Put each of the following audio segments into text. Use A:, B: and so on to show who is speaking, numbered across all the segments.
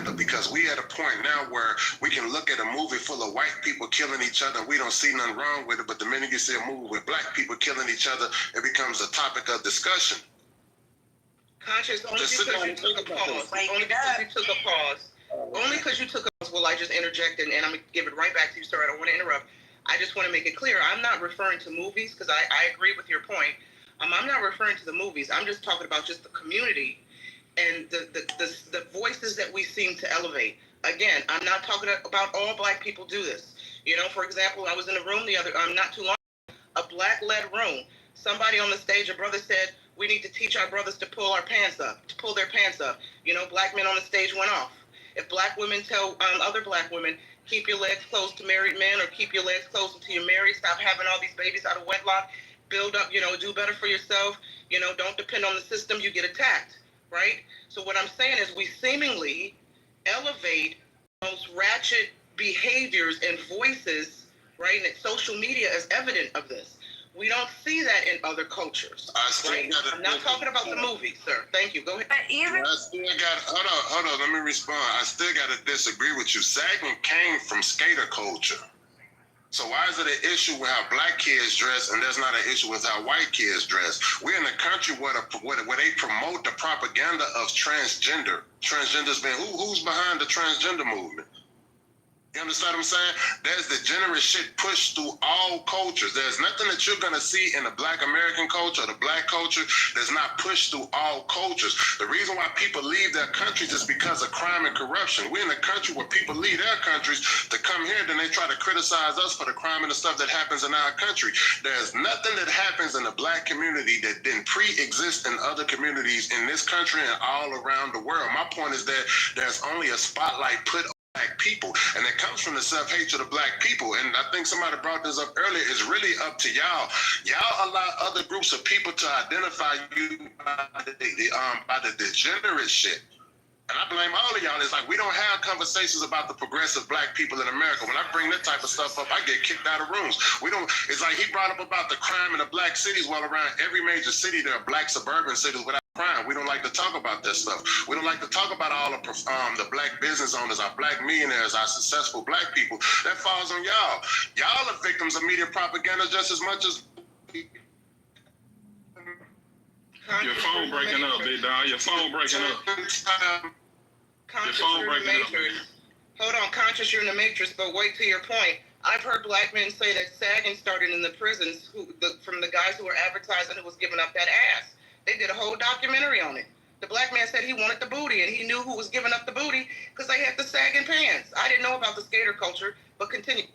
A: propaganda, because we at a point now where we can look at a movie full of white people killing each other and we don't see nothing wrong with it, but the minute you see a movie with black people killing each other, it becomes a topic of discussion.
B: Conscious, only because you took a pause. Only because you took a pause. Only because you took a pause will I just interject, and I'm going to give it right back to you, sir. I don't want to interrupt. I just want to make it clear. I'm not referring to movies, because I agree with your point. I'm not referring to the movies. I'm just talking about just the community and the voices that we seem to elevate. Again, I'm not talking about all black people do this. You know, for example, I was in a room not too long ago, a black-led room. Somebody on the stage, a brother said, we need to teach our brothers to pull their pants up. You know, black men on the stage went off. If black women tell other black women, keep your legs closed to married men, or keep your legs closed until you're married, stop having all these babies out of wedlock, build up, you know, do better for yourself, you know, don't depend on the system, you get attacked, right? So what I'm saying is we seemingly elevate those ratchet behaviors and voices, right? And social media is evident of this. We don't see that in other cultures. Right? I'm not talking about the movies, sir. Thank you. Go ahead.
A: Hold on. Let me respond. I still got to disagree with you. Sagging came from skater culture. So why is it an issue with how black kids dress and there's not an issue with how white kids dress? We're in a country where they promote the propaganda of transgender. Transgender's been, who's behind the transgender movement? You understand what I'm saying? There's degenerate shit pushed through all cultures. There's nothing that you're going to see in the black American culture or the black culture that's not pushed through all cultures. The reason why people leave their countries is because of crime and corruption. We're in a country where people leave their countries to come here, then they try to criticize us for the crime and the stuff that happens in our country. There's nothing that happens in the black community that didn't pre-exist in other communities in this country and all around the world. My point is that there's only a spotlight put on black people, and it comes from the self-hatred of black people. And I think somebody brought this up earlier. It's really up to y'all. Y'all allow other groups of people to identify you by the degenerate shit. And I blame all of y'all. It's like we don't have conversations about the progressive black people in America. When I bring that type of stuff up, I get kicked out of rooms. It's like he brought up about the crime in the black cities. While around every major city, there are black suburban cities without crime. We don't like to talk about that stuff. We don't like to talk about all the black business owners, our black millionaires, our successful black people. That falls on y'all. Y'all are victims of media propaganda just as much as.
C: Your phone breaking up, big dog. Your phone breaking up.
B: Conscious, you're in the matrix. Hold on, Conscious, you're in the matrix, but wait to your point. I've heard black men say that sagging started in the prisons from the guys who were advertising who was giving up that ass. They did a whole documentary on it. The black man said he wanted the booty, and he knew who was giving up the booty because they had the sagging pants. I didn't know about the skater culture, but continue.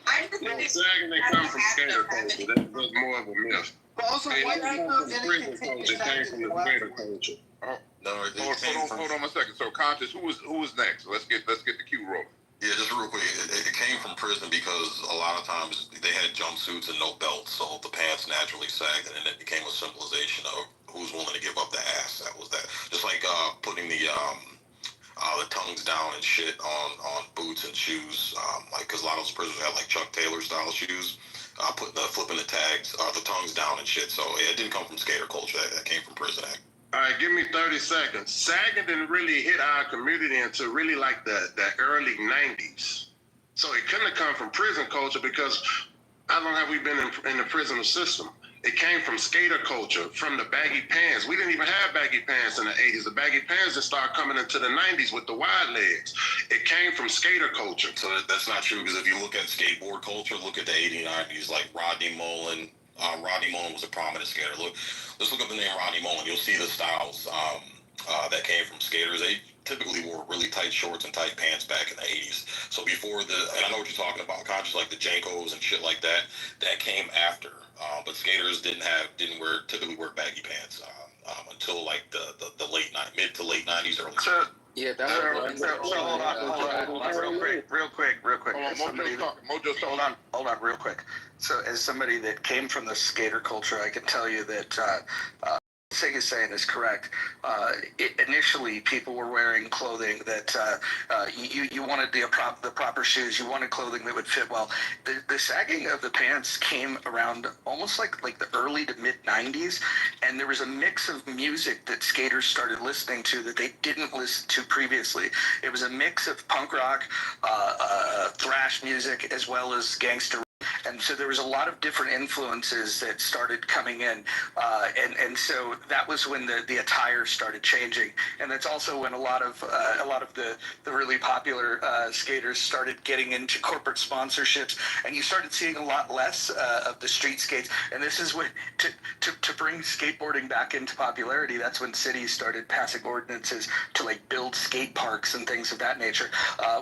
A: Sagging didn't come from skater culture. That was more of a myth.
D: But also, why did it come
A: from prison culture? It came from the skater culture.
E: Hold on a second. So, Conscious, who was next? Let's get the cue rolling.
F: Yeah, just real quick. It came from prison because a lot of times they had jumpsuits and no belts, so the pants naturally sagged, and then it became a symbolization of who's willing to give up the ass. That was that. Just like putting the tongues down and shit on boots and shoes, like because a lot of those prisoners had like Chuck Taylor style shoes. Flipping the tags, the tongues down and shit. So yeah, it didn't come from skater culture. That came from prison act.
A: All right, give me 30 seconds. Sagging didn't really hit our community until really like the early 90s. So it couldn't have come from prison culture because how long have we been in the prison system? It came from skater culture, from the baggy pants. We didn't even have baggy pants in the 80s. The baggy pants just started coming into the 90s with the wide legs. It came from skater culture.
F: So that's not true because if you look at skateboard culture, look at the 80s, 90s, like Rodney Mullen. Rodney Mullen was a prominent skater. Let's look up the name Rodney Mullen. You'll see the styles that came from skaters. They typically wore really tight shorts and tight pants back in the 80s. So before and I know what you're talking about, Conscious, like the Jankos and shit like that, that came after. But skaters typically wear baggy pants until like the mid to late 90s, early.
D: So,
B: yeah, that's
D: hold on, real quick.
E: Mojo's talking.
D: Hold on, real quick. So, as somebody that came from the skater culture, I can tell you that
G: He's saying is correct. Initially, people were wearing clothing that you wanted the proper shoes. You wanted clothing that would fit well. The sagging of the pants came around almost like the early to mid '90s, and there was a mix of music that skaters started listening to that they didn't listen to previously. It was a mix of punk rock, thrash music, as well as gangster. And so there was a lot of different influences that started coming in, and so that was when the attire started changing, and that's also when a lot of the really popular skaters started getting into corporate sponsorships, and you started seeing a lot less of the street skates. And this is when to bring skateboarding back into popularity. That's when cities started passing ordinances to like build skate parks and things of that nature.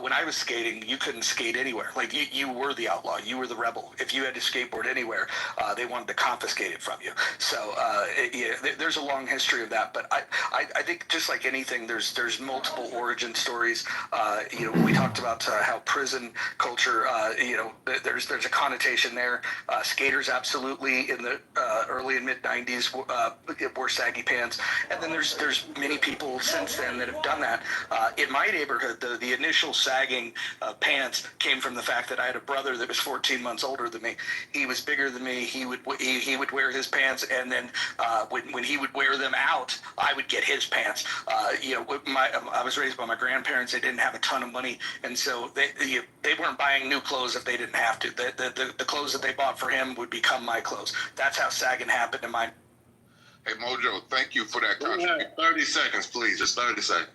G: When I was skating, you couldn't skate anywhere. Like you were the outlaw, you were the rebel. If you had to skateboard anywhere, they wanted to confiscate it from you. So there's a long history of that. But I think just like anything, there's multiple origin stories. We talked about how prison culture. There's a connotation there. Skaters absolutely in the early and mid '90s wore saggy pants, and then there's many people since then that have done that. In my neighborhood, the initial sagging pants came from the fact that I had a brother that was 14 months older than me. He was bigger than me. He would wear his pants, and then when he would wear them out, I would get his pants. I was raised by my grandparents. They didn't have a ton of money, and so they weren't buying new clothes if they didn't have to. The clothes that they bought for him would become my clothes. That's how sagging happened in my.
E: Hey, Mojo, thank you for that contribution.
A: 30 seconds, please. Just 30 seconds.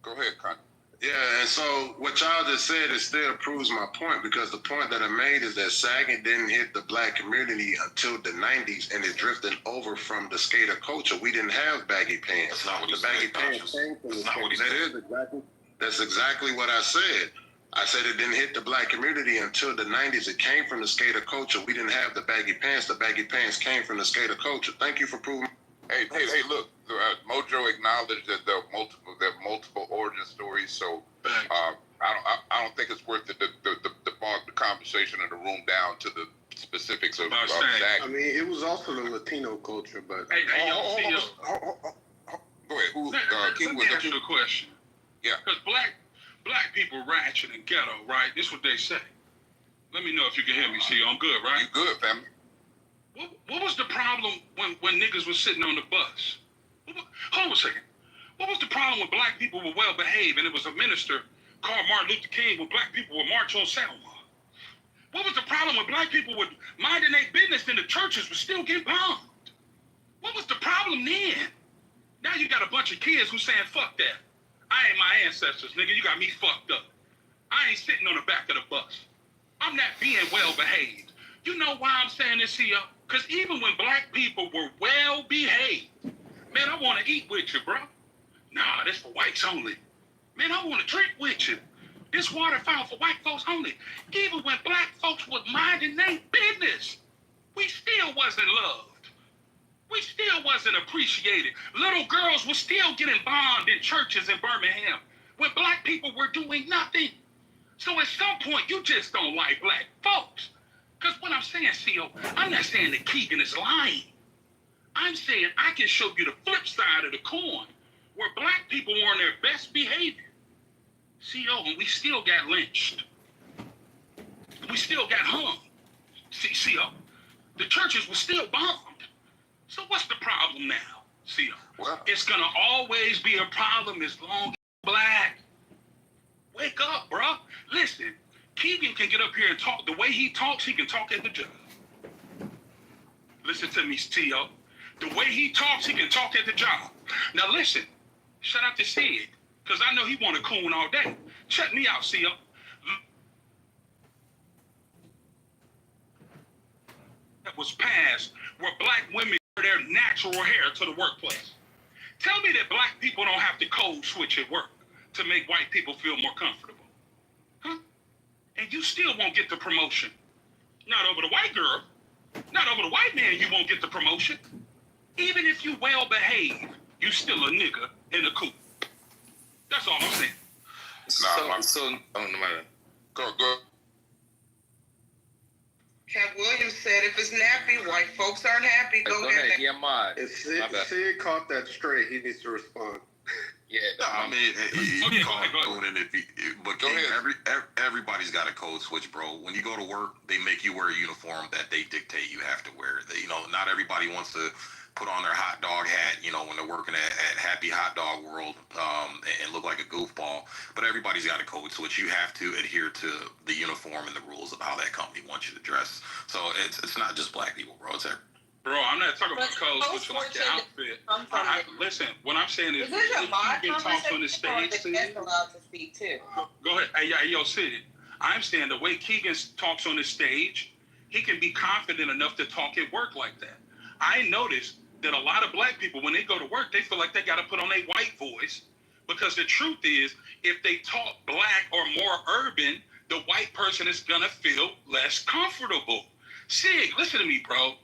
E: Go ahead, Con.
A: Yeah, and so what y'all just said, it still proves my point, because the point that I made is that sagging didn't hit the black community until the 90s, and it drifted over from the skater culture. We didn't have baggy pants.
F: That's not what
A: the baggy pants came from the skater. That's exactly what I said. I said it didn't hit the black community until the 90s. It came from the skater culture. We didn't have the baggy pants. The baggy pants came from the skater culture. Thank you for proving.
E: Hey, look, Mojo acknowledged that there are multiple origin stories. So I don't think it's worth the conversation in the room down to the specifics of that.
H: I mean, it was also the Latino culture, but
E: Go ahead. King,
C: let me ask you a question.
E: Yeah.
C: Because black people ratchet and ghetto, right? This is what they say. Let me know if you can hear me. See, I'm good, right?
E: You good, family?
C: What was the problem when niggas was sitting on the bus? Hold on a second. What was the problem when black people were well behaved and it was a minister called Martin Luther King when black people would march on Selma? What was the problem when black people would minding their business and the churches would still get bombed? What was the problem then? Now you got a bunch of kids who saying, fuck that. I ain't my ancestors, nigga. You got me fucked up. I ain't sitting on the back of the bus. I'm not being well behaved. You know why I'm saying this here? Because even when black people were well behaved, man, I want to eat with you, bro. Nah, this for whites only. Man, I want to drink with you. This water fountain for white folks only. Even when black folks was minding their business, we still wasn't loved. We still wasn't appreciated. Little girls were still getting bombed in churches in Birmingham when black people were doing nothing. So at some point, you just don't like black folks. Because what I'm saying, CO, I'm not saying that Keegan is lying. I'm saying I can show you the flip side of the coin, where black people were on their best behavior. CO, and we still got lynched. We still got hung. CO, the churches were still bombed. So what's the problem now, CO?
E: Well,
C: it's going to always be a problem as long as you're black. Wake up, bro. Listen. Keegan can get up here and talk. The way he talks, he can talk at the job. Listen to me, T.O. The way he talks, he can talk at the job. Now listen, shout out to Sid, because I know he want to coon all day. Check me out, C.O. That was passed where black women wear their natural hair to the workplace. Tell me that black people don't have to code switch at work to make white people feel more comfortable. Huh? And you still won't get the promotion. Not over the white girl. Not over the white man, you won't get the promotion. Even if you well behave, you still a nigga in a coop. That's all I'm saying.
E: Go.
B: Cat Williams said if it's nappy, white folks aren't happy. Go ahead.
D: Yeah, mine.
H: If Sid caught that straight, he needs to respond.
D: Yeah.
I: No, I mean, he called doing it but
E: Go ahead.
I: everybody's got a code switch, bro. When you go to work, they make you wear a uniform that they dictate you have to wear. Not everybody wants to put on their hot dog hat, when they're working at Happy Hot Dog World, and look like a goofball. But everybody's got a code switch. You have to adhere to the uniform and the rules of how that company wants you to dress. So it's not just black people, bro. It's everybody.
C: Bro, I'm not talking about code switch like the outfit. Listen, what I'm saying is,
J: this a mod
C: Keegan talks on the stage, Sid.
J: Allowed to speak too.
C: Go ahead. Hey, yo, Sid. I'm saying the way Keegan talks on the stage, he can be confident enough to talk at work like that. I noticed that a lot of black people, when they go to work, they feel like they got to put on a white voice, because the truth is, if they talk black or more urban, the white person is going to feel less comfortable. Sid, listen to me, bro.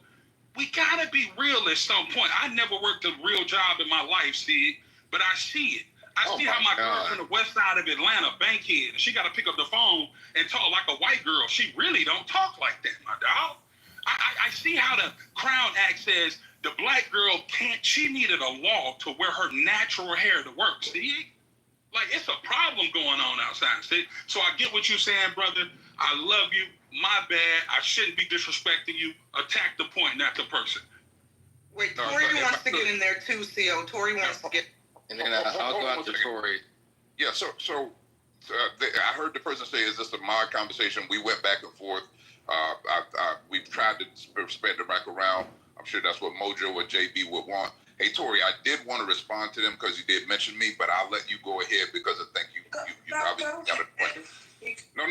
C: We gotta be real at some point. I never worked a real job in my life, Sid, but I see it. I see how my girl from the west side of Atlanta, Bankhead, and she gotta pick up the phone and talk like a white girl. She really don't talk like that, my dog. I see how the Crown Act says the black girl she needed a law to wear her natural hair to work, see? Like, it's a problem going on outside, see? So I get what you're saying, brother. I love you. My bad. I shouldn't be disrespecting you. Attack the point, not the person.
B: Wait, Tori wants to get in there too, CO. Tori wants to get.
D: And then I'll go out to Tori.
E: Yeah, I heard the person say, is this a mod conversation? We went back and forth. We've tried to spread the mic around. I'm sure that's what Mojo or JB would want. Hey, Tori, I did want to respond to them because you did mention me, but I'll let you go ahead because I think you probably got a point. No,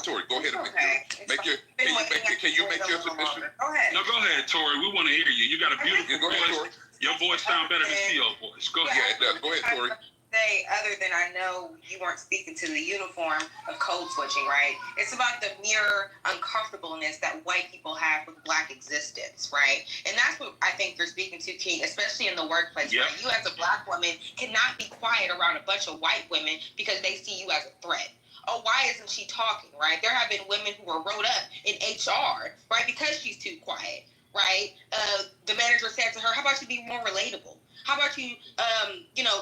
E: Tori, go ahead and can you make your submission?
J: Go ahead.
C: No, go ahead, Tori. We want to hear you. You got a beautiful
E: Go ahead, Tori.
C: voice. Your voice sounds better than CO's voice. Go ahead.
E: Yeah, it does. Go ahead, Tori.
J: Say, other than I know you weren't speaking to the uniform of code switching, right? It's about the mere uncomfortableness that white people have with black existence, right? And that's what I think you're speaking to, King, especially in the workplace,
C: Yep.
J: right? You as a black woman cannot be quiet around a bunch of white women because they see you as a threat. Oh, why isn't she talking, right? There have been women who were wrote up in HR, right, because she's too quiet, right? The manager said to her, how about you be more relatable? How about you,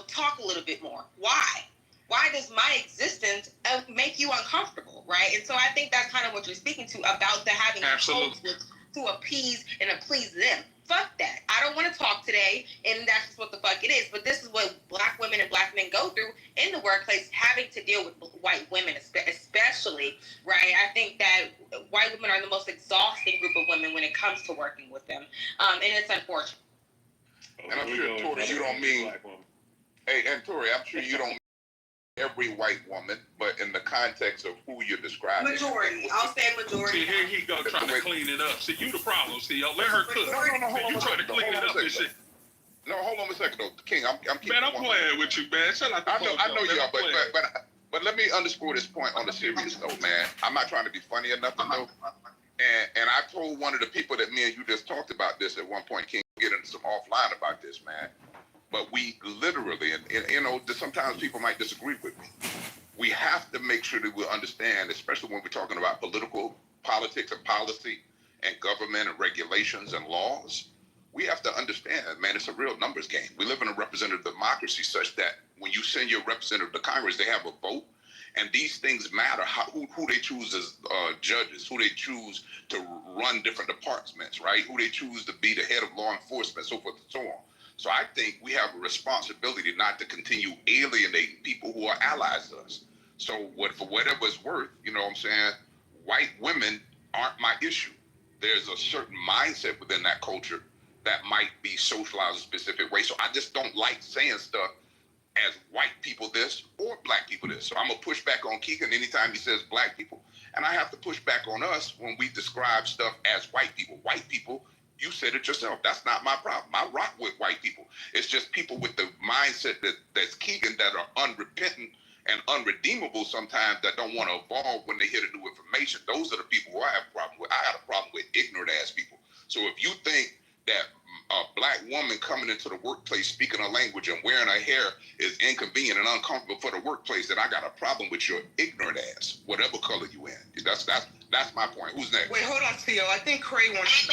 J: talk a little bit more? Why? Why does my existence make you uncomfortable, right? And so I think that's kind of what you're speaking to about the having
C: Absolutely.
J: to appease and please them. Fuck that. I don't want to talk today, and that's just what the fuck it is. But this is what black women and black men go through in the workplace, having to deal with white women, especially, right? I think that white women are the most exhausting group of women when it comes to working with them, and it's unfortunate.
E: And I'm sure, Tori, you don't mean. Hey, and Tori, I'm sure you don't mean every white woman, but in the context of who you're describing.
J: Majority. I'll say majority.
C: See, here he go trying to clean it up. See, you the problem. See, let her cook.
E: No, hold on.
C: You trying to clean it up and shit.
E: No, hold on a second, though. King, I'm keeping.
C: Man, I'm playing with you, man. Shut up.
E: I know you are, but let me underscore this point on the serious note, man. I'm not trying to be funny or nothing, though. And I told one of the people that me and you just talked about this at one point, King, get into some offline about this, man. But we literally, and sometimes people might disagree with me. We have to make sure that we understand, especially when we're talking about politics and policy and government and regulations and laws. We have to understand, man, it's a real numbers game. We live in a representative democracy such that when you send your representative to Congress, they have a vote. And these things matter, who they choose as judges, who they choose to run different departments, right? Who they choose to be the head of law enforcement, so forth and so on. So I think we have a responsibility not to continue alienating people who are allies to us. So for whatever it's worth, you know what I'm saying, white women aren't my issue. There's a certain mindset within that culture that might be socialized a specific way. So I just don't like saying stuff as white people this or black people this. So I'm going to push back on Keegan anytime he says black people. And I have to push back on us when we describe stuff as white people. White people, you said it yourself. That's not my problem. I rock with white people. It's just people with the mindset that's Keegan that are unrepentant and unredeemable sometimes, that don't want to evolve when they hear the new information. Those are the people who I have a problem with. I got a problem with ignorant ass people. So if you think that a black woman coming into the workplace speaking a language and wearing her hair is inconvenient and uncomfortable for the workplace, then I got a problem with your ignorant ass, whatever color you in. That's my point. Who's next?
B: Wait, hold on, Theo. I think Cray wants to.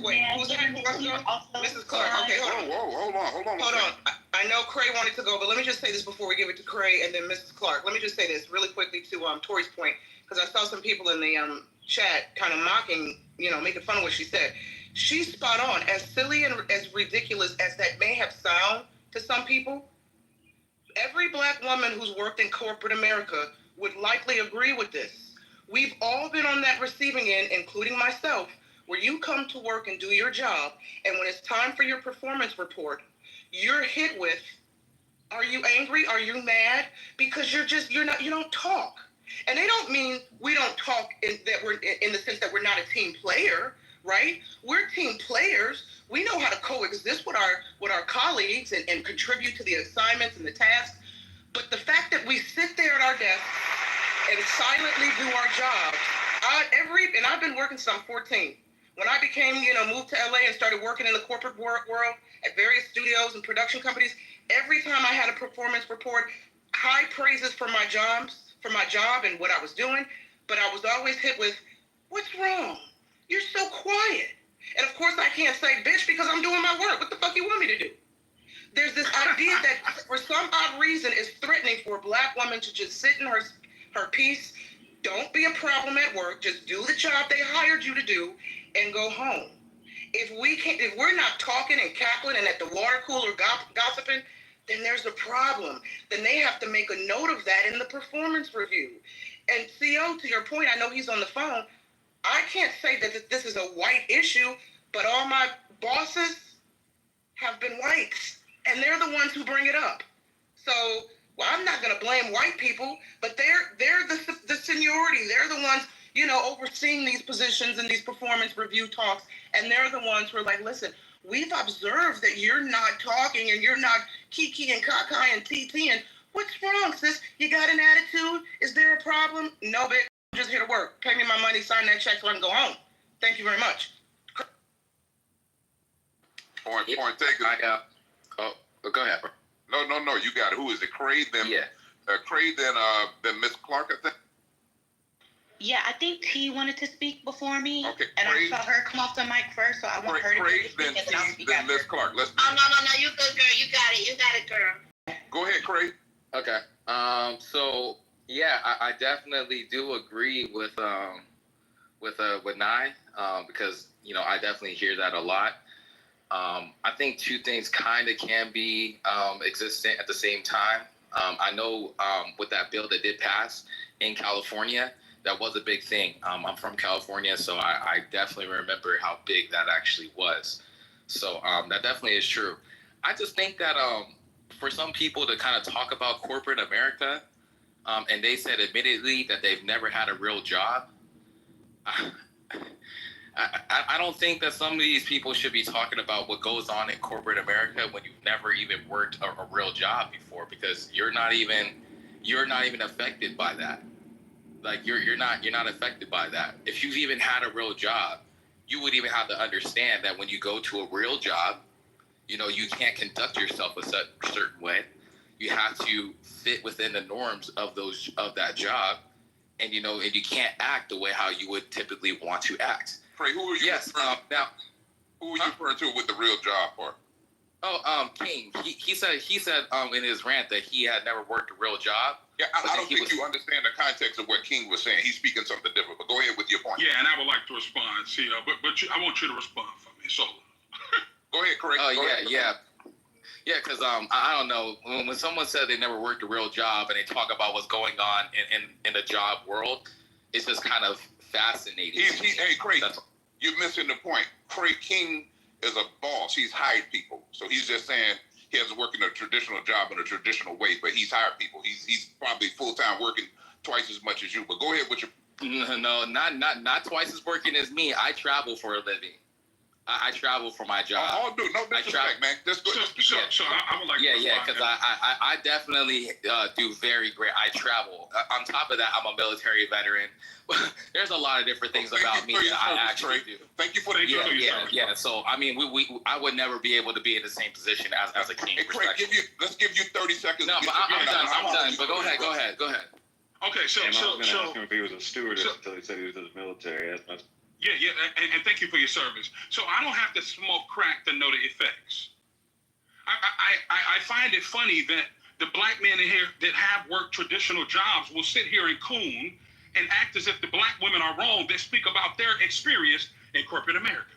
B: Wait, who's that? Mrs. Clark. Okay, hold on. I know Cray wanted to go, but let me just say this before we give it to Cray and then Mrs. Clark. Let me just say this really quickly to Tori's point, because I saw some people in the chat kind of mocking, making fun of what she said. She's spot on. As silly and as ridiculous as that may have sound to some people, every black woman who's worked in corporate America would likely agree with this. We've all been on that receiving end, including myself, where you come to work and do your job, and when it's time for your performance report, you're hit with, are you angry? Are you mad? Because you don't talk. And they don't mean we don't talk that we're in the sense that we're not a team player, right? We're team players. We know how to coexist with our colleagues and contribute to the assignments and the tasks. But the fact that we sit there at our desk and silently do our jobs, and I've been working since I'm 14. When I became, moved to LA and started working in the corporate world at various studios and production companies, every time I had a performance report, high praises for my job and what I was doing, but I was always hit with, what's wrong? You're so quiet. And of course I can't say, bitch, because I'm doing my work. What the fuck you want me to do? There's this idea that for some odd reason is threatening for a black woman to just sit in her peace. Don't be a problem at work. Just do the job they hired you to do and go home. If we're not talking and cackling and at the water cooler gossiping, then there's a problem. Then they have to make a note of that in the performance review. And CO, to your point, I know he's on the phone. I can't say that this is a white issue, but all my bosses have been whites, and they're the ones who bring it up. So, I'm not going to blame white people, but they're the seniority. They're the ones, overseeing these positions and these performance review talks, and they're the ones who are like, listen, we've observed that you're not talking and you're not kiki and kakai and TT, and what's wrong, sis? You got an attitude? Is there a problem? No, bitch. I'm just here to work. Pay me my money, sign that check so I can go home. Thank you very much.
E: Point taken.
D: Go ahead.
E: No, you got it. Who is it? Cray, then?
D: Yeah.
E: Cray, then Miss Clark, I think?
K: Yeah, I think T wanted to speak before me.
E: Okay,
K: and
E: Cray,
K: I saw her come off the mic first, so I want her to
E: Cray,
K: speak, and then I'll speak
E: then
K: after.
E: Miss Clark. Let's do
J: Oh, no, you good, girl. You got it, girl.
E: Go ahead, Cray.
D: Okay. So yeah, I definitely do agree with Nye, because I definitely hear that a lot. I think two things kind of can be existent at the same time. I know with that bill that did pass in California, that was a big thing. I'm from California, so I definitely remember how big that actually was. So that definitely is true. I just think that for some people to kind of talk about corporate America, and they said admittedly that they've never had a real job, I don't think that some of these people should be talking about what goes on in corporate America when you've never even worked a real job before, because you're not even affected by that. Like you're not affected by that. If you've even had a real job, you would even have to understand that when you go to a real job, you can't conduct yourself a certain way. You have to fit within the norms of that job, and and you can't act the way how you would typically want to act.
E: Cray, who are you?
D: Yes.
E: Who are you referring to with the real job part?
D: Oh, King. He said in his rant that he had never worked a real job.
E: Yeah, I don't think you understand the context of what King was saying. He's speaking something different. But go ahead with your point.
C: Yeah, and I would like to respond. See, but I want you to respond for me. So.
E: Go ahead, Craig.
D: Yeah, because I don't know, when someone said they never worked a real job and they talk about what's going on in the job world, it's just kind of fascinating.
E: Hey, Craig, you're missing the point. Craig King is a boss. He's hired people. So he's just saying he hasn't worked in a traditional job in a traditional way, but he's hired people. He's probably full-time working twice as much as you. But go ahead with your...
D: No, not twice as working as me. I travel for a living. I travel for my job.
E: Oh, dude, no disrespect, man. Just go.
C: So I would like.
D: Yeah, because I definitely do very great. I travel. On top of that, I'm a military veteran. There's a lot of different things about me that I actually do.
E: Thank you for the
D: yeah. So I mean, I would never be able to be in the same position as a king.
E: Hey, Craig, let's give you 30 seconds.
D: No, but I'm done. But go ahead.
C: Okay, so
L: I was going to ask him if he was a steward until he said he was in the military. That's not.
C: Yeah, and thank you for your service. So I don't have to smoke crack to know the effects. I find it funny that the black men in here that have worked traditional jobs will sit here and coon and act as if the black women are wrong that speak about their experience in corporate America.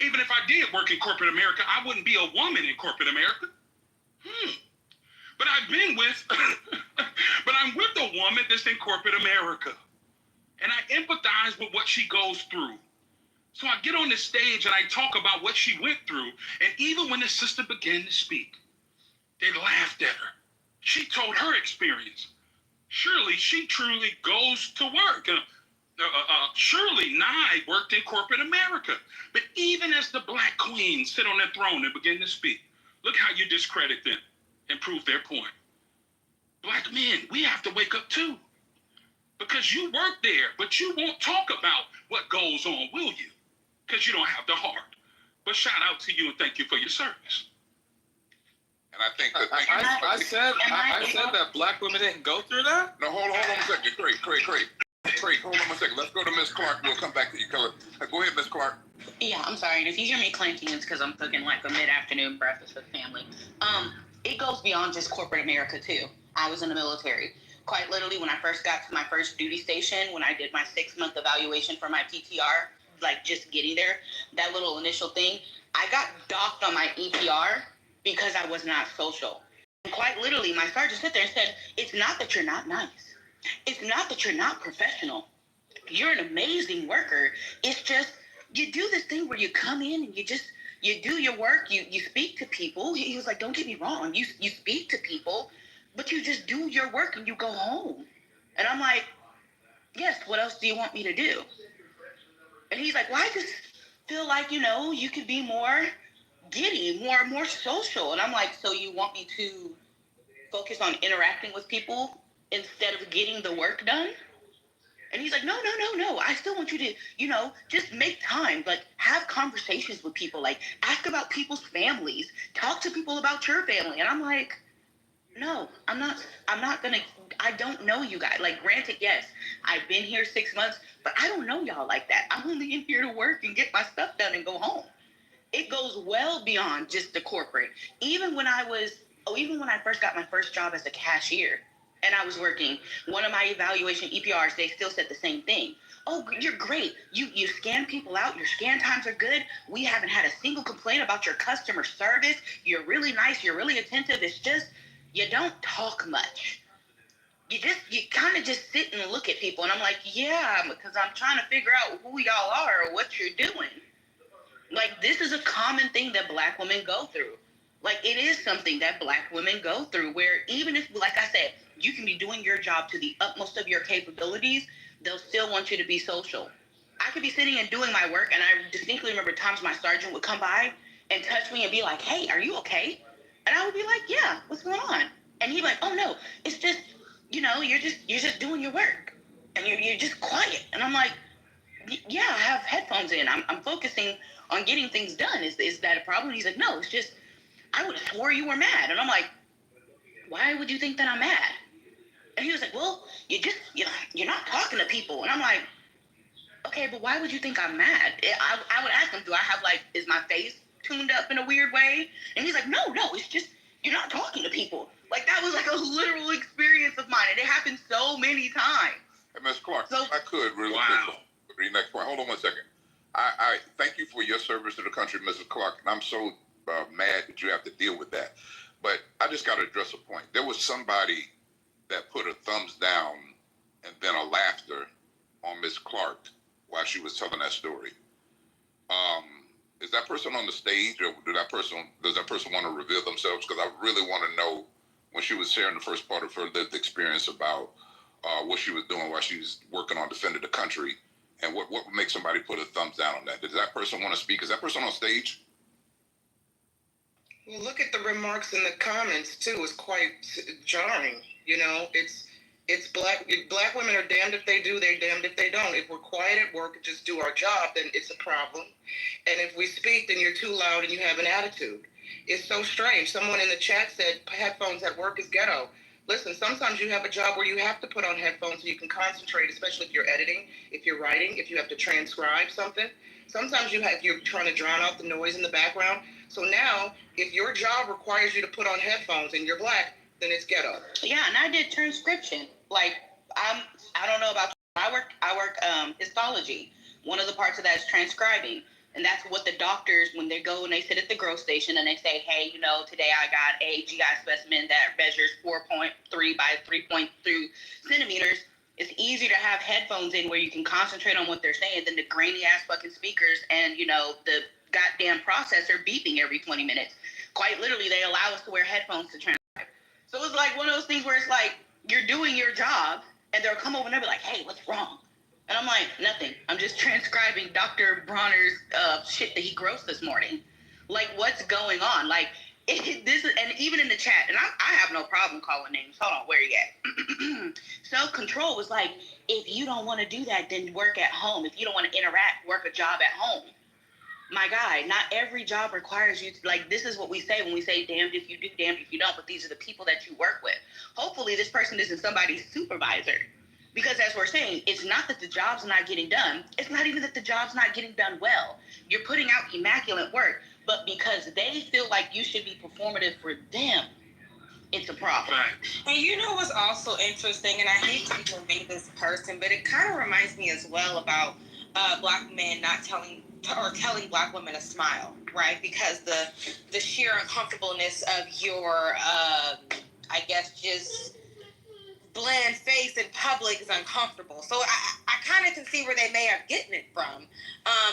C: Even if I did work in corporate America, I wouldn't be a woman in corporate America. But I'm with a woman that's in corporate America. And I empathize with what she goes through. So I get on the stage and I talk about what she went through. And even when the sister began to speak, they laughed at her. She told her experience. Surely she truly goes to work. Surely Nye worked in corporate America. But even as the black queens sit on their throne and begin to speak, look how you discredit them and prove their point. Black men, we have to wake up too. Because you work there, but you won't talk about what goes on, will you? Because you don't have the heart. But shout out to you and thank you for your service.
E: And I think that
D: I said that black women didn't go through that.
E: No, hold on a second, Craig, hold on a second. Let's go to Miss Clark. We'll come back to you, Color. Go ahead, Miss Clark.
K: Yeah, I'm sorry. And if you hear me clanking, it's because I'm cooking like a mid-afternoon breakfast with family. It goes beyond just corporate America too. I was in the military. Quite literally, when I first got to my first duty station, when I did my 6-month evaluation for my PTR, like just getting there, that little initial thing, I got docked on my EPR because I was not social. And quite literally, my sergeant sat there and said, it's not that you're not nice. It's not that you're not professional. You're an amazing worker. It's just, you do this thing where you come in and you do your work, you speak to people. He was like, don't get me wrong, you speak to people, but you just do your work and you go home. And I'm like, yes, what else do you want me to do? And he's like, well, I just feel like, you could be more giddy, more social. And I'm like, so you want me to focus on interacting with people instead of getting the work done? And he's like, no. I still want you to, just make time, like have conversations with people, like ask about people's families, talk to people about your family. And I'm like, no, I'm not gonna, I don't know you guys. Like, granted, yes, I've been here 6 months, but I don't know y'all like that. I'm only in here to work and get my stuff done and go home. It goes well beyond just the corporate. Even when I first got my first job as a cashier and I was working, one of my evaluation EPRs, they still said the same thing. Oh, you're great. You scan people out. Your scan times are good. We haven't had a single complaint about your customer service. You're really nice. You're really attentive. It's just, you don't talk much. You kind of just sit and look at people. And I'm like, yeah, because I'm trying to figure out who y'all are or what you're doing. Like, this is a common thing that black women go through. Like, it is something that black women go through where even if, like I said, you can be doing your job to the utmost of your capabilities, they'll still want you to be social. I could be sitting and doing my work, and I distinctly remember times my sergeant would come by and touch me and be like, hey, are you okay? And I would be like, yeah, what's going on? And he'd be like, oh, no, it's just, you're just doing your work. And you're just quiet. And I'm like, yeah, I have headphones in. I'm focusing on getting things done. Is that a problem? He's like, no, it's just, I would have swore you were mad. And I'm like, why would you think that I'm mad? And he was like, well, you're not talking to people. And I'm like, okay, but why would you think I'm mad? I would ask him, is my face tuned up in a weird way? And he's like, no, it's just, you're not talking to people. Like, that was like a literal experience of mine. And it happened so many times.
E: Hey, Ms. Clark, I could really quick for the next point. Hold on 1 second. I thank you for your service to the country, Mrs. Clark. And I'm so mad that you have to deal with that. But I just got to address a point. There was somebody that put a thumbs down and then a laughter on Ms. Clark while she was telling that story. Is that person on the stage, or does that person want to reveal themselves? Because I really want to know, when she was sharing the first part of her lived experience about what she was doing while she was working on defending the country And what would make somebody put a thumbs down on that? Does that person want to speak? Is that person on stage?
B: Well, look at the remarks in the comments too. It's quite jarring. You know, it's black women are damned if they do, they're damned if they don't. If we're quiet at work and just do our job, then it's a problem. And if we speak, then you're too loud and you have an attitude. It's so strange. Someone in the chat said headphones at work is ghetto. Listen, sometimes you have a job where you have to put on headphones so you can concentrate, especially if you're editing, if you're writing, if you have to transcribe something. Sometimes you're trying to drown out the noise in the background. So now, if your job requires you to put on headphones and you're black, then it's ghetto.
K: Yeah, and I did transcription. Like, I don't know about you. I work histology. One of the parts of that is transcribing. And that's what the doctors, when they go and they sit at the growth station and they say, hey, you know, today I got a GI specimen that measures 4.3 by 3.2 centimeters. It's easier to have headphones in where you can concentrate on what they're saying than the grainy ass fucking speakers and, you know, the goddamn processor beeping every 20 minutes. Quite literally, they allow us to wear headphones to transcribe. So it's like one of those things where it's like, you're doing your job and they'll come over and they'll be like, hey, what's wrong? And I'm like, nothing. I'm just transcribing Dr. Bronner's shit that he grossed this morning. Like, what's going on? Like, this is, and even in the chat, and I have no problem calling names. Hold on, where you at? Self-control was like, if you don't want to do that, then work at home. If you don't want to interact, work a job at home. My guy, not every job requires you to, like, this is what we say when we say damned if you do, damned if you don't, but these are the people that you work with. Hopefully this person isn't somebody's supervisor. Because as we're saying, it's not that the job's not getting done. It's not even that the job's not getting done well. You're putting out immaculate work, but because they feel like you should be performative for them, it's a problem.
J: And you know what's also interesting, and I hate to even make this person, but it kind of reminds me as well about black men not telling black women to smile, right? Because the sheer uncomfortableness of your, I guess, just bland face in public is uncomfortable. So I kind of can see where they may have gotten it from,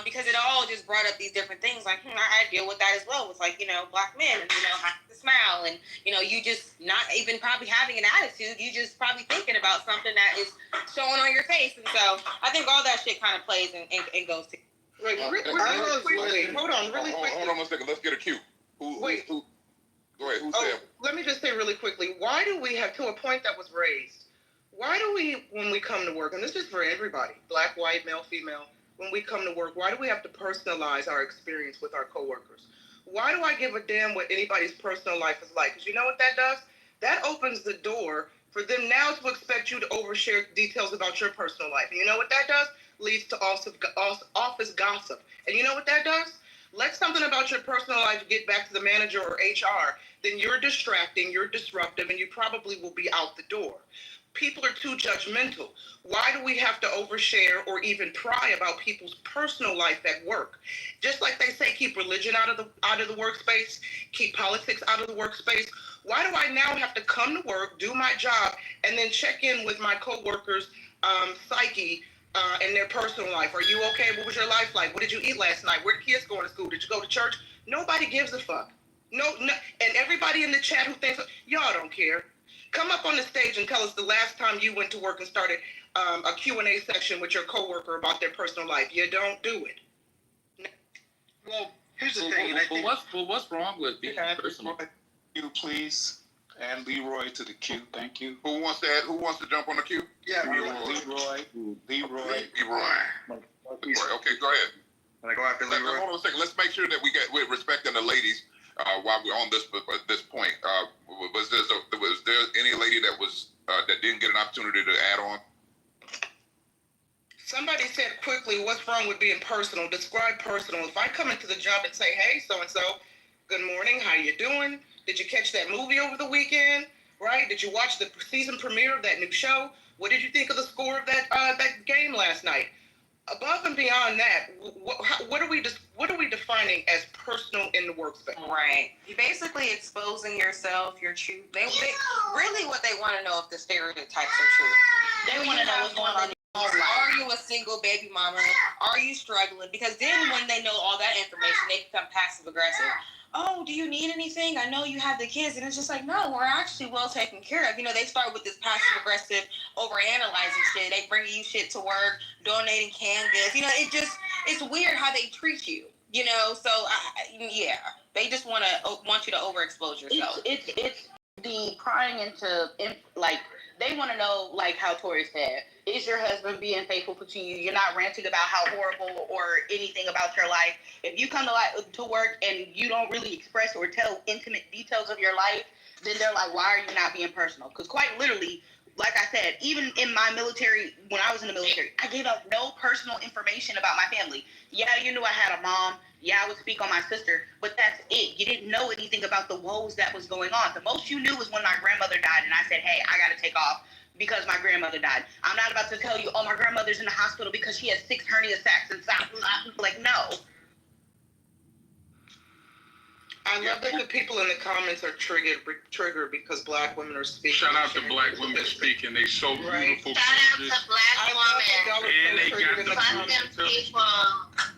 J: because it all just brought up these different things. Like, I deal with that as well. It's like, you know, black men, and, you know, have to smile, and, you know, you just not even probably having an attitude. You just probably thinking about something that is showing on your face. And so I think all that shit kind of plays and goes together.
B: Wait, really quickly. Hold on, really quickly.
E: Hold on 1 second. Let's get a cue. Who? Go ahead. Who said?
B: Let me just say really quickly. Why do we have, to a point that was raised, why do we, when we come to work, and this is for everybody, black, white, male, female, when we come to work, why do we have to personalize our experience with our coworkers? Why do I give a damn what anybody's personal life is like? Because you know what that does? That opens the door for them now to expect you to overshare details about your personal life. And you know what that does? Leads to office gossip. And you know what that does? Let something about your personal life get back to the manager or HR, then you're distracting, you're disruptive, and you probably will be out the door. People are too judgmental. Why do we have to overshare or even pry about people's personal life at work? Just like they say, keep religion out of the workspace, keep politics out of the workspace. Why do I now have to come to work, do my job, and then check in with my coworkers' psyche and their personal life? Are you okay? What was your life like? What did you eat last night? Where did kids go to school? Did you go to church? Nobody gives a fuck. No, and everybody in the chat who thinks, y'all don't care. Come up on the stage and tell us the last time you went to work and started a Q&A section with your coworker about their personal life. You don't do it.
M: Well, here's the thing.
D: What's wrong with being personal?
M: You please, and Leroy to the queue. Thank you.
E: Who wants to jump on the queue?
M: Yeah, Leroy.
E: Okay, go ahead.
M: Can I go after Leroy?
E: Hold on a second. Let's make sure that we're respecting the ladies while we're on this point. Was there any lady that didn't get an opportunity to add on?
B: Somebody said quickly, what's wrong with being personal? Describe personal. If I come into the job and say, hey, so-and-so, good morning, how you doing? Did you catch that movie over the weekend? Right? Did you watch the season premiere of that new show? What did you think of the score of that game last night? Above and beyond that, what are we defining as personal in the workspace?
J: Right. You're basically exposing yourself, your truth. They really what they want to know if the stereotypes are true. They want to know what's going on in your life. Are you a single baby mama? Are you struggling? Because then when they know all that information, they become passive aggressive. oh, do you need anything? I know you have the kids. And it's just like, no, we're actually well taken care of. You know, they start with this passive aggressive overanalyzing shit. They bring you shit to work, donating canned goods. You know, it's weird how they treat you. You know, so yeah, they just want you to overexpose yourself.
K: It's the prying into like they want to know, like how Tori said, is your husband being faithful to you? You're not ranting about how horrible or anything about your life. If you come to work and you don't really express or tell intimate details of your life, then they're like, why are you not being personal? Because quite literally, like I said, even in my military, when I was in the military, I gave up no personal information about my family. Yeah, you knew I had a mom. Yeah, I would speak on my sister, but that's it. You didn't know anything about the woes that was going on. The most you knew was when my grandmother died, and I said, hey, I got to take off because my grandmother died. I'm not about to tell you, oh, my grandmother's in the hospital because she has 6 hernia sacks and like, no.
B: I love that the people in the comments are triggered because black women are speaking.
C: Shout out to black women speaking. They so beautiful.
J: Shout out to black women.
C: And they got the
J: people.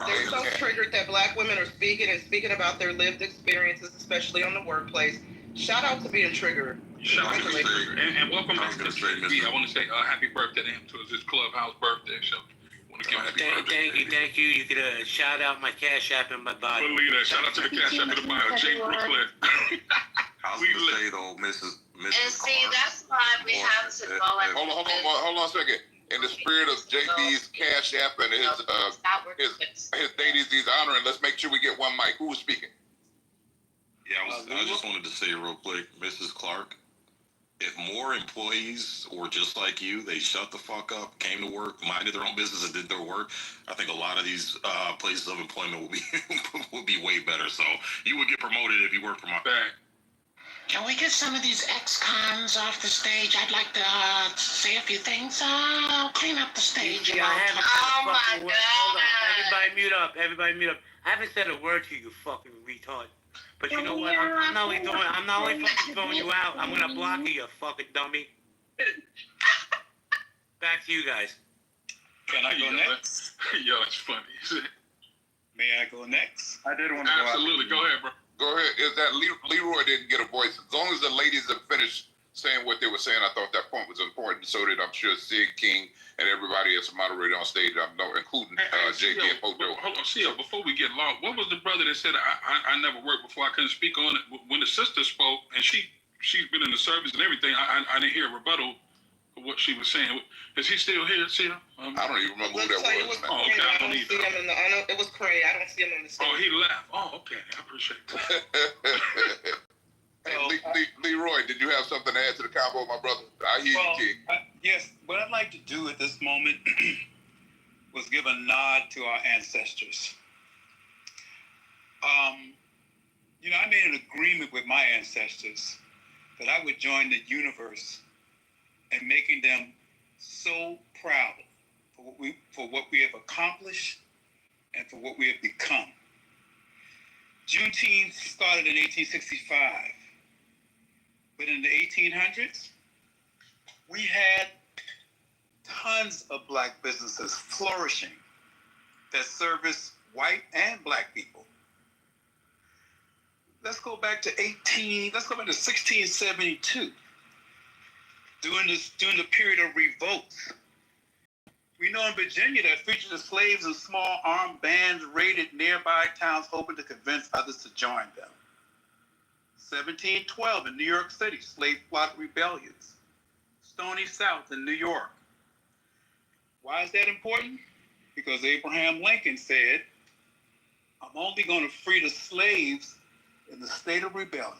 B: They're so triggered that black women are speaking about their lived experiences, especially on the workplace. Shout out to being triggered.
C: Shout out to triggered. And welcome back to JB. I want to say happy birthday to him too. It's his clubhouse birthday show.
N: Thank you. You could shout out my Cash App and my bio.
C: Believe that. Shout out to the Cash App and the bio. Jay Brooklyn.
I: I was gonna say though, Mrs.
J: And see, that's why we have to go.
E: Hold on a second. In the spirit of JB's Cash App and his ladies he's honoring, let's make sure we get one mic. Who was speaking?
I: Yeah, I just wanted to say real quick, Mrs. Clark, if more employees were just like you, they shut the fuck up, came to work, minded their own business, and did their work, I think a lot of these places of employment will be will be way better. So you would get promoted if you worked for my back.
O: Can we get some of these ex-cons off the stage? I'd like to say a few things. Clean up the stage.
N: Yeah, I haven't
J: oh my God.
N: Hold on. Everybody mute up. I haven't said a word to you, fucking retard. But you know what? I'm not only fucking throwing you out, I'm gonna block you, you fucking dummy. Back to you guys.
M: Can I go next?
C: Yo, it's funny.
M: May I go next? I did want
C: to Absolutely. Go ahead, bro.
E: Go ahead. Is that Leroy didn't get a voice? As long as the ladies have finished saying what they were saying, I thought that point was important. So did I'm sure Sig King and everybody that's moderated on stage, including JK and Podo.
C: Hold on, see, before we get lost, what was the brother that said I never worked before? I couldn't speak on it. When the sister spoke, and she's been in the service and everything, I didn't hear a rebuttal of what she was saying. Is he still here, Sia?
E: I don't even remember who that was.
C: Oh, okay, I don't either.
B: It was Cray. I don't see him on the stage.
C: Oh, he left. Oh, okay. I appreciate that.
E: Hey, Leroy, did you have something to add to the combo, my brother? I hear you, King.
M: Yes, what I'd like to do at this moment was give a nod to our ancestors. I made an agreement with my ancestors that I would join the universe in making them so proud for what we have accomplished and for what we have become. Juneteenth started in 1865. But in the 1800s, we had tons of black businesses flourishing that service white and black people. Let's go back to 1672. During the period of revolts. We know in Virginia that featured the slaves in small armed bands raided nearby towns hoping to convince others to join them. 1712 in New York City, slave plot rebellions. Stony South in New York. Why is that important? Because Abraham Lincoln said, I'm only going to free the slaves in the state of rebellion.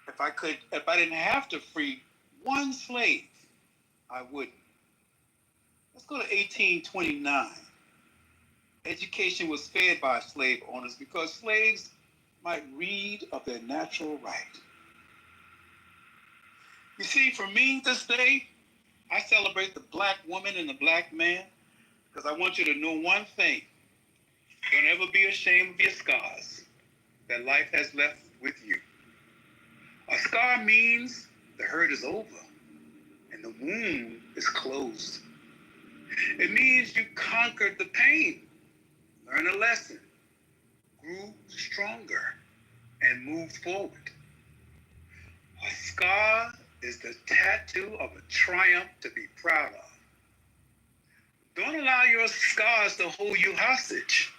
M: If I didn't have to free one slave, I wouldn't. Let's go to 1829. Education was fed by slave owners because slaves might read of their natural right. You see, for me this day, I celebrate the black woman and the black man because I want you to know one thing. Don't ever be ashamed of your scars that life has left with you. A scar means the hurt is over and the wound is closed. It means you conquered the pain, learned a lesson, grew stronger and moved forward. A scar is the tattoo of a triumph to be proud of. Don't allow your scars to hold you hostage.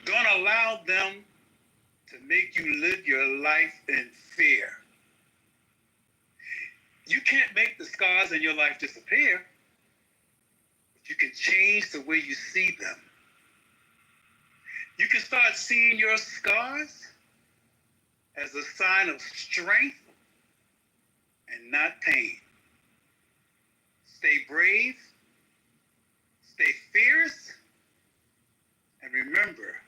M: Don't allow them to make you live your life in fear. You can't make the scars in your life disappear, but you can change the way you see them. You can start seeing your scars as a sign of strength and not pain. Stay brave, stay fierce, and remember,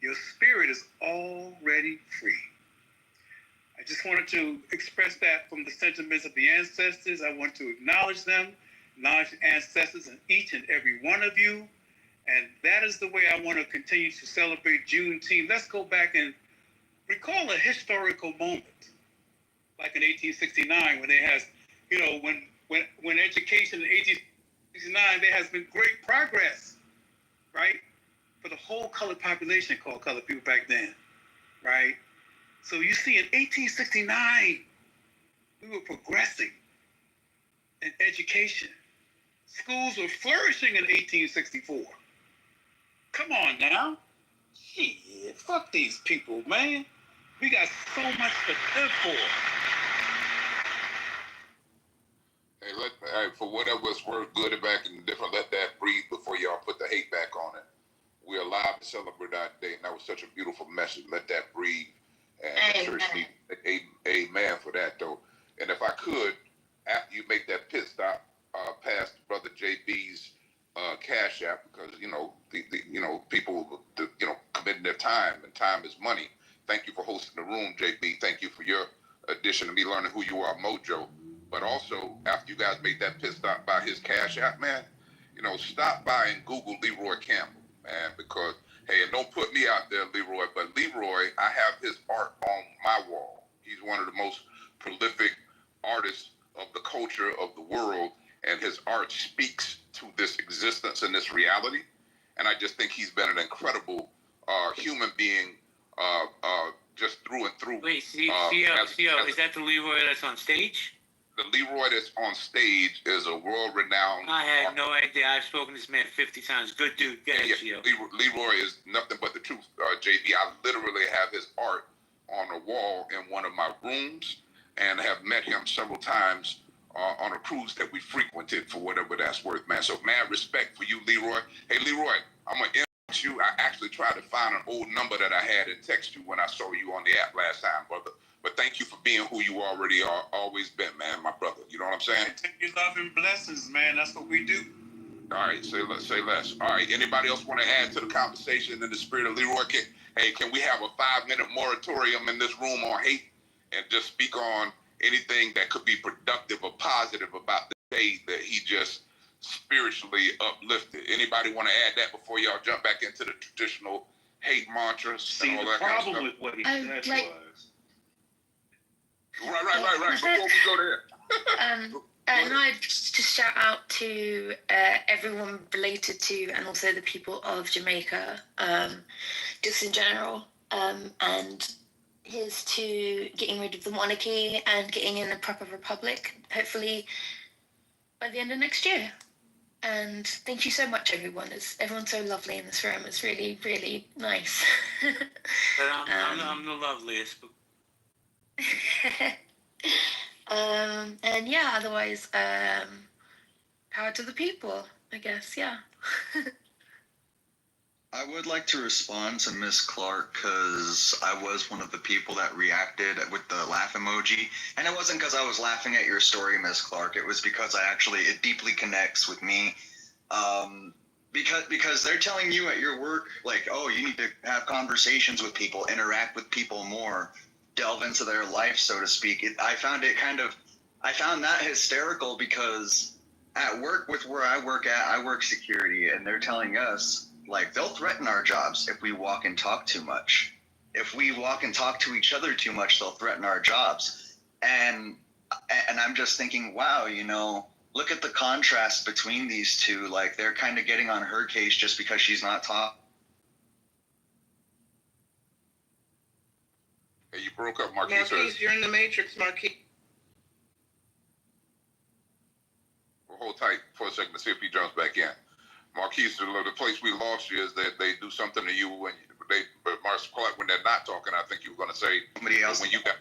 M: your spirit is already free. I just wanted to express that from the sentiments of the ancestors. I want to acknowledge them, acknowledge the ancestors in each and every one of you. And that is the way I want to continue to celebrate Juneteenth. Let's go back and recall a historical moment, like in 1869, when there has, when education in 1869, there has been great progress, right? For the whole colored population called colored people back then, right? So you see, in 1869, we were progressing in education. Schools were flourishing in 1864. Come on now. Shit, fuck these people, man. We got so much to live for.
E: Hey, for whatever it's worth, good and back and different, let that breathe before y'all put the hate back on it. We're alive to celebrate our day, and that was such a beautiful message. Let that breathe. And the church needs amen for that, though. And if I could, after you make that pit stop, past Brother JB's Cash App, because people committing their time, and time is money. Thank you for hosting the room, JB. Thank you for your addition to me learning who you are, Mojo. But also, after you guys make that pit stop by his Cash App, man, stop by and Google Leroy Campbell, man, because hey, and don't put me out there, Leroy, but Leroy, I have his art on my wall. He's one of the most prolific artists of the culture of the world, and his art speaks to this existence and this reality. And I just think he's been an incredible human being, just through and through.
N: Wait, CO, is that the Leroy that's on stage?
E: The Leroy that's on stage is a world-renowned.
N: I had no idea. I've spoken to this man 50 times. Good dude. Get it, CO.
E: Leroy is nothing but the truth, JB. I literally have his art on a wall in one of my rooms, and have met him several times on a cruise that we frequented, for whatever that's worth, man. So, mad respect for you, Leroy. Hey, Leroy, I'm going to inbox you. I actually tried to find an old number that I had and text you when I saw you on the app last time, brother. But thank you for being who you already are, always been, man, my brother. You know what I'm saying?
M: Take your love and blessings, man. That's what we do.
E: All right, say less. All right, anybody else want to add to the conversation in the spirit of Leroy? Can we have a 5-minute moratorium in this room on hate and just speak on anything that could be productive or positive about the day that he just spiritually uplifted? Anybody want to add that before y'all jump back into the traditional hate mantras and all that kind of stuff?
L: The problem with what he said was...
E: Right. Before we go there.
P: And I'd just shout out to everyone related to, and also the people of Jamaica, just in general. And here's to getting rid of the monarchy and getting in a proper republic, hopefully by the end of next year. And thank you so much, everyone. Everyone's so lovely in this room. It's really, really nice.
N: I'm the loveliest.
P: And yeah, otherwise, power to the people, I guess, yeah.
Q: I would like to respond to Miss Clark because I was one of the people that reacted with the laugh emoji. And it wasn't because I was laughing at your story, Miss Clark. It was because it deeply connects with me. Because they're telling you at your work, like, oh, you need to have conversations with people, interact with people more, delve into their life, so to speak. I found that hysterical because at work with where I work at, I work security, and they're telling us, like, they'll threaten our jobs if we walk and talk too much. If we walk and talk to each other too much, they'll threaten our jobs. And I'm just thinking, wow, look at the contrast between these two. Like, they're kind of getting on her case just because she's not talking.
E: Hey, you broke up, Marquise.
B: Marquise, you're in the matrix, Marquise.
E: Well, hold tight for a second to see if he jumps back in. Marquise, the place we lost you is that they do something to you but Clark, when they're not talking, I think you were going to say
Q: somebody else.
E: When you got,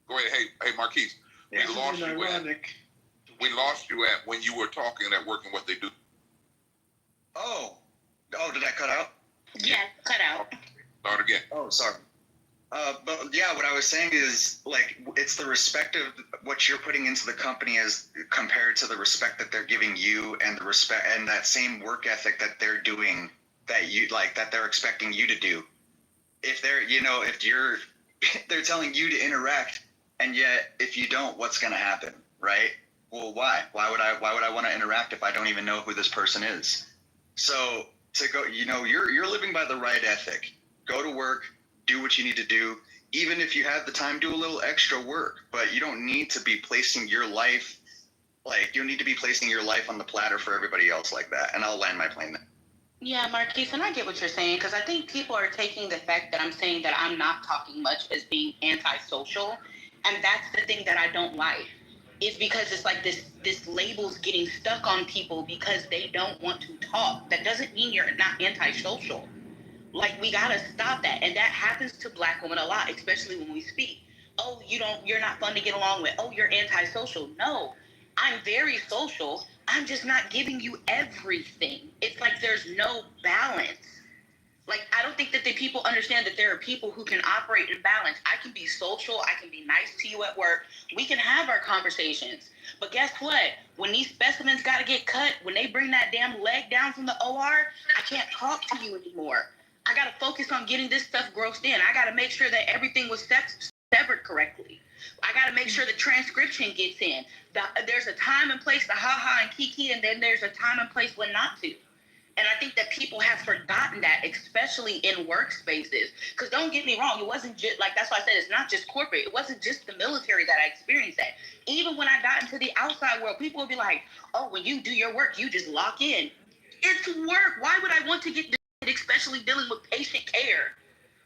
E: go ahead. Hey, Marquise, we lost you at when you were talking at work and what they do.
Q: Oh, did I cut out?
K: Yeah, cut out.
E: Start again.
Q: Oh, sorry. But yeah, what I was saying is like it's the respect of what you're putting into the company as compared to the respect that they're giving you, and the respect and that same work ethic that they're doing that they're expecting you to do. If they're telling you to interact, and yet if you don't, what's going to happen, right? Well, why? Why would I want to interact if I don't even know who this person is? So to go, you're living by the right ethic. Go to work. Do what you need to do. Even if you have the time, do a little extra work. But you don't need to be placing your life, you don't need to be placing your life on the platter for everybody else like that. And I'll land my plane there.
K: Yeah, Marquise, and I get what you're saying, because I think people are taking the fact that I'm saying that I'm not talking much as being antisocial. And that's the thing that I don't like. Is because it's like this label's getting stuck on people because they don't want to talk. That doesn't mean you're not antisocial. Like, we gotta stop that. And that happens to Black women a lot, especially when we speak. Oh, you're not fun to get along with. Oh, you're antisocial. No, I'm very social. I'm just not giving you everything. It's like there's no balance. Like, I don't think that the people understand that there are people who can operate in balance. I can be social. I can be nice to you at work. We can have our conversations. But guess what? When these specimens got to get cut, when they bring that damn leg down from the OR, I can't talk to you anymore. I got to focus on getting this stuff grossed in. I got to make sure that everything was severed correctly. I got to make sure the transcription gets in. There's a time and place to ha-ha and kiki, and then there's a time and place when not to. And I think that people have forgotten that, especially in workspaces. Because don't get me wrong, it wasn't just, that's why I said it's not just corporate. It wasn't just the military that I experienced that. Even when I got into the outside world, people would be like, oh, when you do your work, you just lock in. It's work. Why would I want to get especially dealing with patient care?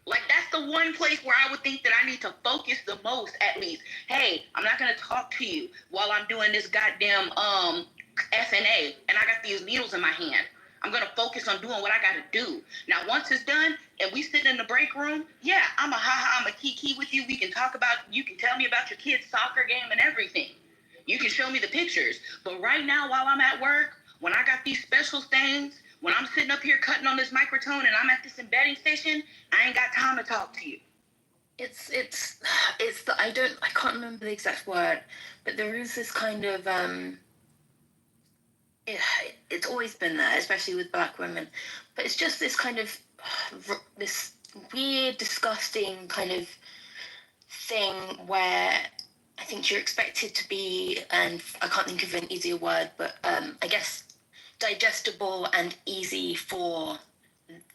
K: Like, that's the one place where I would think that I need to focus the most, at least. Hey, I'm not going to talk to you while I'm doing this goddamn FNA, and I got these needles in my hand. I'm going to focus on doing what I got to do. Now, once it's done, and we sit in the break room, yeah, I'm a kiki with you. We can talk about, you can tell me about your kid's soccer game and everything. You can show me the pictures. But right now, while I'm at work, when I got these special things, when I'm sitting up here cutting on this microtone and I'm at this embedding station, I ain't got time to talk to you.
P: I can't remember the exact word, but there is this kind of, it's always been there, especially with Black women, but it's just this kind of, this weird, disgusting kind of thing where I think you're expected to be, and I can't think of an easier word, but I guess digestible and easy for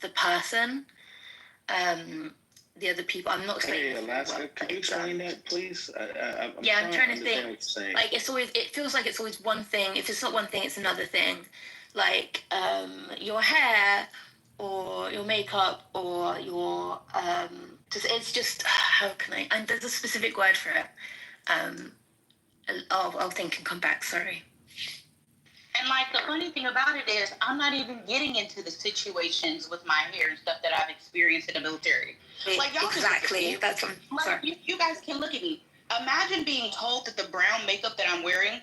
P: the person. The other people, I'm not saying.
L: Hey, Alaska, could you explain that, please?
P: I'm trying to think. Like, it feels like it's always one thing. If it's not one thing, it's another thing. Like, your hair, or your makeup, or your it's just, how can I? And there's a specific word for it. I'll think and come back. Sorry.
K: And the funny thing about it is, I'm not even getting into the situations with my hair and stuff that I've experienced in the military. Y'all
P: exactly. That's
K: you guys can look at me. Imagine being told that the brown makeup that I'm wearing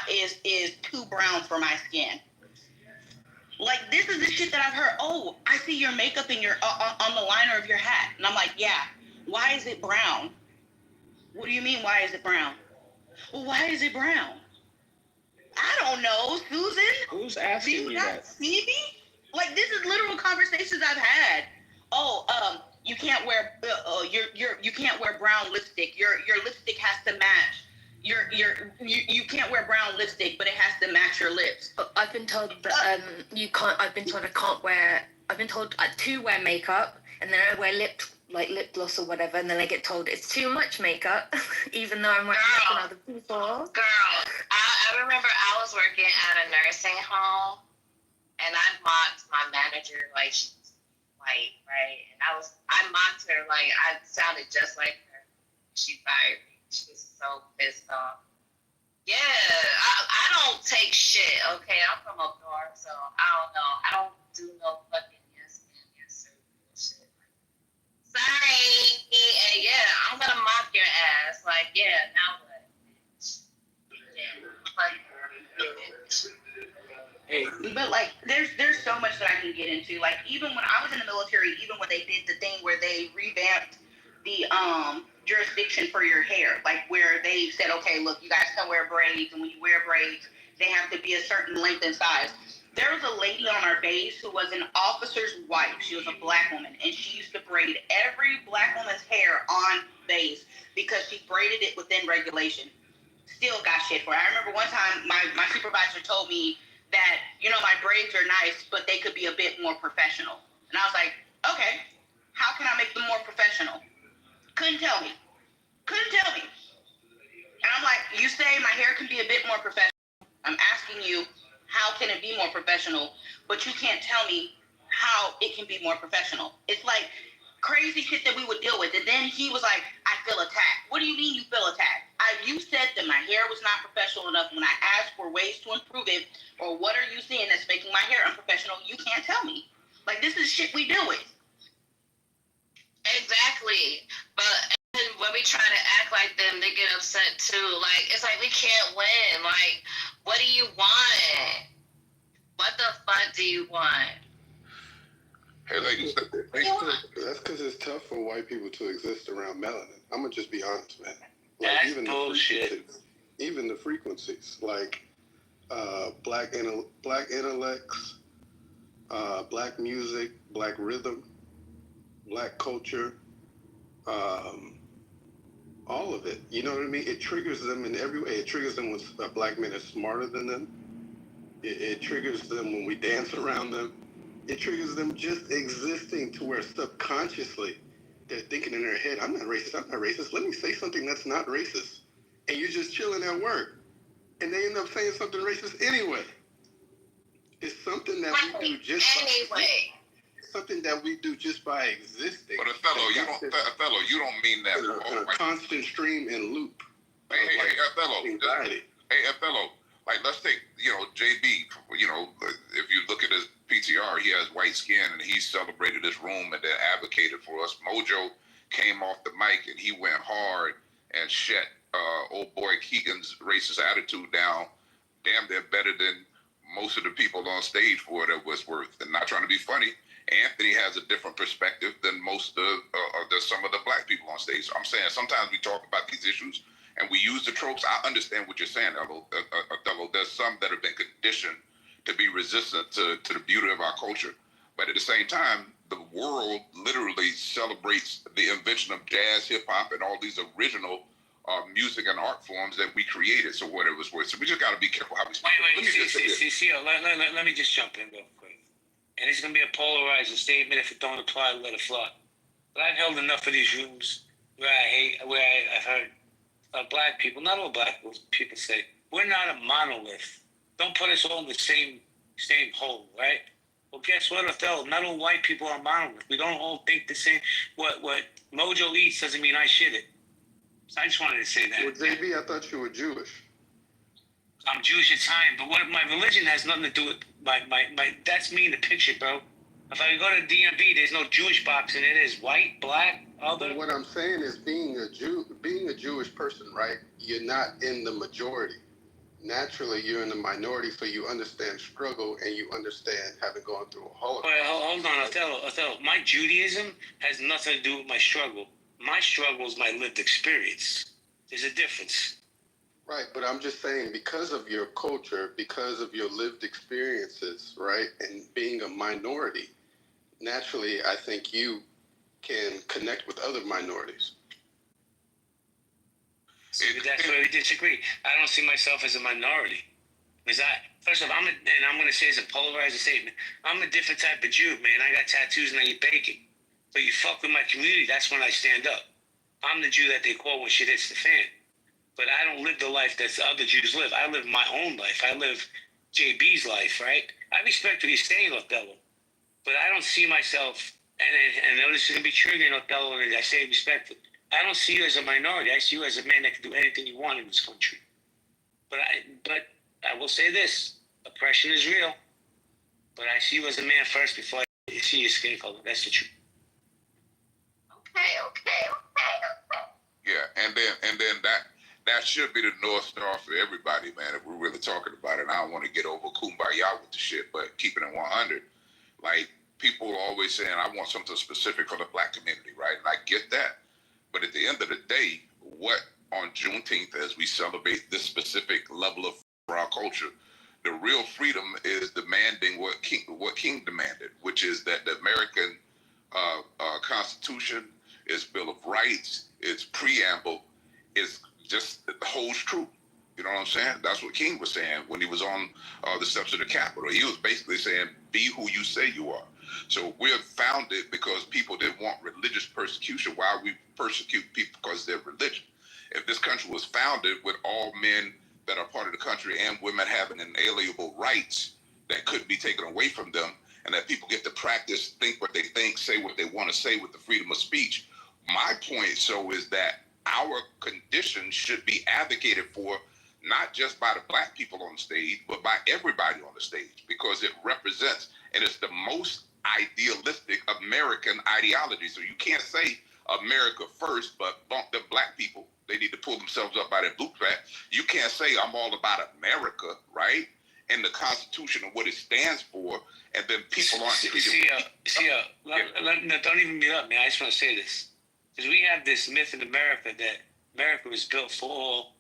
K: is too brown for my skin. This is the shit that I've heard. Oh, I see your makeup in your on the liner of your hat, and I'm like, yeah. Why is it brown? What do you mean? Why is it brown? Well, why is it brown? I don't know, Susan.
L: Who's asking you that?
K: Do you not see me? This is literal conversations I've had. Oh, you can't wear you can't wear brown lipstick. Your lipstick has to match. You can't wear brown lipstick, but it has to match your lips.
P: I've been told that you can't. I've been told I can't wear. I've been told to wear makeup, and then I wear lip gloss or whatever, and then I get told it's too much makeup, even though I'm wearing less than other people.
R: Girl, I remember I was working at a nursing home, and I mocked my manager white, right? And I mocked her like I sounded just like her. She fired me. She was so pissed off. Yeah, I don't take shit, okay? I'm from up north, so I don't know. I don't do no fucking yes ma'am, yes sir bullshit. Sorry. And yeah, I'm gonna mock your ass. Like, yeah, now what?
K: Hey, but like, there's so much that I can get into. Like, even when I was in the military, even when they did the thing where they revamped the jurisdiction for your hair, like where they said, okay, look, you guys can wear braids, and when you wear braids, they have to be a certain length and size. There was a lady on our base who was an officer's wife. She was a black woman, and she used to braid every black woman's hair on base because she braided it within regulation. Still got shit for it. I remember one time my supervisor told me that, my braids are nice, but they could be a bit more professional. And I was like, okay, how can I make them more professional? Couldn't tell me. And I'm like, you say my hair can be a bit more professional. I'm asking you, how can it be more professional? But you can't tell me how it can be more professional. It's like crazy shit that we would deal with. And then he was like, I feel attacked. What do you mean you feel attacked? You said that my hair was not professional enough. When I asked for ways to improve it, or what are you seeing that's making my hair unprofessional, you can't tell me. Like, this is shit we deal with.
R: Exactly. But when we try to act like them, they get upset too. Like, it's like we can't win. Like, what do you want? What the fuck do you want?
E: Hey, ladies.
H: That's because it's tough for white people to exist around melanin. I'm gonna just be honest, man. Like,
N: That's
H: even
N: bullshit.
H: Even the frequencies, like black intellects, black music, black rhythm, black culture, all of it. You know what I mean? It triggers them in every way. It triggers them when a black man is smarter than them. It triggers them when we dance around them. It triggers them just existing to where subconsciously they're thinking in their head, I'm not racist. Let me say something that's not racist. And you're just chilling at work. And they end up saying something racist anyway. It's something that we do just something that we do just by existing.
E: But Othello, you don't mean that.
H: In a constant stream and loop.
E: Hey, Othello. Like, let's take, JB, if you look at his PTR, he has white skin, and he celebrated this room and then advocated for us. Mojo came off the mic, and he went hard and shut old boy Keegan's racist attitude down. Damn, they're better than most of the people on stage for what it was worth. And not trying to be funny, Anthony has a different perspective than most of some of the black people on stage. So I'm saying sometimes we talk about these issues and we use the tropes. I understand what you're saying, Othello. There's some that have been conditioned to be resistant to the beauty of our culture. But at the same time, the world literally celebrates the invention of jazz, hip hop, and all these original music and art forms that we created. So what it was worth. So we just got to be careful how we speak.
N: Let me just jump in real quick. And it's going to be a polarizing statement. If it don't apply, let it fly. But I've held enough of these rooms where I've heard black people, not all black people say, we're not a monolith. Don't put us all in the same hole, right? Well, guess what, Othello? Not all white people are monolith. We don't all think the same. What Mojo eats doesn't mean I shit it. So I just wanted to say that.
H: Well, JB, I thought you were Jewish.
N: I'm Jewish Italian, but what my religion has nothing to do with my that's me in the picture, bro. If I go to DMV, there's no Jewish box, and it is white, black, other.
H: But what I'm saying is, being a Jewish person, right? You're not in the majority. Naturally, you're in the minority, so you understand struggle and you understand having gone through a Holocaust.
N: Wait, hold on, Othello. My Judaism has nothing to do with my struggle. My struggle is my lived experience. There's a difference.
H: Right, but I'm just saying, because of your culture, because of your lived experiences, right, and being a minority, naturally, I think you can connect with other minorities.
N: See, that's where we disagree. I don't see myself as a minority. Because first of all, I'm going to say it's a polarizing statement. I'm a different type of Jew, man. I got tattoos and I eat bacon. So you fuck with my community, that's when I stand up. I'm the Jew that they call when shit hits the fan. But I don't live the life that the other Jews live. I live my own life. I live JB's life, right? I respect what he's saying, Othello. But I don't see myself And notice it's gonna be triggering Othello, and I say respectfully. I don't see you as a minority. I see you as a man that can do anything you want in this country. But I will say this: oppression is real. But I see you as a man first before I see your skin color. That's the truth.
R: Okay.
E: Yeah, and then that should be the North Star for everybody, man, if we're really talking about it. And I don't want to get over kumbaya with the shit, but keeping it 100. Like, people are always saying, I want something specific for the black community, right? And I get that. But at the end of the day, what on Juneteenth, as we celebrate this specific level of our culture, the real freedom is demanding what King demanded, which is that the American Constitution, its Bill of Rights, its preamble, is just holds true. You know what I'm saying? That's what King was saying when he was on the steps of the Capitol. He was basically saying, be who you say you are. So we're founded because people didn't want religious persecution. Why we persecute people because of their religion? If this country was founded with all men that are part of the country and women having inalienable rights that couldn't be taken away from them, and that people get to practice, think what they think, say what they want to say with the freedom of speech, my point is that our condition should be advocated for not just by the black people on the stage, but by everybody on the stage, because it represents, and it's the most idealistic American ideology. So you can't say America first, but bump the black people. They need to pull themselves up by their bootstrap. You can't say I'm all about America, right? And the Constitution and what it stands for, and then people aren't treated.
N: Don't even be up, man. I just want to say this. Because we have this myth in America that America was built for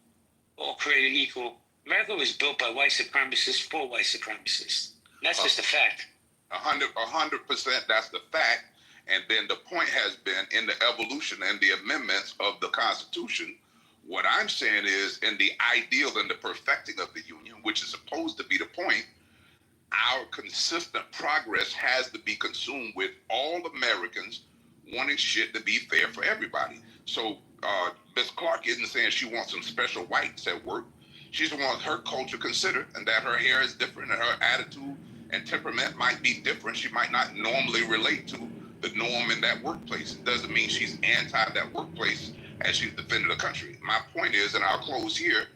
N: all created equal. America was built by white supremacists for white supremacists. That's just a fact.
E: 100%, that's the fact. And then the point has been in the evolution and the amendments of the Constitution. What I'm saying is, in the ideal and the perfecting of the Union, which is supposed to be the point, our consistent progress has to be consumed with all Americans wanting shit to be fair for everybody. So Ms. Clark isn't saying she wants some special whites at work. She just wants her culture considered, and that her hair is different and her attitude and temperament might be different. She might not normally relate to the norm in that workplace. It doesn't mean she's anti that workplace as she's defending the country. My point is, and I'll close here,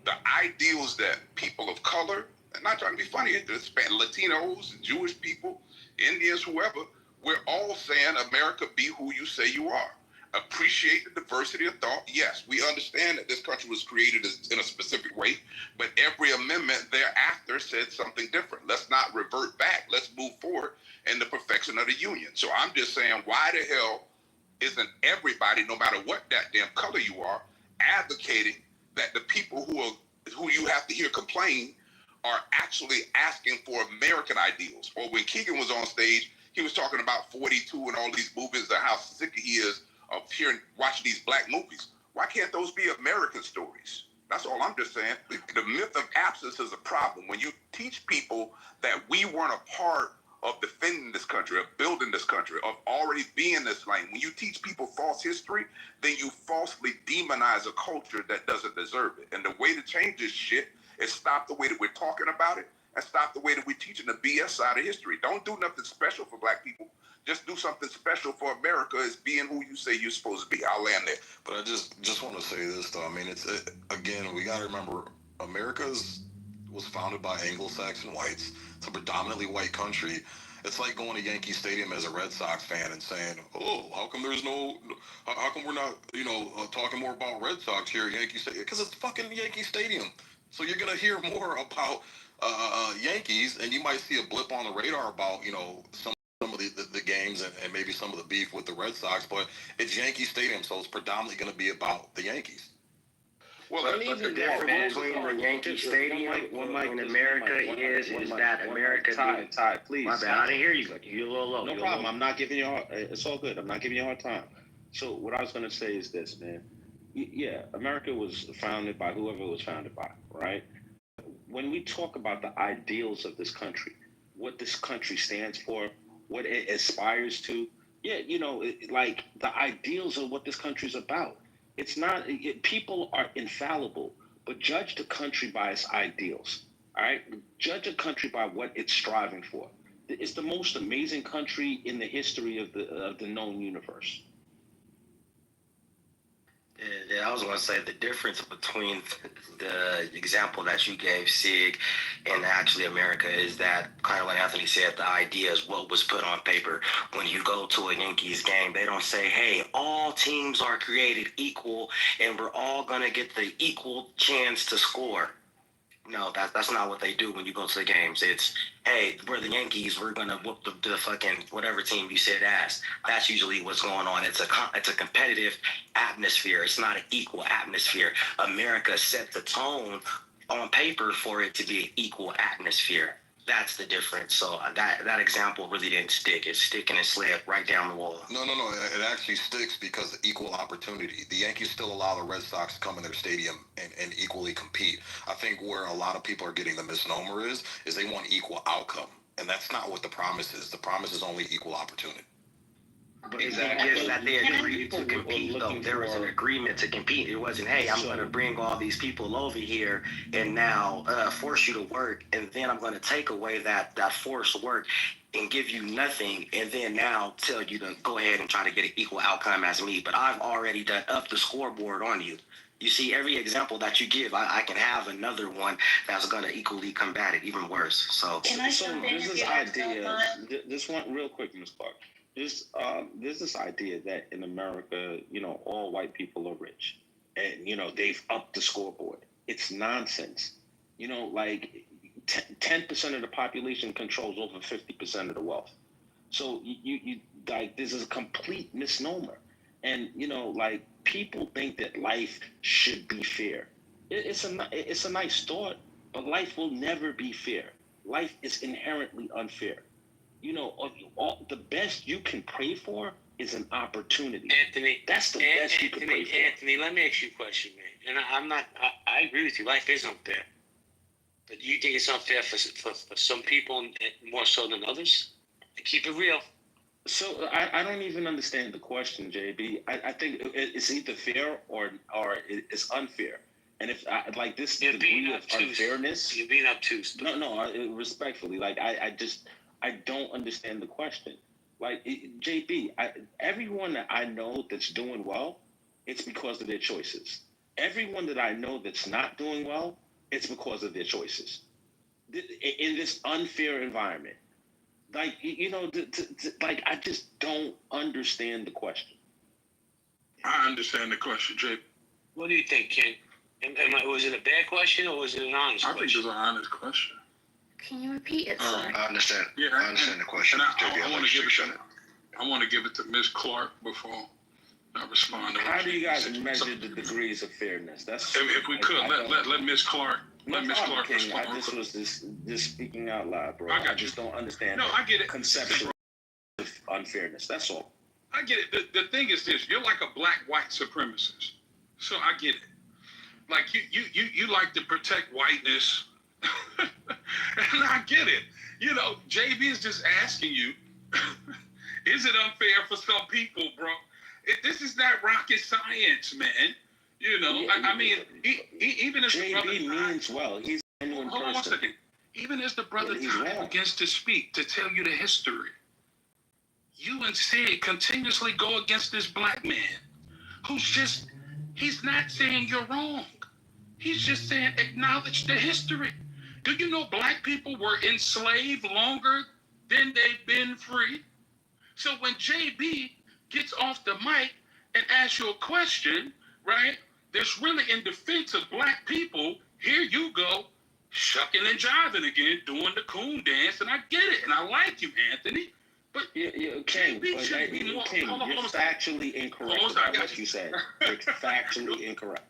E: the ideals that people of color, and not trying to be funny, Latinos, Jewish people, Indians, whoever, we're all saying, America, be who you say you are. Appreciate the diversity of thought. Yes, we understand that this country was created in a specific way, but every amendment thereafter said something different. Let's not revert back. Let's move forward in the perfection of the Union. So I'm just saying, why the hell isn't everybody, no matter what that damn color you are, advocating that the people who you have to hear complain are actually asking for American ideals? Or when Keegan was on stage, he was talking about 42 and all these movies and how sick he is of watching these black movies. Why can't those be American stories? That's all I'm just saying. The myth of absence is a problem. When you teach people that we weren't a part of defending this country, of building this country, of already being this lane, when you teach people false history, then you falsely demonize a culture that doesn't deserve it. And the way to change this shit is stop the way that we're talking about it and stop the way that we're teaching the BS side of history. Don't do nothing special for black people. Just do something special for America as being who you say you're supposed to be. I'll land there.
F: But I just want to say this, though. I mean, again, we got to remember, America was founded by Anglo-Saxon whites. It's a predominantly white country. It's like going to Yankee Stadium as a Red Sox fan and saying, oh, how come we're not, talking more about Red Sox here at Yankee Stadium? Because it's fucking Yankee Stadium. So you're going to hear more about Yankees, and you might see a blip on the radar about, some of the games and maybe some of the beef with the Red Sox, but it's Yankee Stadium, so it's predominantly going to be about the Yankees.
S: Well, but the difference between the Yankee Stadium in America is that America...
T: Ty, please.
S: My bad, I didn't hear you. You're a little low.
T: No problem. I'm not giving you a hard... It's all good. I'm not giving you a hard time. So what I was going to say is this, man. Yeah, America was founded by whoever it was founded by, right? When we talk about the ideals of this country, what this country stands for, what it aspires to, like the ideals of what this country's about. It's not, people are infallible, but judge the country by its ideals, all right? Judge a country by what it's striving for. It's the most amazing country in the history of the known universe.
U: Yeah, I was going to say the difference between the example that you gave, Sig, and actually America is that, kind of like Anthony said, the idea is what was put on paper. When you go to a Yankees game, they don't say, hey, all teams are created equal and we're all going to get the equal chance to score. No, that's not what they do when you go to the games. It's, hey, we're the Yankees. We're gonna whoop the fucking whatever team you said ass. That's usually what's going on. It's a competitive atmosphere. It's not an equal atmosphere. America set the tone on paper for it to be an equal atmosphere. That's the difference. So that example really didn't stick. It's sticking and slid right down the wall.
I: No. It actually sticks because of equal opportunity. The Yankees still allow the Red Sox to come in their stadium and equally compete. I think where a lot of people are getting the misnomer is they want equal outcome. And that's not what the promise is. The promise is only equal opportunity.
U: But exactly. It's that they agreed to compete, though. There was an agreement to compete. It wasn't, hey, I'm going to bring all these people over here and now force you to work, and then I'm going to take away that forced work and give you nothing, and then now tell you to go ahead and try to get an equal outcome as me. But I've already done up the scoreboard on you. You see, every example that you give, I can have another one that's going to equally combat it, even worse. So
T: this is idea. This one, real quick, Ms. Clark. There's this idea that in America, all white people are rich, and they've upped the scoreboard. It's nonsense. 10% of the population controls over 50% of the wealth. So you this is a complete misnomer, and people think that life should be fair. It's a nice thought, but life will never be fair. Life is inherently unfair. The best you can pray for is an opportunity.
N: Anthony,
T: that's the best you can pray for.
N: Anthony, let me ask you a question, man. And I agree with you. Life is unfair. But do you think it's unfair for some people more so than others? Keep it real.
T: So I don't even understand the question, JB. I think it's either fair or it's unfair. And if this degree of unfairness,
N: you're being obtuse.
T: No, respectfully, I don't understand the question. JB, everyone that I know that's doing well, it's because of their choices. Everyone that I know that's not doing well, it's because of their choices. In this unfair environment, I just don't understand the question.
C: I understand the question, JB.
N: What do you think, Ken? Was it a bad question or was it an honest question?
C: I think it was an honest question.
P: Can you repeat it? Sorry.
Q: I understand.
C: Yeah,
Q: I understand the question.
C: I want to give it to Ms. Clark before I respond.
T: How do you guys measure the degrees of fairness? That's
C: if we could let Ms. Clark. Let Ms. Clark respond.
T: I just was just speaking out loud, bro. I just don't understand.
C: No, I get it.
T: Conceptual unfairness. That's all.
C: I get it. The thing is this: you're like a black-white supremacist. So I get it. Like you like to protect whiteness. And I get it. JB is just asking you, is it unfair for some people, bro? This is not rocket science, man. I mean, even as
T: JB
C: the brother
T: means well. He's a genuine person.
C: Hold on 1 second. Even as the brother time begins to speak, to tell you the history, you and Sid continuously go against this black man he's not saying you're wrong. He's just saying acknowledge the history. Do you know black people were enslaved longer than they've been free? So when JB gets off the mic and asks you a question, right, that's really in defense of black people, here you go, shucking and jiving again, doing the coon dance, and I get it, and I like you, Anthony. But
T: King, you're factually incorrect about what you said. You're factually incorrect.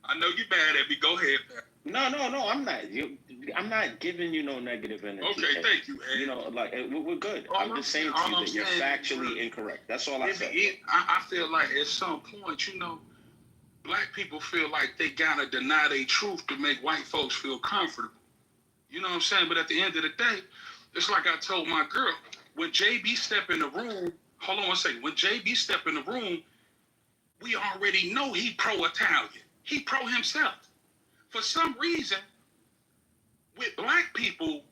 C: I know you're mad at me. Go ahead, man.
T: No, I'm not. I'm not giving you no negative energy.
C: Okay, thank you,
T: we're good. I'm just saying to you that you're factually incorrect. That's all I said.
C: I feel like at some point, black people feel like they gotta deny their truth to make white folks feel comfortable. You know what I'm saying? But at the end of the day, it's like I told my girl, when JB step in the room, hold on 1 second. When JB step in the room, we already know he pro-Italian. He pro himself. For some reason, with black people,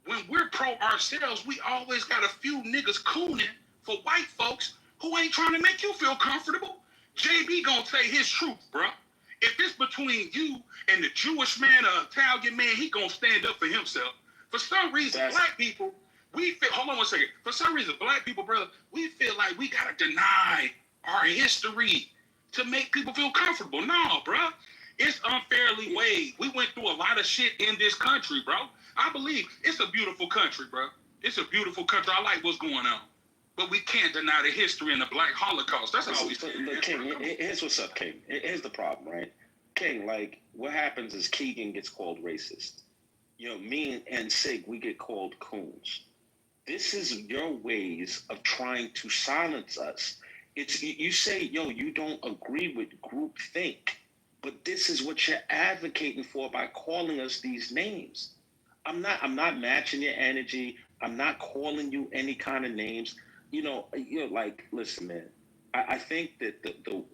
C: when we're pro ourselves, we always got a few niggas cooning for white folks who ain't trying to make you feel comfortable. JB gonna say his truth, bro. If it's between you and the Jewish man or Italian man, he gonna stand up for himself. For some reason, black people, we feel, hold on one second. For some reason, black people, brother, we feel like we gotta deny our history to make people feel comfortable. No, bro. It's unfairly weighed. We went through a lot of shit in this country, bro. I believe it's a beautiful country, bro. It's a beautiful country. I like what's going on. But we can't deny the history and the Black Holocaust. That's all we say.
T: But King, here's what's up, King. Here's the problem, right? King, like, what happens is Keegan gets called racist. You know, me and Sig, we get called coons. This is your ways of trying to silence us. It's you say, yo, you don't agree with groupthink, but this is what you're advocating for by calling us these names. I'm not matching your energy. I'm not calling you any kind of names. You know, like, listen, man. I think that the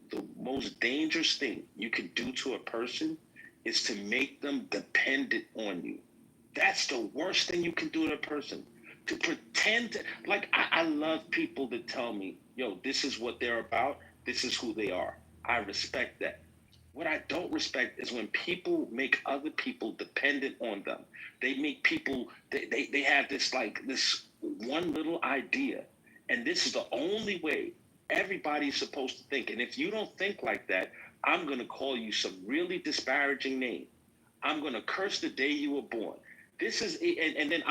T: most dangerous thing you can do to a person is to make them dependent on you. That's the worst thing you can do to a person. To pretend to, like, I love people that tell me, yo, this is what they're about. This is who they are. I respect that. What I don't respect is when people make other people dependent on them. They make people, they have this, like, this one little idea. And this is the only way everybody's supposed to think. And if you don't think like that, I'm going to call you some really disparaging name. I'm going to curse the day you were born. This is, and then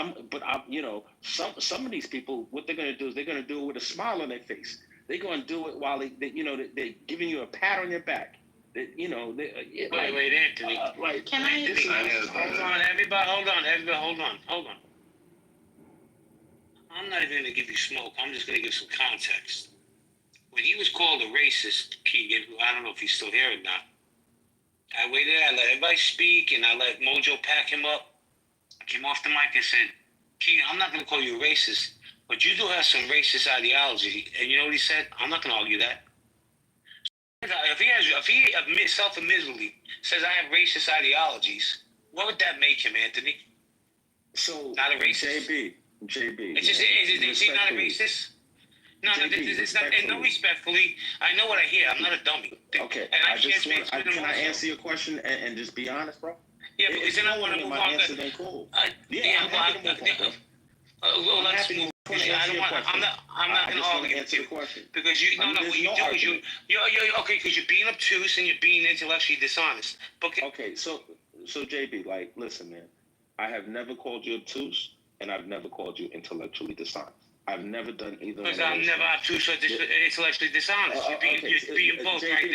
T: you know, some of these people, what they're going to do is they're going to do it with a smile on their face. They're going to do it while they're giving you a pat on your back. You know,
N: wait, Anthony.
K: Can I?
N: Hold on, everybody. Hold on. I'm not even going to give you smoke. I'm just going to give some context. When he was called a racist, Keegan, who I don't know if he's still here or not, I waited, I let everybody speak, and I let Mojo pack him up. I came off the mic and said, Keegan, I'm not going to call you a racist, but you do have some racist ideology. And you know what he said? I'm not going to argue that. If he self-admittedly says I have racist ideologies, what would that make him, Anthony?
T: So,
N: not a racist?
T: JB.
N: Is he not a racist? No, it's not. And no, respectfully, I know what I hear. I'm not a dummy.
T: Okay,
N: And
T: can I answer your question and just be honest, bro?
N: Yeah, because then I want to move on.
T: Cool.
N: Let's move. I'm not going to argue with you because because you're being obtuse and you're being intellectually dishonest.
T: Okay, so JB, like, listen, man, I have never called you obtuse and I've never called you intellectually dishonest. I've never done either.
N: Because I'm never obtuse or intellectually dishonest. You're being both
T: JB,
N: right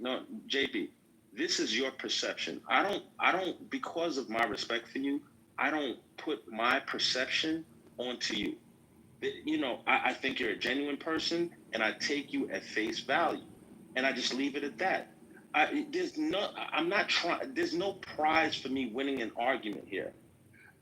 N: now.
T: JB, this is your perception. I don't, because of my respect for you, I don't put my perception onto you. You know, I think you're a genuine person, and I take you at face value, and I just leave it at that. There's no prize for me winning an argument here.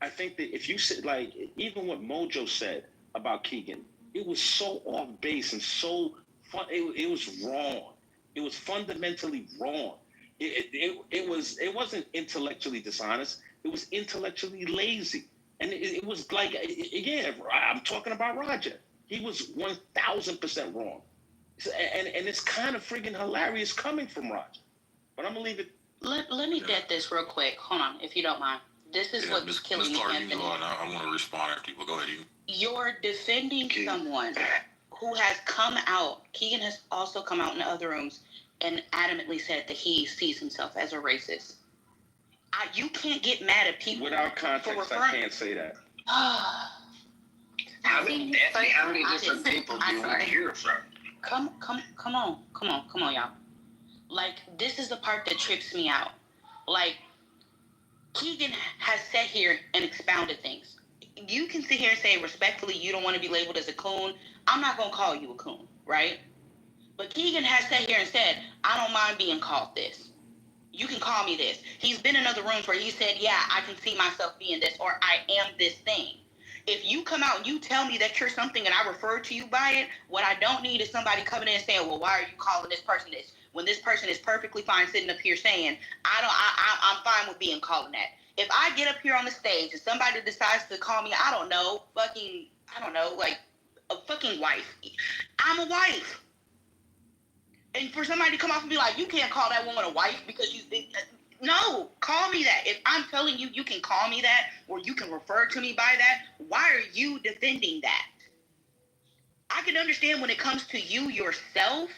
T: I think that if you said, like, even what Mojo said about Keegan, it was so off base and so fun. It was wrong. It was fundamentally wrong. It wasn't intellectually dishonest. It was intellectually lazy. And it was like, again, I'm talking about Roger. He was 1,000% wrong. And it's kind of friggin' hilarious coming from Roger. But I'm going to leave it.
K: Let me get this real quick. Hold on, if you don't mind. This is what's killing me, Anthony.
I: I want to respond after you. Go ahead, Eden.
K: You're defending someone who has come out. Keegan has also come out in the other rooms and adamantly said that he sees himself as a racist. You can't get mad at people.
T: Without context, I can't say that.
K: How many different people do you hear from? Come on, y'all. Like, this is the part that trips me out. Like, Keegan has sat here and expounded things. You can sit here and say respectfully you don't want to be labeled as a coon. I'm not going to call you a coon, right? But Keegan has sat here and said, I don't mind being called this. You can call me this. He's been in other rooms where he said, yeah, I can see myself being this, or I am this thing. If you come out and you tell me that you're something and I refer to you by it, what I don't need is somebody coming in and saying, well, why are you calling this person this? When this person is perfectly fine sitting up here saying, I'm fine with being called that. if I get up here on the stage and somebody decides to call me, I don't know, like a fucking wife, I'm a wife. And for somebody to come off and be like, you can't call that woman a wife because you think, no, call me that. If I'm telling you, you can call me that, or you can refer to me by that, why are you defending that? I can understand when it comes to you yourself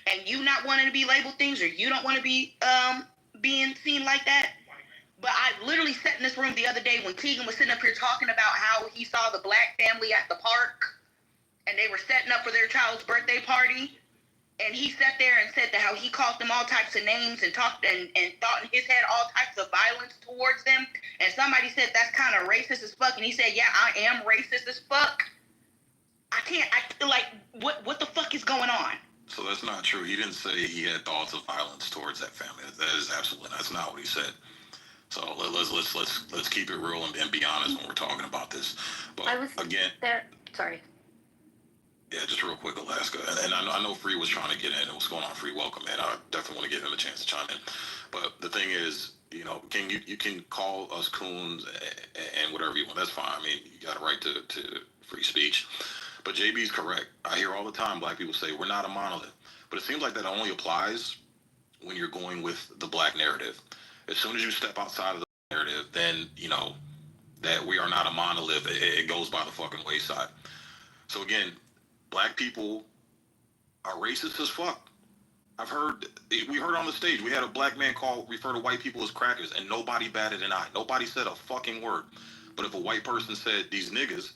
K: and you not wanting to be labeled things, or you don't want to be being seen like that. But I literally sat in this room the other day when Keegan was sitting up here talking about how he saw the black family at the park and they were setting up for their child's birthday party. And he sat there and said that how he called them all types of names and talked and thought in his head all types of violence towards them. And somebody said that's kind of racist as fuck. And he said, yeah, I am racist as fuck. What the fuck is going on?
I: So that's not true. He didn't say he had thoughts of violence towards that family. That is absolutely, that's not what he said. So let's keep it real and be honest when we're talking about this. But
P: I was
I: again,
P: there. Sorry.
I: Yeah, just real quick, Alaska, and I know Free was trying to get in. What's going on, Free? Welcome, man. I definitely want to give him a chance to chime in. But the thing is, King, you can call us coons and whatever you want. That's fine. I mean, you got a right to free speech. But JB's correct. I hear all the time black people say we're not a monolith, but it seems like that only applies when you're going with the black narrative. As soon as you step outside of the narrative, then that we are not a monolith. It goes by the fucking wayside. So again, black people are racist as fuck. We heard on the stage, we had a black man refer to white people as crackers, and nobody batted an eye. Nobody said a fucking word. But if a white person said these niggas,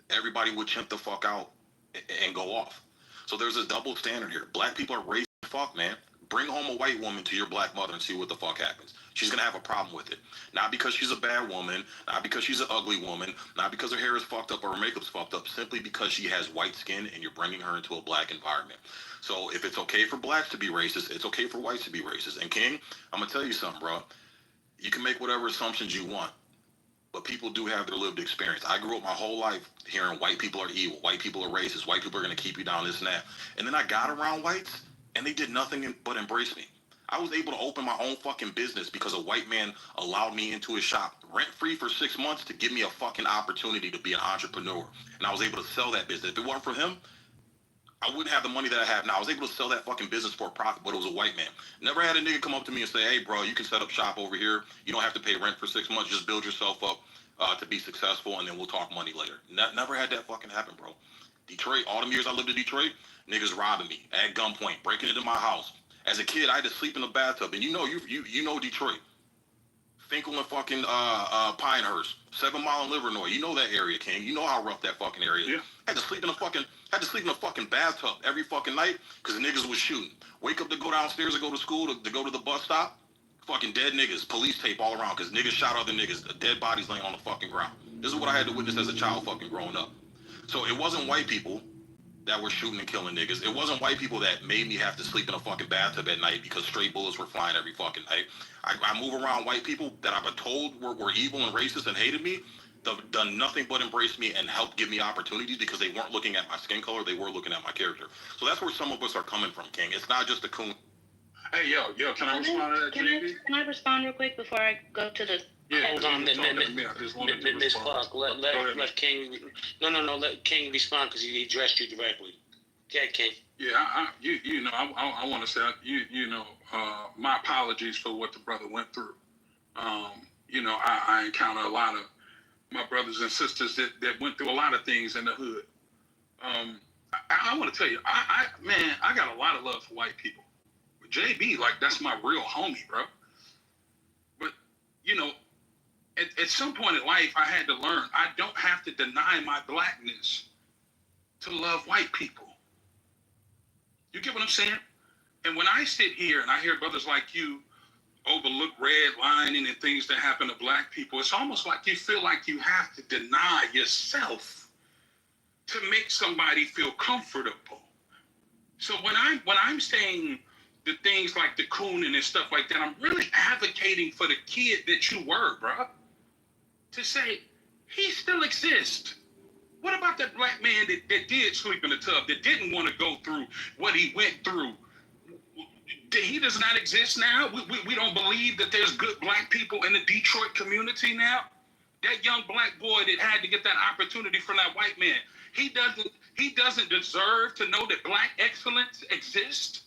I: everybody would chimp the fuck out and go off. So there's a double standard here. Black people are racist as fuck, man. Bring home a white woman to your black mother and see what the fuck happens. She's going to have a problem with it. Not because she's a bad woman, not because she's an ugly woman, not because her hair is fucked up or her makeup's fucked up, simply because she has white skin and you're bringing her into a black environment. So if it's okay for blacks to be racist, it's okay for whites to be racist. And King, I'm going to tell you something, bro. You can make whatever assumptions you want, but people do have their lived experience. I grew up my whole life hearing white people are evil, white people are racist, white people are going to keep you down, this and that. And then I got around whites, and they did nothing but embrace me. I was able to open my own fucking business because a white man allowed me into his shop rent-free for 6 months to give me a fucking opportunity to be an entrepreneur. And I was able to sell that business. If it weren't for him, I wouldn't have the money that I have now. I was able to sell that fucking business for a profit, but it was a white man. Never had a nigga come up to me and say, hey, bro, you can set up shop over here. You don't have to pay rent for 6 months. Just build yourself up to be successful, and then we'll talk money later. Never had that fucking happen, bro. Detroit, all them years I lived in Detroit, niggas robbing me at gunpoint, breaking into my house. As a kid, I had to sleep in the bathtub, and you know Detroit. Finkel and fucking Pinehurst, 7 Mile and Livernois. You know that area, King. You know how rough that fucking area is. Yeah. Had to sleep in a fucking bathtub every fucking night because the niggas was shooting. Wake up to go downstairs and go to school to go to the bus stop. Fucking dead niggas, police tape all around because niggas shot other niggas. Dead bodies laying on the fucking ground. This is what I had to witness as a child fucking growing up. So it wasn't white people that were shooting and killing niggas. It wasn't white people that made me have to sleep in a fucking bathtub at night because straight bullets were flying every fucking night. I move around white people that I've been told were evil and racist and hated me. They've done nothing but embrace me and help give me opportunities because they weren't looking at my skin color. They were looking at my character. So that's where some of us are coming from, King. It's not just a coon.
C: Hey, yo, can I respond to that, JB?
K: Can I respond real quick before I go to the...
C: Yeah,
N: hold on, Ms. Clark, let King, let King respond because he addressed you directly. Okay, King.
C: Yeah, I want to say, my apologies for what the brother went through. I encounter a lot of my brothers and sisters that went through a lot of things in the hood. I want to tell you, I got a lot of love for white people. But JB, that's my real homie, bro. But, at some point in life, I had to learn I don't have to deny my blackness to love white people. You get what I'm saying? And when I sit here and I hear brothers like you overlook redlining and things that happen to black people, it's almost like you feel like you have to deny yourself to make somebody feel comfortable. So when I'm saying the things like the cooning and stuff like that, I'm really advocating for the kid that you were, bro. To say, he still exists. What about that black man that did sleep in the tub, that didn't want to go through what he went through? He does not exist now. We don't believe that there's good black people in the Detroit community now. That young black boy that had to get that opportunity from that white man, he doesn't deserve to know that black excellence exists.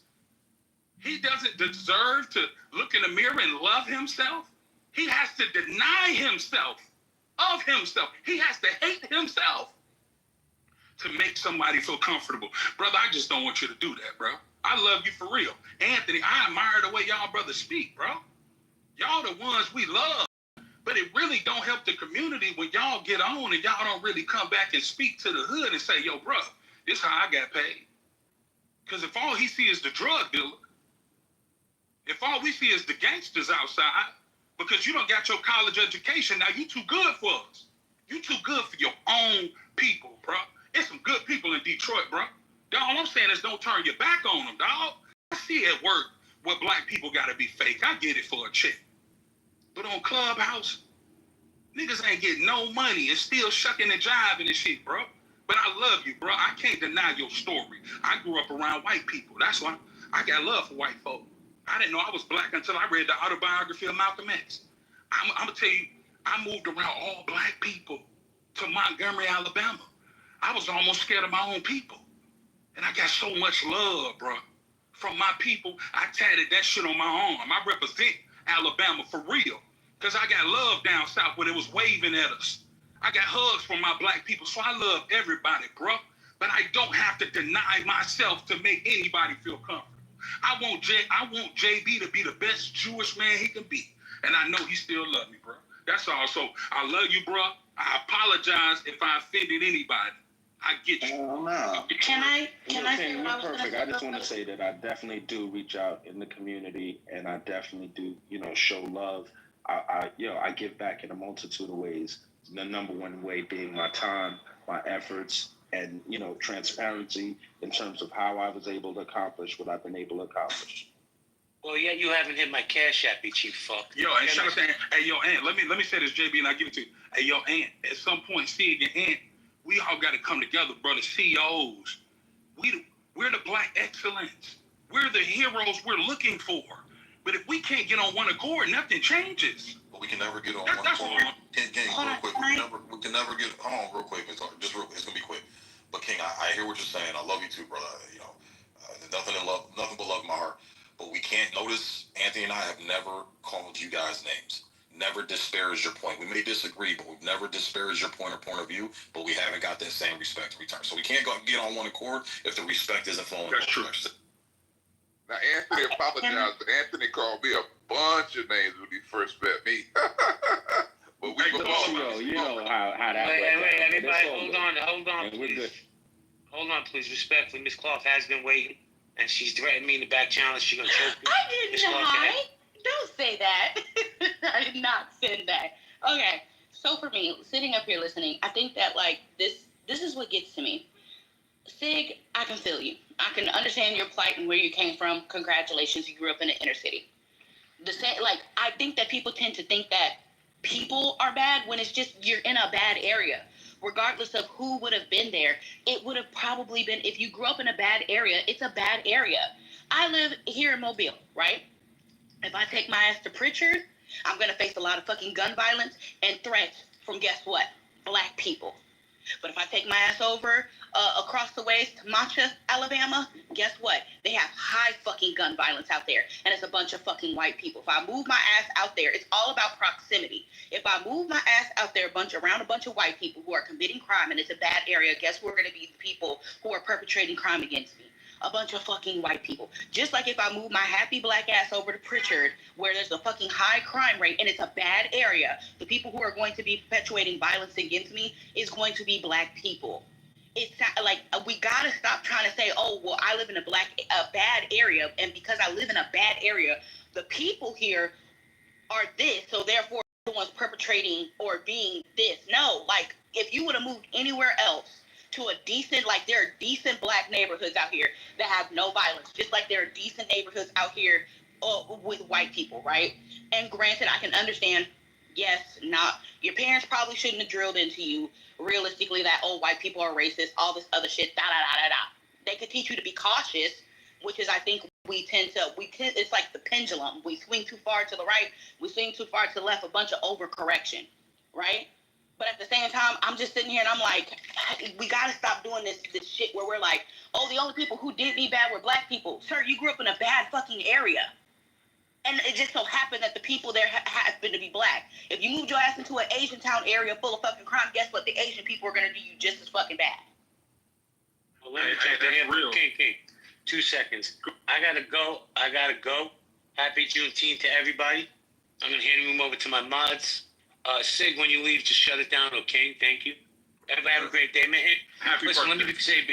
C: He doesn't deserve to look in the mirror and love himself. He has to deny himself of himself. He has to hate himself to make somebody feel comfortable. Brother, I just don't want you to do that, bro. I love you for real. Anthony, I admire the way y'all brothers speak, bro. Y'all the ones we love. But it really don't help the community when y'all get on and y'all don't really come back and speak to the hood and say, yo, bro, this how I got paid. Because if all he see is the drug dealer, if all we see is the gangsters outside, because you don't got your college education, now you too good for us. You too good for your own people, bro. There's some good people in Detroit, bro. All I'm saying is don't turn your back on them, dog. I see at work where black people got to be fake. I get it for a check. But on Clubhouse, niggas ain't getting no money and still shucking and jiving and shit, bro. But I love you, bro. I can't deny your story. I grew up around white people. That's why I got love for white folk. I didn't know I was black until I read the autobiography of Malcolm X. I'm going to tell you, I moved around all black people to Montgomery, Alabama. I was almost scared of my own people. And I got so much love, bro. From my people, I tatted that shit on my arm. I represent Alabama for real. Because I got love down south when it was waving at us. I got hugs from my black people, so I love everybody, bro. But I don't have to deny myself to make anybody feel comfortable. I want JB to be the best Jewish man he can be. And I know he still love me, bro. That's all. So I love you, bro. I apologize if I offended anybody. I get you.
T: No.
K: Can I say
T: You're
K: what I was
T: perfect.
K: gonna
T: I just
K: say?
T: want to say that I definitely do reach out in the community, and I definitely do, show love. I give back in a multitude of ways. The number one way being my time, my efforts, and transparency in terms of how I was able to accomplish what I've been able to accomplish.
N: Well, yeah, you haven't hit my cash app, you cheap fuck.
C: Yo, and shout out to Aunt. Hey, yo, Aunt, let me say this, JB, and I'll give it to you. Hey, yo, Aunt, at some point, seeing your Aunt, we all got to come together, brother. CEOs. We're the black excellence. We're the heroes we're looking for. But if we can't get on one accord, nothing changes.
I: But we can never get on one accord. King, real quick. We can never get. Hold on, real quick. Just real quick. It's gonna be quick. But King, I hear what you're saying. I love you too, brother. Nothing but love in my heart. But we can't notice. Anthony and I have never called you guys names. Never disparaged your point. We may disagree, but we've never disparaged your point or point of view. But we haven't got that same respect in return. So we can't get on one accord if the respect isn't flowing.
C: That's true.
E: Now, Anthony apologized, but Anthony called me a bunch of names when he first met me. But we
T: you know how that
N: wait, everybody, hold on,
T: and
N: please.
T: we're good.
N: Hold on, please. Respectfully, Miss Clough has been waiting, and she's threatened me in the back channel. She's going to choke me.
K: I didn't hide. Don't say that. I did not say that. Okay, so for me, sitting up here listening, I think that, this is what gets to me. Sig, I can feel you. I can understand your plight and where you came from. Congratulations, you grew up in the inner city. I think that people tend to think that people are bad when it's just you're in a bad area. Regardless of who would have been there, it would have probably been, if you grew up in a bad area, it's a bad area. I live here in Mobile, right? If I take my ass to Pritchard, I'm going to face a lot of fucking gun violence and threats from, guess what? Black people. But if I take my ass over across the ways to Mancha, Alabama, guess what? They have high fucking gun violence out there. And it's a bunch of fucking white people. If I move my ass out there, it's all about proximity. If I move my ass out there around a bunch of white people who are committing crime and it's a bad area, guess who are going to be the people who are perpetrating crime against me? A bunch of fucking white people. Just like if I move my happy black ass over to Pritchard, where there's a fucking high crime rate and it's a bad area, the people who are going to be perpetuating violence against me is going to be black people. It's like we gotta stop trying to say, oh, well, I live in a bad area, and because I live in a bad area, the people here are this, so therefore the ones perpetrating or being this. No, if you would have moved anywhere else to a decent, there are decent black neighborhoods out here that have no violence, just like there are decent neighborhoods out here with white people, right? And granted, I can understand, yes, your parents probably shouldn't have drilled into you realistically that, oh, white people are racist, all this other shit, They could teach you to be cautious, which is, I think, It's like the pendulum. We swing too far to the right, we swing too far to the left, a bunch of overcorrection, right? But at the same time, I'm just sitting here and I'm like, we got to stop doing this shit where we're like, oh, the only people who did me bad were black people. Sir, you grew up in a bad fucking area. And it just so happened that the people there happen to be black. If you moved your ass into an Asian town area full of fucking crime, guess what? The Asian people are going to do you just as fucking bad.
N: Well, let me jump in here. King. 2 seconds. I gotta go. Happy Juneteenth to everybody. I'm gonna hand him over to my mods. Sig, when you leave, just shut it down, okay? Thank you. Everybody have a great day, man. Listen, let me say,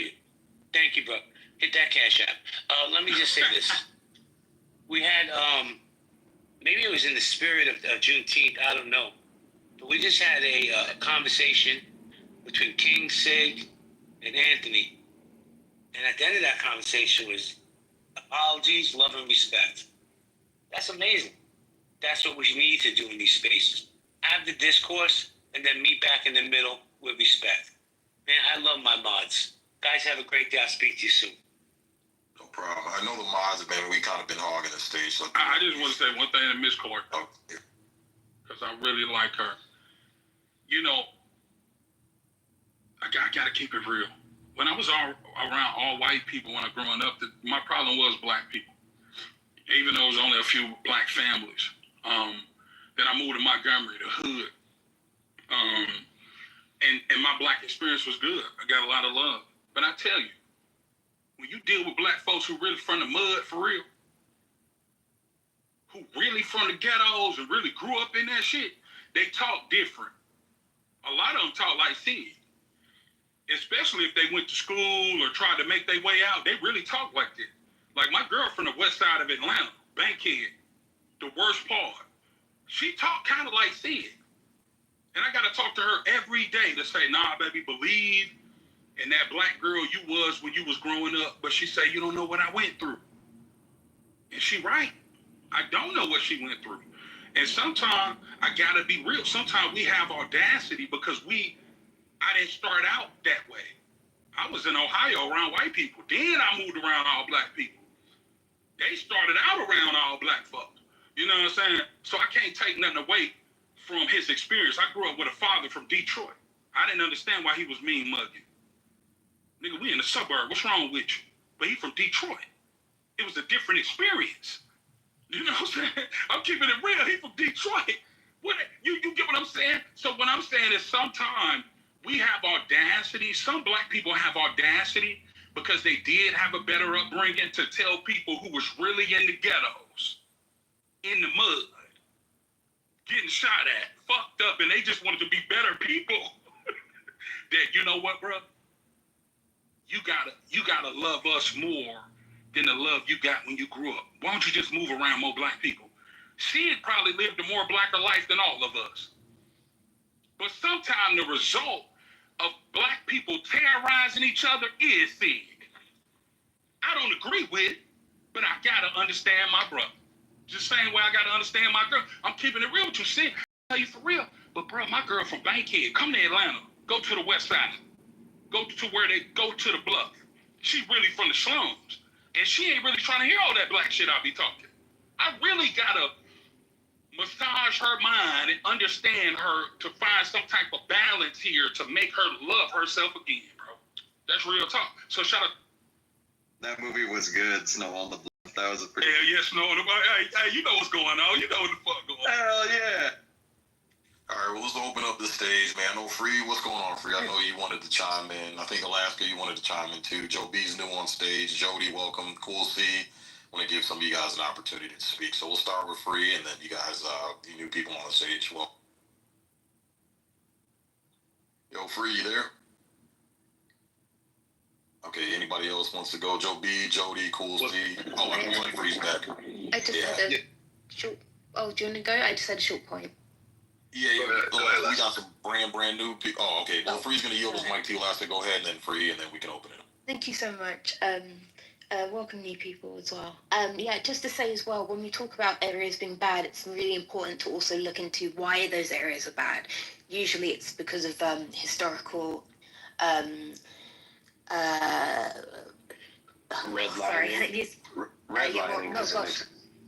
N: thank you, bro. Hit that cash app. Let me just say this. We had, maybe it was in the spirit of Juneteenth, I don't know. But we just had a conversation between King, Sig, and Anthony. And at the end of that conversation was apologies, love, and respect. That's amazing. That's what we need to do in these spaces. Have the discourse, and then meet back in the middle with respect. Man, I love my mods. Guys, have a great day. I'll speak to you soon.
I: No problem. I know the mods have been, we kind of been hogging the stage. So
C: I just want to say one thing to Miss Clark, because I really like her. You know, I got to keep it real. When I was around all white people when I growing up, my problem was black people. Even though it was only a few black families. Then I moved to Montgomery, the hood. And my black experience was good. I got a lot of love. But I tell you, when you deal with black folks who really from the mud for real, who really from the ghettos and really grew up in that shit, they talk different. A lot of them talk like Sid. Especially if they went to school or tried to make their way out, they really talk like that. Like my girl from the west side of Atlanta, Bankhead, the worst part, she talked kind of like Sid. And I got to talk to her every day to say, nah, baby, believe in that black girl you was when you was growing up. But she say, you don't know what I went through. And she right. I don't know what she went through. And sometimes I got to be real. Sometimes we have audacity because I didn't start out that way. I was in Ohio around white people. Then I moved around all black people. They started out around all black folks. You know what I'm saying? So I can't take nothing away from his experience. I grew up with a father from Detroit. I didn't understand why he was mean mugging. Nigga, we in the suburb. What's wrong with you? But he from Detroit. It was a different experience. You know what I'm saying? I'm keeping it real. He from Detroit. What you get what I'm saying? So what I'm saying is sometimes we have audacity. Some black people have audacity because they did have a better upbringing to tell people who was really in the ghettos, in the mud, getting shot at, fucked up, and they just wanted to be better people. That, you know what, bro? You gotta love us more than the love you got when you grew up. Why don't you just move around more black people? She had probably lived a more blacker life than all of us. But sometimes the result of black people terrorizing each other is sick. I don't agree with it, but I gotta understand my brother. Just the same way I gotta understand my girl. I'm keeping it real with you, Sid. I tell you for real. But bro, my girl from Bankhead, come to Atlanta. Go to the west side. Go to where they go to the bluff. She really from the slums. And she ain't really trying to hear all that black shit I be talking. I really gotta massage her mind and understand her to find some type of balance here to make her love herself again, bro. That's real talk. So shout out.
Q: That movie was good, Snow on the Bluff. That was a pretty...
C: Yeah, Snow on the Bluff. Hey, you know what's going on. You know what the fuck going on.
Q: Hell yeah.
I: All right, well, let's open up the stage, man. I know Free, what's going on, Free? I know you wanted to chime in. I think Alaska, you wanted to chime in too. Joe B's new on stage. Jody, welcome. Cool C. I want to give some of you guys an opportunity to speak. So we'll start with Free, and then you guys, you new people on the stage. Well, yo, Free, you there? Okay, anybody else wants to go? Joe B, Jody, Cool C. Oh, I was like Free's back.
P: I just had a short... Oh, do you want to go? I just had a short point.
I: Yeah, we got some brand new people. Oh, okay. Well, Free's going to yield his mic to you, Alaska. Go ahead, and then Free, and then we can open it up.
P: Thank you so much. Welcome new people as well. Yeah, just to say as well, when we talk about areas being bad, it's really important to also look into why those areas are bad. Usually it's because of historical...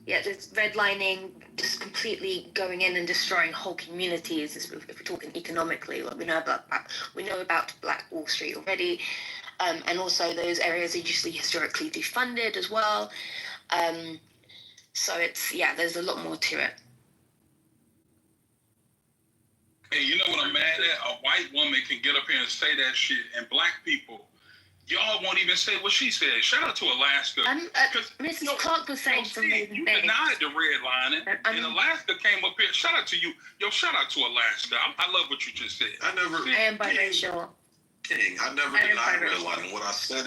P: It's redlining, just completely going in and destroying whole communities. If we're talking economically, like we know about Black Wall Street already, and also those areas are usually historically defunded as well. So there's a lot more to it.
C: Hey, you know what I'm mad at? A white woman can get up here and say that shit, and black people, y'all won't even say what she said. Shout out to Alaska.
P: Mrs. Clark was saying something.
C: You denied the redlining, and Alaska came up here. Shout out to you. Yo, shout out to Alaska. I love what you just said.
P: I am biracial.
I: I never denied redlining. What I said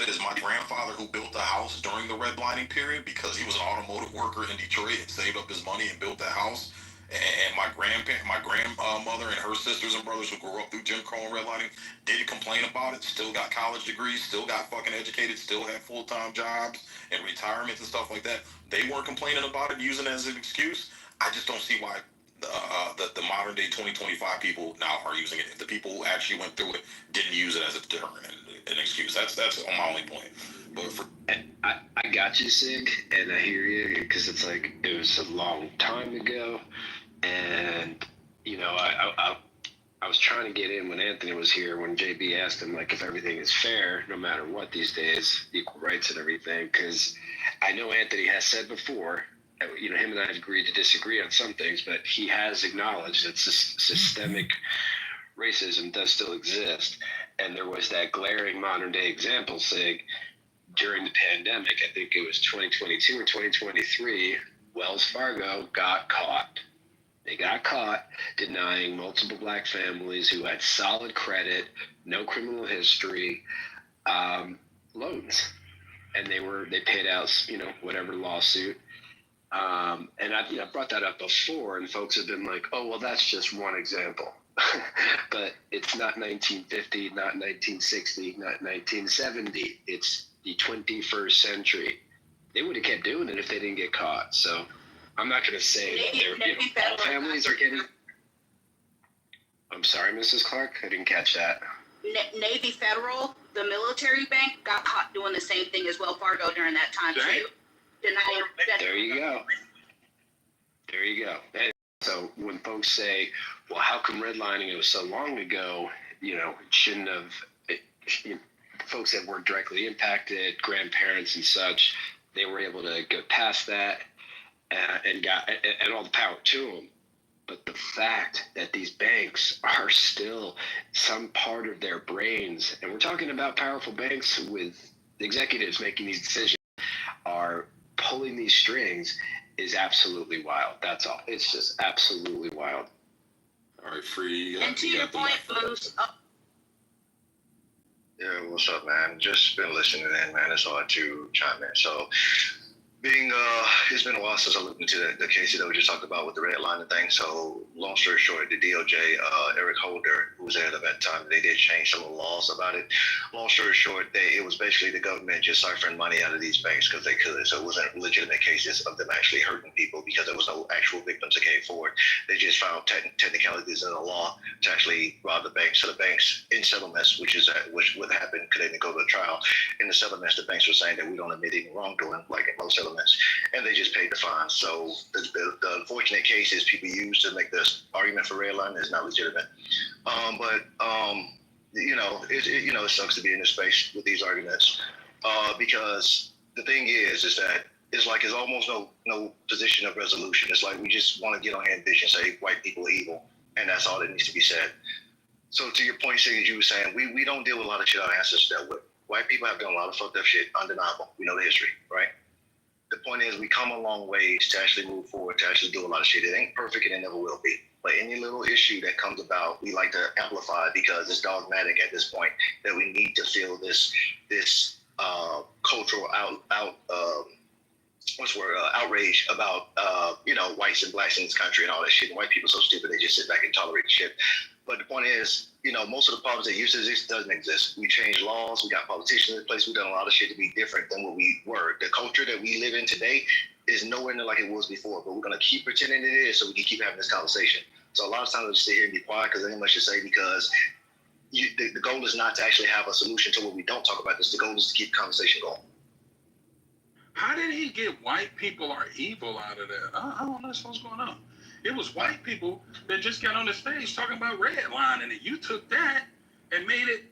I: is my grandfather, who built the house during the redlining period because he was an automotive worker in Detroit and saved up his money and built that house. And my grandmother and her sisters and brothers who grew up through Jim Crow and redlining didn't complain about it, still got college degrees, still got fucking educated, still had full-time jobs and retirements and stuff like that. They weren't complaining about it, using it as an excuse. I just don't see why the modern day 2025 people now are using it. If the people who actually went through it didn't use it as a deterrent and an excuse. That's my only point. But
G: I got you, Sig, and I hear you, because it's like it was a long time ago, and you know I was trying to get in when Anthony was here, when JB asked him like if everything is fair no matter what these days, equal rights and everything, because I know Anthony has said before, you know, him and I have agreed to disagree on some things, but he has acknowledged that systemic racism does still exist, and there was that glaring modern day example, Sig, during the pandemic. I think it was 2022 or 2023, Wells Fargo got caught. They got caught denying multiple black families who had solid credit, no criminal history, loans. And they paid out, you know, whatever lawsuit. And I brought that up before, and folks have been like, oh, well, that's just one example. But it's not 1950, not 1960, not 1970. It's the 21st century. They would have kept doing it if they didn't get caught. So I'm not going to say that all families are getting. I'm sorry, Mrs. Clark, I didn't catch that.
K: Navy Federal, the military bank, got caught doing the same thing as Wells Fargo during that time too.
G: There you go. There you go. And so when folks say, well, how come redlining, it was so long ago, you know, it shouldn't have, folks that weren't directly impacted, grandparents and such, they were able to go past that and all the power to them. But the fact that these banks are still some part of their brains, and we're talking about powerful banks with executives making these decisions, are pulling these strings, is absolutely wild. That's all. It's just absolutely wild.
I: All right, Free.
K: And to your point, Moose.
V: Yeah, what's up, man? Just been listening in, man. It's hard to chime in. So, it's been a while since I looked into the case that we just talked about with the redlining thing. So, long story short, the DOJ, Eric Holder, who was there at that time, they did change some of the laws about it. Long story short, it was basically the government just siphoning money out of these banks because they could. So it wasn't legitimate cases of them actually hurting people because there was no actual victims that came forward. They just found technicalities in the law to actually rob the banks. So the banks in settlements, which would happen, could they go to trial. In the settlements, the banks were saying that we don't admit any wrongdoing, like in most settlements, and they just paid the fine. So the unfortunate case is people use to make this argument for redlining is not legitimate. It sucks to be in this space with these arguments because the thing is that it's like it's almost no position of resolution. It's like we just want to get on here and bitch and say white people are evil, and that's all that needs to be said. So to your point, Sig, as you were saying, we don't deal with a lot of shit our ancestors dealt with. White people have done a lot of fucked up shit, undeniable. We know the history, right? The point is we come a long ways to actually move forward, to actually do a lot of shit. It ain't perfect and it never will be. But any little issue that comes about, we like to amplify because it's dogmatic at this point that we need to feel this cultural outrage about whites and blacks in this country and all that shit. And white people are so stupid they just sit back and tolerate the shit. But the point is, most of the problems that used to exist doesn't exist. We changed laws. We got politicians in place. We've done a lot of shit to be different than what we were. The culture that we live in today is nowhere near like it was before. But we're going to keep pretending it is so we can keep having this conversation. So a lot of times we just sit here and be quiet because ain't much to say because the goal is not to actually have a solution to what we don't talk about this. The goal is to keep the conversation going.
C: How did he get white people are evil out of that? I don't understand what's going on. It was white people that just got on the stage talking about redlining, and you took that and made it.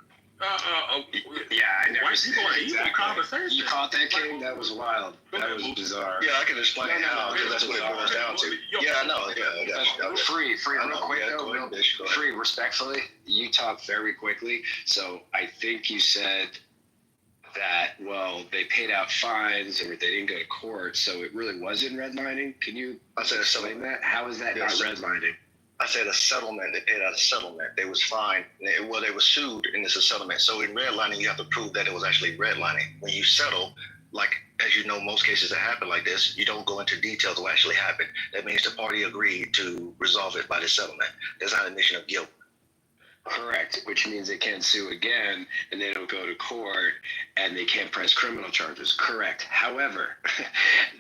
G: Yeah, I never
C: white people are evil
G: exactly.
C: conversation.
G: You caught that, King? That was wild. That was bizarre.
V: Yeah, I can explain how, because that's what it boils down to. Yeah, I know. Yeah.
G: Free, real quick though. Free, respectfully, you talked very quickly. So I think you said that, well, they paid out fines or they didn't go to court, so it really wasn't redlining. Can you explain that? How is that not redlining?
V: I said a settlement. They paid out a settlement. They was fined. They were sued, and it's a settlement. So in redlining, you have to prove that it was actually redlining. When you settle, like, as you know, most cases that happen like this, you don't go into details of what actually happened. That means the party agreed to resolve it by the settlement. There's not an admission of guilt.
G: Correct, which means they can't sue again, and they don't go to court, and they can't press criminal charges. Correct. However,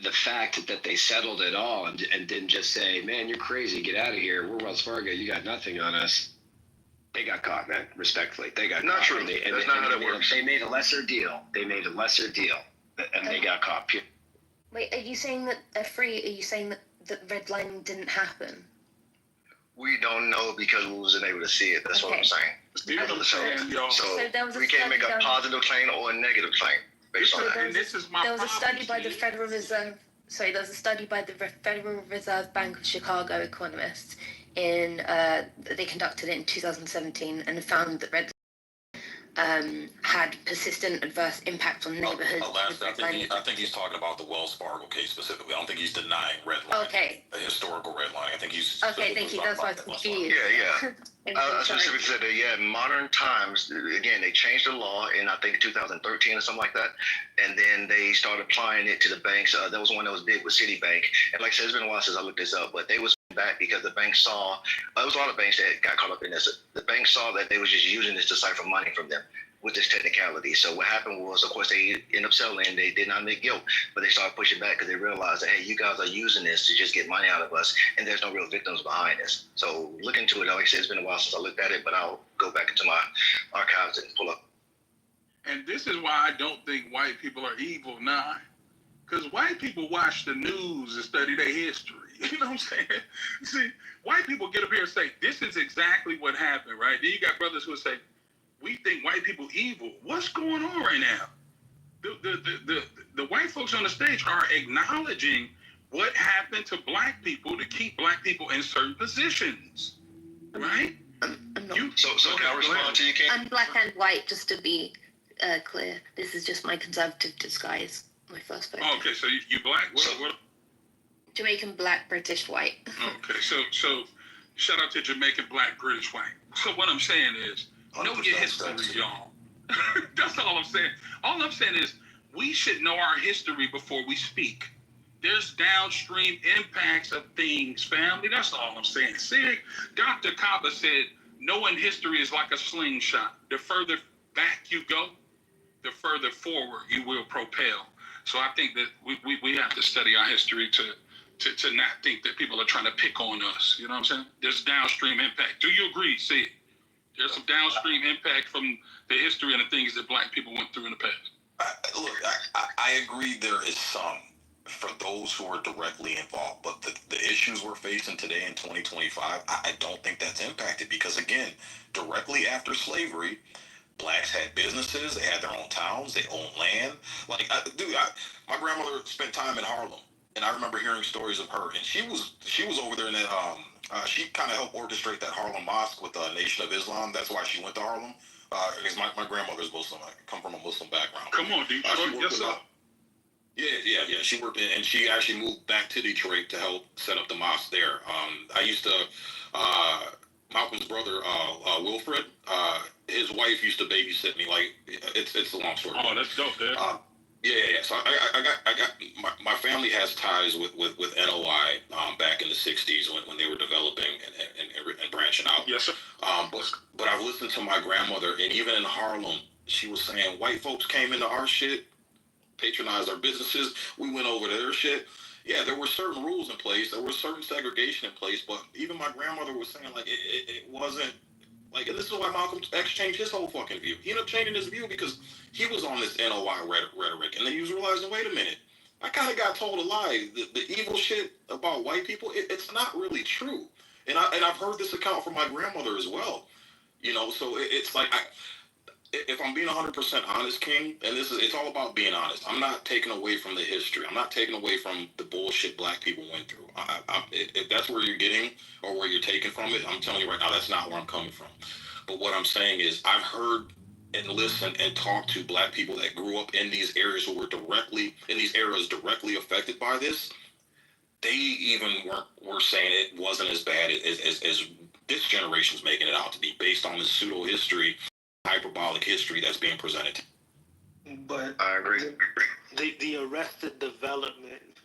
G: the fact that they settled it all and didn't just say, man, you're crazy, get out of here, we're Wells Fargo, you got nothing on us. They got caught, man, respectfully. They got
V: not
G: caught.
V: true. That's not how that works.
G: They made a lesser deal. And they got caught.
P: Wait, are you saying that are you saying that redlining didn't happen?
V: We don't know because we wasn't able to see it. That's what I'm saying. So we can't make a positive claim or a negative claim based on that.
P: There was a study by the Federal Reserve. Sorry, there was a study by the Federal Reserve Bank of Chicago economists. They conducted it in 2017 and found that red had persistent adverse impact on neighborhoods.
F: I think he's talking about the Wells Fargo case specifically. I don't think he's denying redlining.
P: Okay.
F: The historical redlining. I think he's.
P: Okay, thank you. That's why I was confused.
V: Yeah. I specifically said that, modern times, again, they changed the law in, I think, 2013 or something like that. And then they started applying it to the banks. That was one that was big with Citibank. And like I said, it's been a while since I looked this up, but they was back because the bank saw, there was a lot of banks that got caught up in this. The bank saw that they was just using this to siphon money from them with this technicality. So what happened was, of course, they ended up settling. They did not make guilt, but they started pushing back because they realized that, hey, you guys are using this to just get money out of us, and there's no real victims behind this. So look into it. Like I said, it's been a while since I looked at it, but I'll go back into my archives and pull up.
C: And this is why I don't think white people are evil now. Because white people watch the news and study their history. You know what I'm saying? See, white people get up here and say, this is exactly what happened, right? Then you got brothers who say, we think white people evil. What's going on right now? The white folks on the stage are acknowledging what happened to black people to keep black people in certain positions, right?
V: So can I respond to you, King?
P: I'm black and white, just to be clear. This is just my conservative disguise. My first photo.
C: Oh, okay, so you black? What?
P: Jamaican black, British white.
C: Okay, so shout out to Jamaican black, British white. So what I'm saying is, know your history, y'all. That's all I'm saying. All I'm saying is we should know our history before we speak. There's downstream impacts of things, family. That's all I'm saying. See, Dr. Kaba said, knowing history is like a slingshot. The further back you go, the further forward you will propel. So I think that we have to study our history to not think that people are trying to pick on us. You know what I'm saying? There's downstream impact. Do you agree, Sid? There's some downstream impact from the history and the things that black people went through in the past.
F: I agree there is some for those who are directly involved, but the issues we're facing today in 2025, I don't think that's impacted because, again, directly after slavery, blacks had businesses, they had their own towns, they owned land. Like, my grandmother spent time in Harlem, and I remember hearing stories of her, and she was over there in that, she kind of helped orchestrate that Harlem Mosque with the Nation of Islam. That's why she went to Harlem. Because my grandmother's Muslim. I come from a Muslim background.
C: Come on, Detroit. Yes, sir.
F: Yeah. She worked and she actually moved back to Detroit to help set up the mosque there. I used to, Malcolm's brother, Wilfred, his wife used to babysit me. Like, it's a long story.
C: Oh, that's dope, dude.
F: Yeah. So I got my family has ties with NOI back in the 60s when they were developing and branching out.
C: Yes, sir.
F: But I've listened to my grandmother, and even in Harlem, she was saying white folks came into our shit, patronized our businesses. We went over their shit. Yeah, there were certain rules in place. There was certain segregation in place. But even my grandmother was saying, like, it wasn't. Like, and this is why Malcolm X changed his whole fucking view. He ended up changing his view because he was on this NOI rhetoric, and then he was realizing, wait a minute, I kind of got told a lie. The evil shit about white people, it's not really true. And I've heard this account from my grandmother as well. You know, so it's like, if I'm being 100% honest, King, and it's all about being honest. I'm not taking away from the history. I'm not taking away from the bullshit black people went through. If that's where you're getting or where you're taking from it, I'm telling you right now, that's not where I'm coming from. But what I'm saying is, I've heard and listened and talked to black people that grew up in these areas who were directly affected by this. They even were saying it wasn't as bad as this generation's making it out to be, based on the pseudo history, hyperbolic history that's being presented.
A: But
V: I agree.
A: The arrested development,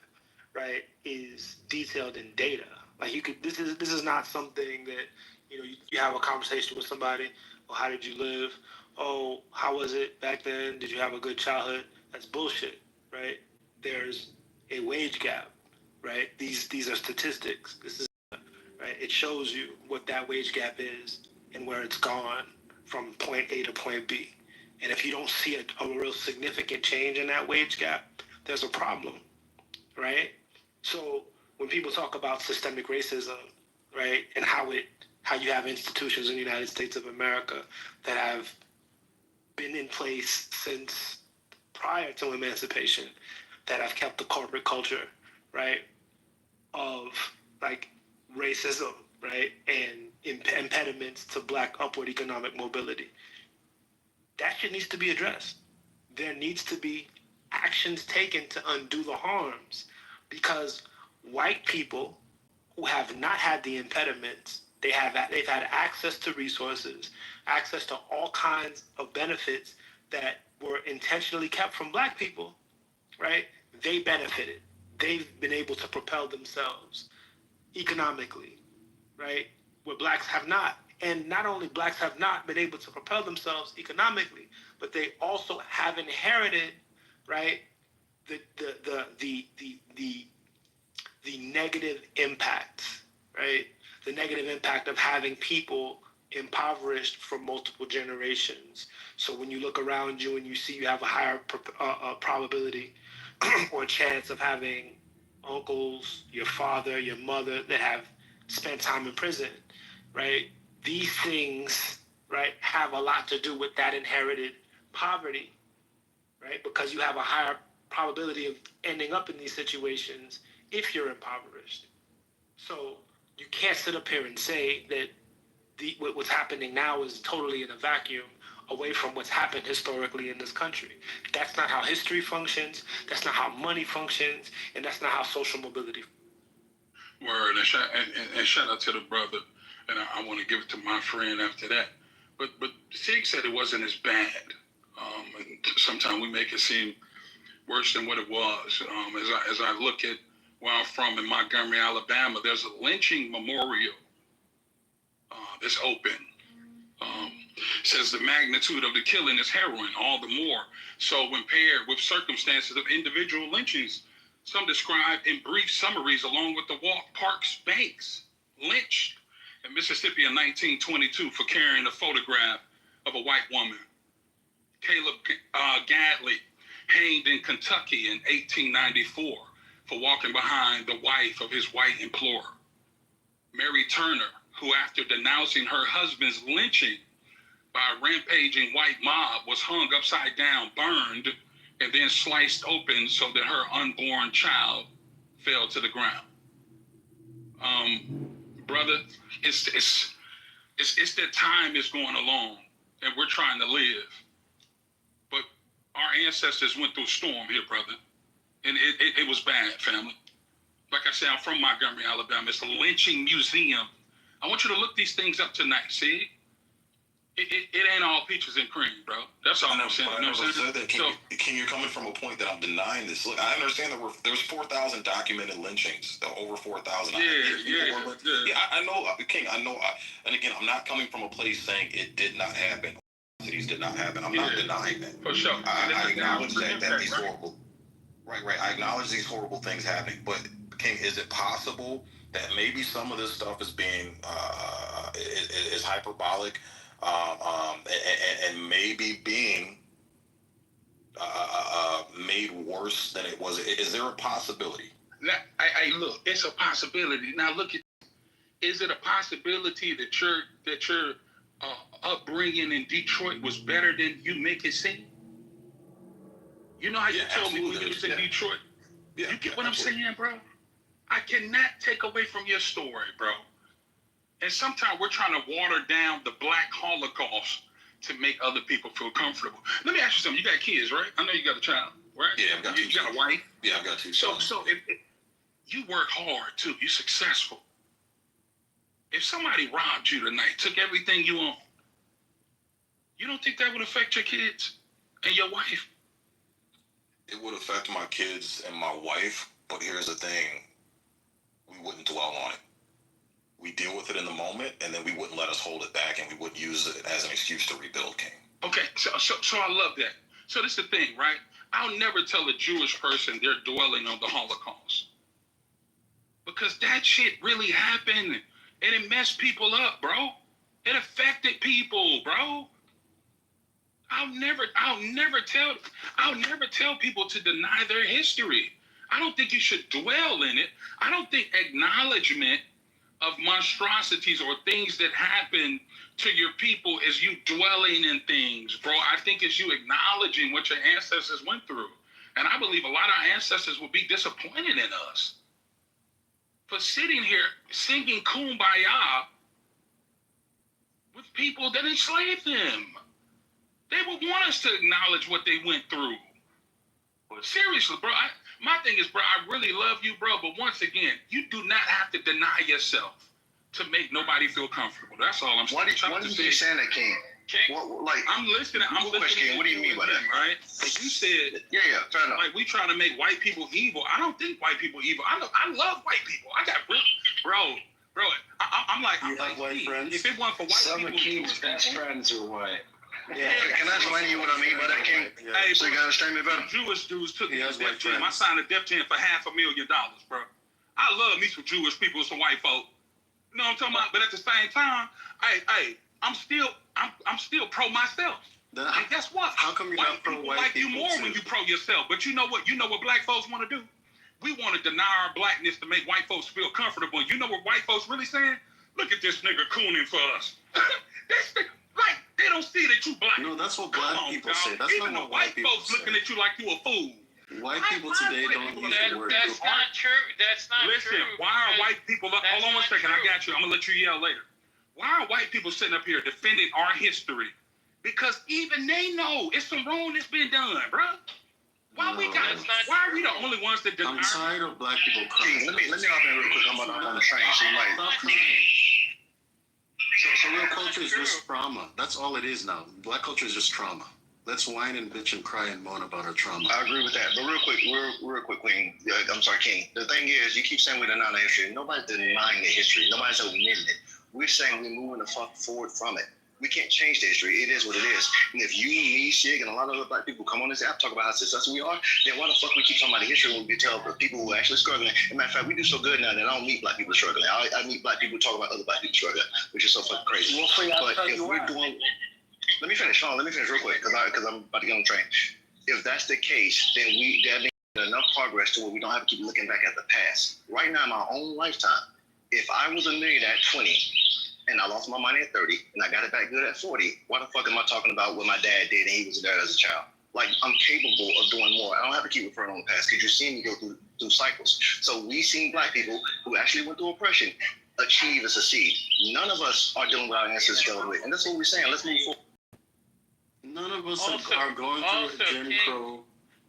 A: right, is detailed in data. Like, you could, this is not something that, you know, you have a conversation with somebody. Oh, how did you live? Oh, how was it back then? Did you have a good childhood? That's bullshit, right? There's a wage gap, right? These are statistics. This is right. It shows you what that wage gap is and where it's gone from point A to point B. And if you don't see a real significant change in that wage gap, there's a problem, right? So when people talk about systemic racism, right, and how you have institutions in the United States of America that have been in place since prior to emancipation, that have kept the corporate culture, right, of like racism, right, and impediments to black upward economic mobility. That shit needs to be addressed. There needs to be actions taken to undo the harms, because white people who have not had the impediments, they've had access to resources, access to all kinds of benefits that were intentionally kept from black people, right? They benefited. They've been able to propel themselves economically, right? Where blacks have not. And not only blacks have not been able to propel themselves economically, but they also have inherited, right, the negative impacts, right? The negative impact of having people impoverished for multiple generations. So when you look around you and you see you have a higher probability or chance of having uncles, your father, your mother that have spent time in prison, right? These things, right, have a lot to do with that inherited poverty, right? Because you have a higher probability of ending up in these situations if you're impoverished. So you can't sit up here and say that what's happening now is totally in a vacuum away from what's happened historically in this country. That's not how history functions. That's not how money functions. And that's not how social mobility.
C: Word. And shout out to the brother. And I want to give it to my friend after that. But Sig said it wasn't as bad. And sometimes we make it seem worse than what it was. As I look at where I'm from in Montgomery, Alabama, there's a lynching memorial that's open. Says the magnitude of the killing is harrowing, all the more so when paired with circumstances of individual lynchings, some described in brief summaries, along with the Walk Parks Banks lynched in Mississippi in 1922 for carrying a photograph of a white woman. Caleb Gadley hanged in Kentucky in 1894 for walking behind the wife of his white employer. Mary Turner, who after denouncing her husband's lynching by a rampaging white mob, was hung upside down, burned, and then sliced open so that her unborn child fell to the ground. Brother, it's that time is going along, and we're trying to live. But our ancestors went through a storm here, brother, and it was bad, family. Like I said, I'm from Montgomery, Alabama. It's a lynching museum. I want you to look these things up tonight. See, it ain't all peaches and cream, bro. That's all I'm saying. You know what I'm saying?
F: King, you're coming from a point that I'm denying this. Look, I understand that there's 4,000 documented lynchings, over 4,000.
C: Yeah.
F: I know, King. I know. And again, I'm not coming from a place saying it did not happen. Cities did not happen. I'm not denying that.
C: For sure.
F: I acknowledge that these horrible. Right. I acknowledge these horrible things happening, but King, is it possible that maybe some of this stuff is being is hyperbolic, and maybe being made worse than it was? Is there a possibility?
C: Look, it's a possibility. Now look at, is it a possibility that your upbringing in Detroit was better than you make it seem? You know how you told me when you was in Detroit? You get what I'm saying, bro? I cannot take away from your story, bro. And sometimes we're trying to water down the Black Holocaust to make other people feel comfortable. Let me ask you something. You got kids, right? I know you got a child, right?
F: Yeah, I've got two.
C: You got a wife?
F: Yeah, I've got two.
C: So if you work hard too, you're successful. If somebody robbed you tonight, took everything you own, you don't think that would affect your kids and your wife?
F: It would affect my kids and my wife, but here's the thing. We wouldn't dwell on it. We deal with it in the moment, and then we wouldn't let us hold it back, and we wouldn't use it as an excuse to rebuild, King.
C: Okay, so I love that. So this is the thing, right? I'll never tell a Jewish person they're dwelling on the Holocaust. Because that shit really happened, and it messed people up, bro. It affected people, bro. I'll never tell people to deny their history. I don't think you should dwell in it. I don't think acknowledgement of monstrosities or things that happen to your people is you dwelling in things, bro. I think it's you acknowledging what your ancestors went through. And I believe a lot of our ancestors will be disappointed in us for sitting here singing Kumbaya with people that enslaved them. They would want us to acknowledge what they went through. But seriously, bro, my thing is, bro, I really love you, bro, but once again, you do not have to deny yourself to make nobody feel comfortable. That's all I'm saying.
V: Why do you keep saying that, King?
C: I'm listening.
V: What do you mean by that?
C: Right? Like you said,
V: yeah, fair enough.
C: Like we trying to make white people evil. I don't think white people evil. I love white people. I got bro. I'm like
V: white friends.
C: If it weren't for white
G: Some
C: people,
G: of King's best friends are white.
V: Yeah. Can I explain to you what I mean by that, King?
C: Hey,
V: so you can understand me better?
C: Jewish dudes took me to death jam. I signed a death jam for $500,000, bro. I love me some Jewish people, some white folk. You know what I'm talking about? But at the same time, I'm still pro myself. And guess what?
H: How come you're not pro white
C: like you
H: people
C: more
H: too?
C: when you pro yourself. But you know what? You know what black folks want to do? We want to deny our blackness to make white folks feel comfortable. You know what white folks really saying? Look at this nigga cooning for us. Like, they don't see that you black.
H: No, that's what black people say. That's
C: even
H: not what
C: the white folks
H: say.
C: looking at you like you a fool.
H: White people today don't use the word.
N: That's not true. That's not
C: Listen,
N: true.
C: why are white people... Hold on one second. I got you. I'm going to let you yell later. Why are white people sitting up here defending our history? Because even they know it's some wrong that's been done, bro. Why are we the only ones that deny?
H: I'm tired of black people crying.
V: King, let me hop in real quick. I'm on the train, so you might...
H: Stop crying. So real culture is just trauma. That's all it is now. Black culture is just trauma. Let's whine and bitch and cry and moan about our trauma.
V: I agree with that. But real quick, Queen. I'm sorry, King. The thing is, you keep saying we deny the history. Nobody's denying the history. Nobody's omitting it. We're saying we're moving the fuck forward from it. We can't change the history. It is what it is. And if you, me, Sig, and a lot of other black people come on this app talk about how successful we are, then why the fuck we keep talking about the history when we tell the people who are actually struggling? As a matter of fact, we do so good now that I don't meet black people struggling. I meet black people talk about other black people struggling, which is so fucking crazy. But if we're doing... Let me finish, Sean. Let me finish real quick, because I'm about to get on the train. If that's the case, then that means enough progress to where we don't have to keep looking back at the past. Right now, in my own lifetime, if I was a millionaire at 20, and I lost my money at 30, and I got it back good at 40, why the fuck am I talking about what my dad did and he was there as a child? Like, I'm capable of doing more. I don't have to keep referring on the past because you're seeing me go through cycles. So we seen black people who actually went through oppression achieve and succeed. None of us are doing what our ancestors dealt with. And that's what we're saying. Let's move forward.
H: None of us are going through Jim Crow.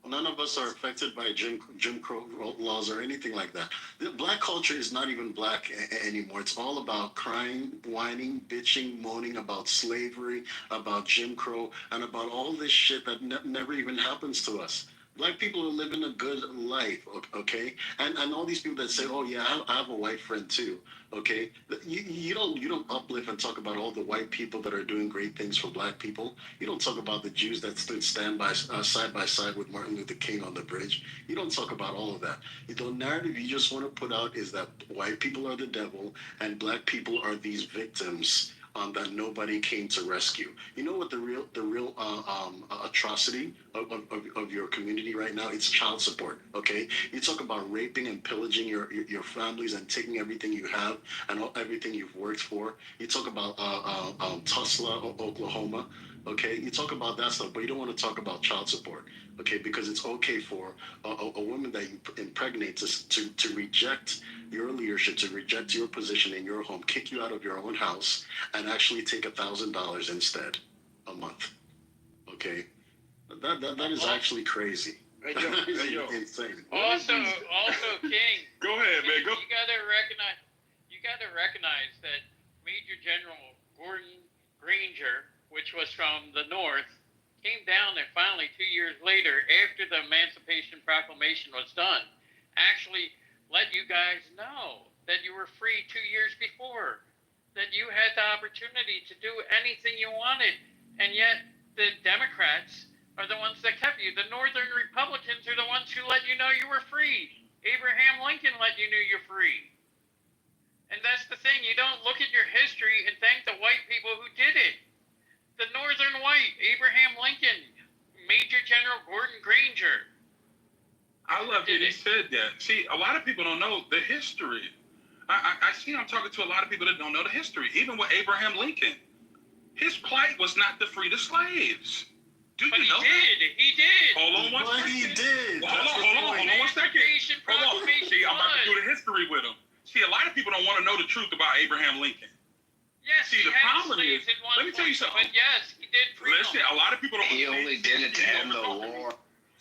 H: None of us are affected by Jim Crow laws or anything like that. The black culture is not even black anymore. It's all about crying, whining, bitching, moaning about slavery, about Jim Crow, and about all this shit that never even happens to us. Black people are living a good life, okay? And all these people that say, oh yeah, I have a white friend too, okay? You don't uplift and talk about all the white people that are doing great things for black people. You don't talk about the Jews that stood side by side with Martin Luther King on the bridge. You don't talk about all of that. The narrative you just want to put out is that white people are the devil and black people are these victims
D: that nobody came to rescue. You know what the real atrocity of your community right now? It's child support. Okay, you talk about raping and pillaging your families and taking everything you have and everything you've worked for. You talk about Tulsa, Oklahoma. Okay, you talk about that stuff, but you don't want to talk about child support. Okay, because it's okay for a woman that you impregnate to reject your leadership, to reject your position in your home, kick you out of your own house, and actually take $1,000 instead a month. Okay, that is actually crazy. That is insane.
O: Also, King.
C: Go ahead, man. Go.
O: You gotta recognize that Major General Gordon Granger, which was from the North, came down and finally 2 years later, after the Emancipation Proclamation was done, actually let you guys know that you were free 2 years before, that you had the opportunity to do anything you wanted, and yet the Democrats are the ones that kept you. The Northern Republicans are the ones who let you know you were free. Abraham Lincoln let you know you're free. And that's the thing, you don't look at your history and thank the white people who did it. The Northern white, Abraham Lincoln, Major General Gordon Granger.
C: I love that he said that. See, a lot of people don't know the history. I see I'm talking to a lot of people that don't know the history. Even with Abraham Lincoln, his plight was not to free the slaves. Do you know that?
O: He did.
C: Hold on one second.
D: He did.
C: Well, hold on 1 second. Hold on. See, I'm about to do the history with him. See, a lot of people don't want to know the truth about Abraham Lincoln.
O: Yes,
C: see, the problem is, let me tell you something.
O: But yes, he did free
C: Listen, a lot of people don't.
G: He only did it to end the war.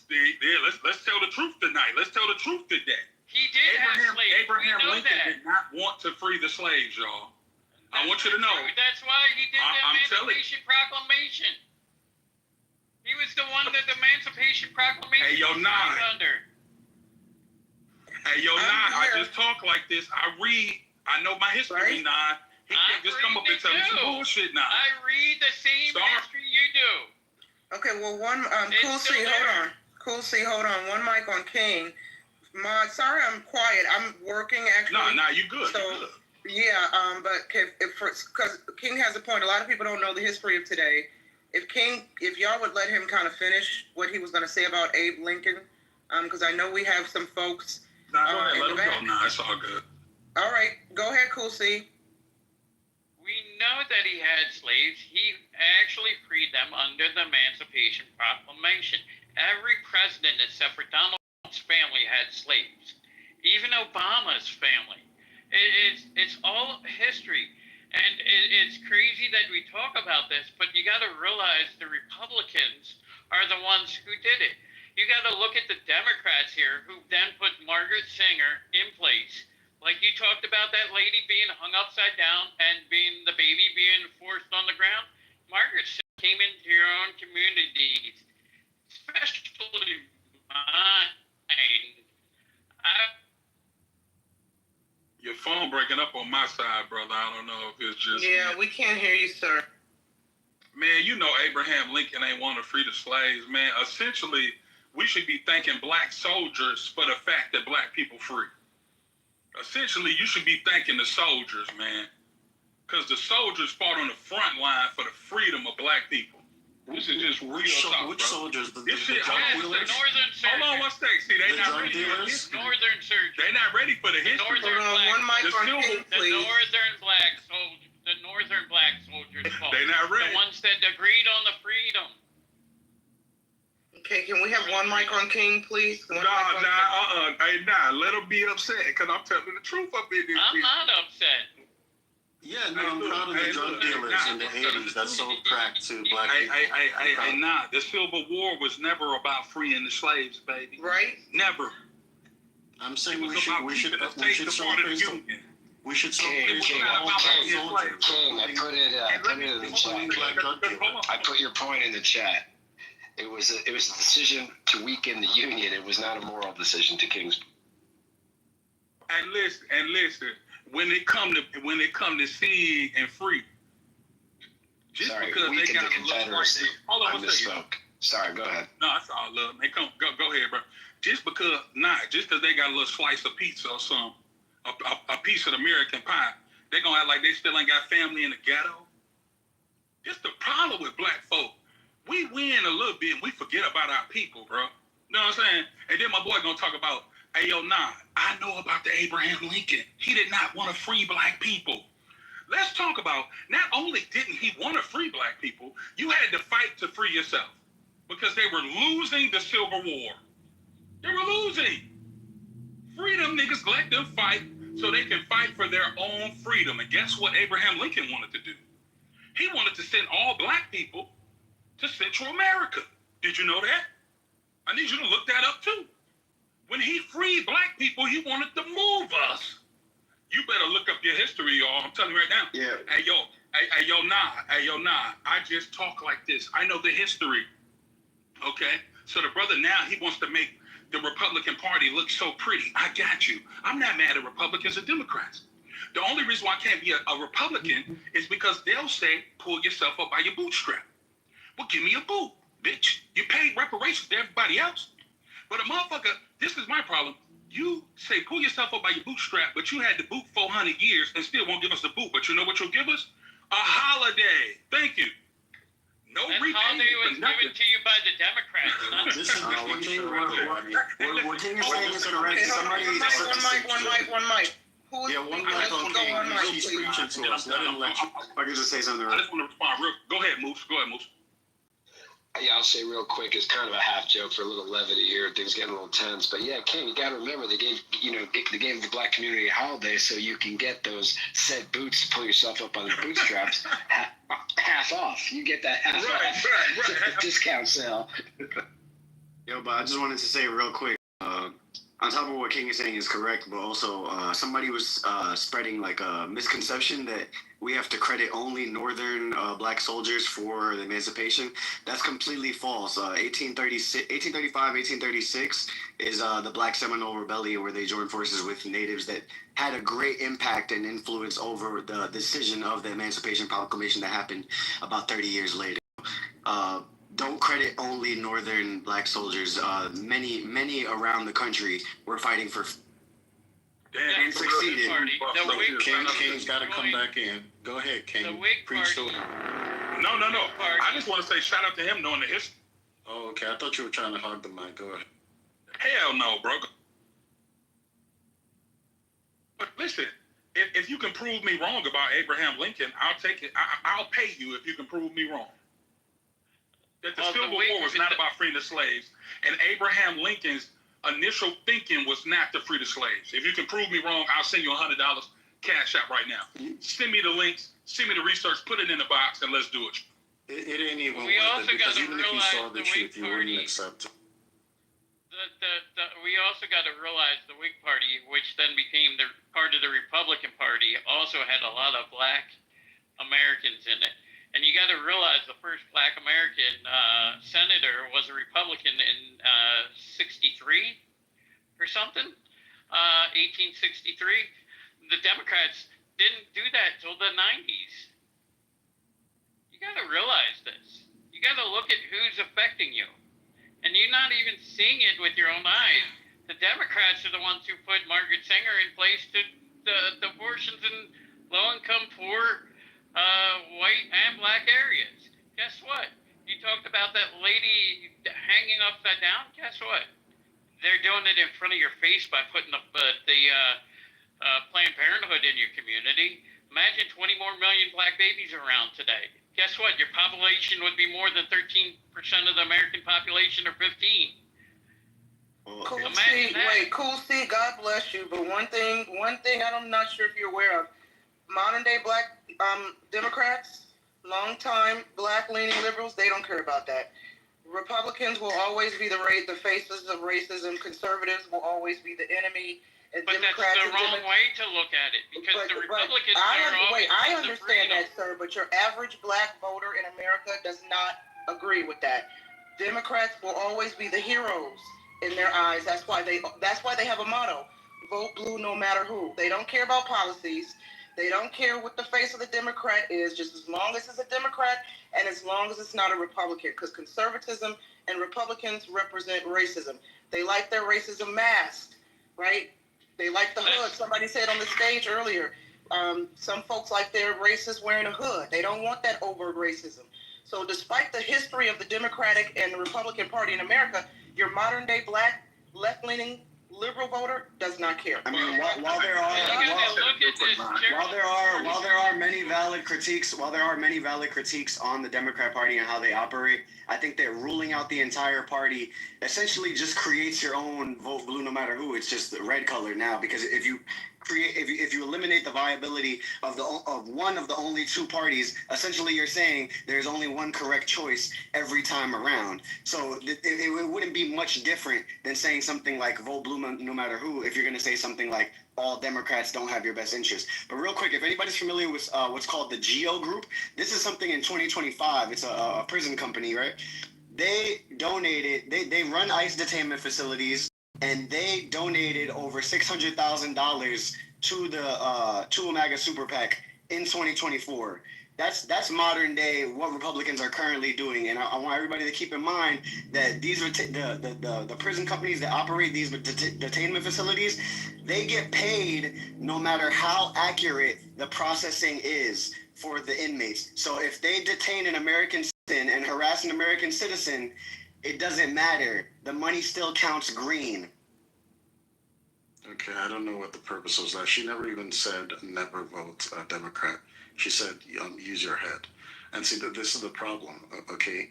C: Yeah, let's tell the truth tonight. Let's tell the truth today.
O: He did have slaves.
C: Abraham
O: we know
C: Lincoln
O: that.
C: did not want to free the slaves, y'all. I want you to know.
O: That's why he did the Emancipation Proclamation. He was the one that the Emancipation Proclamation was signed under.
C: Hey, yo, Nah, I just talk like this. I read. I know my history, Nah. He can't just come up and tell me some bullshit now.
O: I read the same history you do.
B: Okay, well, Cool C, hold on. One mic on King. Sorry I'm quiet. I'm working actually.
C: No, you good.
B: So,
C: you good.
B: Yeah, but because King has a point. A lot of people don't know the history of today. If y'all would let him kind of finish what he was going to say about Abe Lincoln, because I know we have some folks.
C: Go ahead, let him go. Nah, it's all good.
B: All right, go ahead, Cool C.
O: We know that he had slaves. He actually freed them under the Emancipation Proclamation. Every president except for Donald's family had slaves. Even Obama's family. It's all history. And it's crazy that we talk about this, but you got to realize the Republicans are the ones who did it. You got to look at the Democrats here who then put Margaret Sanger in place. Like you talked about that lady being hung upside down and the baby being forced on the ground. Margaret came into your own communities, especially mine.
C: Your phone breaking up on my side, brother. I don't know if it's just...
B: Yeah, we can't hear you, sir.
C: Man, you know Abraham Lincoln ain't want to free the slaves, man. Essentially, we should be thanking black soldiers for the fact that black people free. Essentially, you should be thanking the soldiers, man. Because the soldiers fought on the front line for the freedom of black people. This is just real talk,
D: Which soldiers?
C: This shit, hold on one second. See, they not ready for the history.
O: Northern surgeons.
C: They not ready for the history.
O: The Northern black soldiers fought.
C: They not ready.
O: The ones that agreed on the freedom.
B: Okay, can we have one mic on King, please?
C: Hey, let them be upset, because I'm telling the truth up in this.
O: I'm not upset.
D: Yeah, no, I'm proud of the drug dealers in the 80s that sold crack to black people.
C: The Civil War was never about freeing the slaves, baby.
B: Right?
C: Never.
D: I'm saying we should show praise to we should show praise to all soldiers.
G: I put it in the chat. I put your point in the chat. It was a decision to weaken the Union. It was not a moral decision to King's.
C: And listen. When it come to seeing and free, just because they got to look like this. Hold on one second.
G: Sorry, go ahead.
C: No, that's all love. Hey, go ahead, bro. Just because they got a little slice of pizza or something, a piece of American pie, they gonna act like they still ain't got family in the ghetto. This the problem with black folk. We win a little bit and we forget about our people, bro. You know what I'm saying? And then my boy gonna talk about, hey, yo, nah, I know about the Abraham Lincoln. He did not want to free black people. Let's talk about, not only didn't he want to free black people, you had to fight to free yourself because they were losing the Civil War. They were losing. Freedom niggas let them fight so they can fight for their own freedom. And guess what Abraham Lincoln wanted to do? He wanted to send all black people to Central America. Did you know that? I need you to look that up too. When he freed black people, he wanted to move us. You better look up your history, y'all. I'm telling you right now.
H: Yeah.
C: Hey, yo, nah. I just talk like this. I know the history. Okay? So the brother now, he wants to make the Republican Party look so pretty. I got you. I'm not mad at Republicans or Democrats. The only reason why I can't be a Republican is because they'll say, pull yourself up by your bootstrap. Well, give me a boot, bitch. You paid reparations to everybody else. But a motherfucker, this is my problem. You say pull yourself up by your bootstrap, but you had to boot 400 years and still won't give us the boot. But you know what you'll give us? A holiday. Thank you. No repayment
O: holiday was given to you by the Democrats.
D: This is what King is saying is correct.
B: One mic.
D: One mic on King. He's preaching to us. Let him lecture.
J: I can just say something.
C: I just want to respond real. Go ahead, Moose.
G: Yeah, I'll say real quick, it's kind of a half joke for a little levity here. Things getting a little tense, but yeah, King, you got to remember they gave the black community a holiday so you can get those said boots to pull yourself up on the bootstraps half off. You get that half off discount sale.
J: Yo, but I just wanted to say real quick. On top of what King is saying is correct, but also somebody was spreading like a misconception that we have to credit only Northern black soldiers for the emancipation. That's completely false. 1835, 1836 is the Black Seminole Rebellion, where they joined forces with natives that had a great impact and influence over the decision of the Emancipation Proclamation that happened about 30 years later. Don't credit only Northern black soldiers. Many around the country were fighting for and succeeded.
D: King's got to come back in. Go ahead, King.
O: The Whig
D: Preach
O: Party.
C: No. I just want to say shout out to him knowing the history.
D: Oh, okay. I thought you were trying to hog the mic. Go ahead.
C: Hell no, bro. But listen, if you can prove me wrong about Abraham Lincoln, I'll take it. I'll pay you if you can prove me wrong. That the Civil War was not about freeing the slaves, and Abraham Lincoln's initial thinking was not to free the slaves. If you can prove me wrong, I'll send you $100 cash out right now. Send me the links, send me the research, put it in the box, and let's do it.
D: It ain't even
O: We
D: worth
O: also
D: it, because
O: gotta
D: even if you
O: realize
D: saw the
O: the
D: truth,
O: Whig
D: you
O: Party-
D: wouldn't accept it.
O: We also got to realize the Whig Party, which then became the part of the Republican Party, also had a lot of black Americans in it. And you got to realize the first black American senator was a Republican in 63 or something, 1863. The Democrats didn't do that till the 90s. You got to realize this. You got to look at who's affecting you. And you're not even seeing it with your own eyes. The Democrats are the ones who put Margaret Sanger in place to the abortions in low-income, poor, white and black areas. Guess what? You talked about that lady hanging upside down. Guess what? They're doing it in front of your face by putting the Planned Parenthood in your community. Imagine 20 more million black babies around today. Guess what? Your population would be more than 13% of the American population, or 15.
B: Cool C, God bless you. But one thing I'm not sure if you're aware of, modern day black Democrats, long-time black-leaning liberals, they don't care about that. Republicans will always be the faces of racism. Conservatives will always be the enemy. And
O: But
B: Democrats
O: that's the wrong way to look at it, because the Republicans
B: I understand that, sir, but your average black voter in America does not agree with that. Democrats will always be the heroes in their eyes. That's why they have a motto: vote blue no matter who. They don't care about policies. They don't care what the face of the Democrat is, just as long as it's a Democrat and as long as it's not a Republican, because conservatism and Republicans represent racism. They like their racism masked, right? They like the hood. Somebody said on the stage earlier, Some folks like their racists wearing a hood. They don't want that overt racism. So despite the history of the Democratic and the Republican Party in America, your modern day black, left-leaning, liberal voter does not care.
J: I mean, while there are many valid critiques on the Democrat Party and how they operate, I think that ruling out the entire party essentially just creates your own vote blue no matter who. It's just the red color now, because if you eliminate the viability of one of the only two parties, essentially you're saying there's only one correct choice every time around. So it wouldn't be much different than saying something like vote blue no matter who, if you're going to say something like all Democrats don't have your best interest. But real quick, if anybody's familiar with what's called the GEO Group, this is something in 2025. It's a prison company, right? They donated, they run ICE detainment facilities, and they donated over $600,000 to the to MAGA Super PAC in 2024. That's modern day what Republicans are currently doing, and I want everybody to keep in mind that these are the prison companies that operate these detainment facilities. They get paid no matter how accurate the processing is for the inmates. So if they detain an American citizen and harass an American citizen, it doesn't matter. The money still counts green.
D: Okay, I don't know what the purpose was that. She never even said never vote Democrat. She said use your head. And see, this is the problem, okay?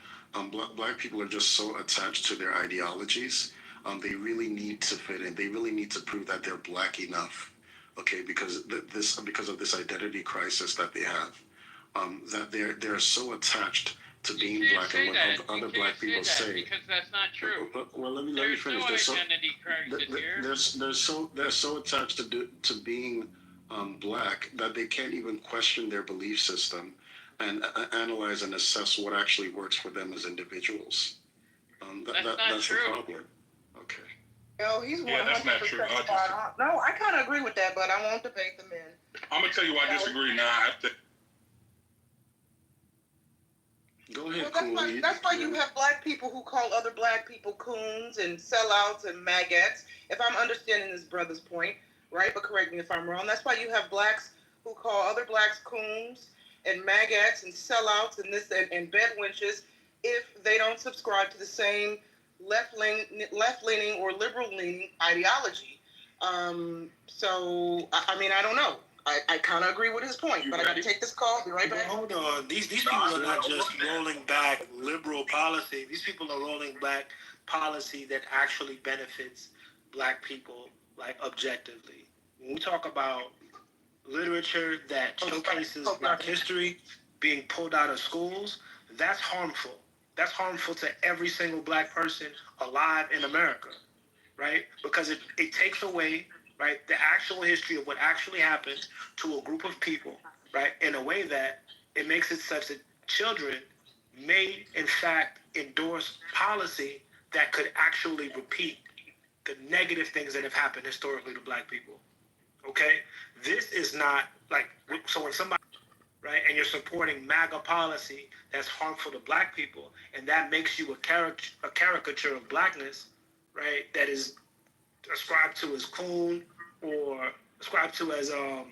D: Black people are just so attached to their ideologies. They really need to fit in. They really need to prove that they're black enough, okay? Because of this identity crisis that they have, that they're so attached to being black and what other black people say.
O: Because that's not true.
D: Well, let me finish.
O: There's no identity crisis here.
D: They're so attached to being black that they can't even question their belief system and analyze and assess what actually works for them as individuals. That's
O: true.
D: the problem. Okay.
B: No, he's 100%
C: that's not true.
B: spot on. No, I kind of agree with that, but I won't debate the men.
C: I'm gonna tell you why I disagree now.
D: Go ahead,
B: well, that's why you have black people who call other black people coons and sellouts and maggots, if I'm understanding this brother's point, right? But correct me if I'm wrong. That's why you have blacks who call other blacks coons and maggots and sellouts and this and bedwenches if they don't subscribe to the same left-leaning or liberal-leaning ideology. So, I mean, I don't know. I kind of agree with his point, but I got to take this call. Be right back.
A: Hold on. These people are not just rolling back liberal policy. These people are rolling back policy that actually benefits black people, like, objectively. When we talk about literature that showcases black history being pulled out of schools, that's harmful. That's harmful to every single black person alive in America, right? Because it takes away, right, the actual history of what actually happened to a group of people, right, in a way that it makes it such that children may, in fact, endorse policy that could actually repeat the negative things that have happened historically to black people, okay? This is not, like, so when somebody, right, and you're supporting MAGA policy that's harmful to black people, and that makes you a caricature of blackness, right, that is ascribed to as coon or ascribed to as an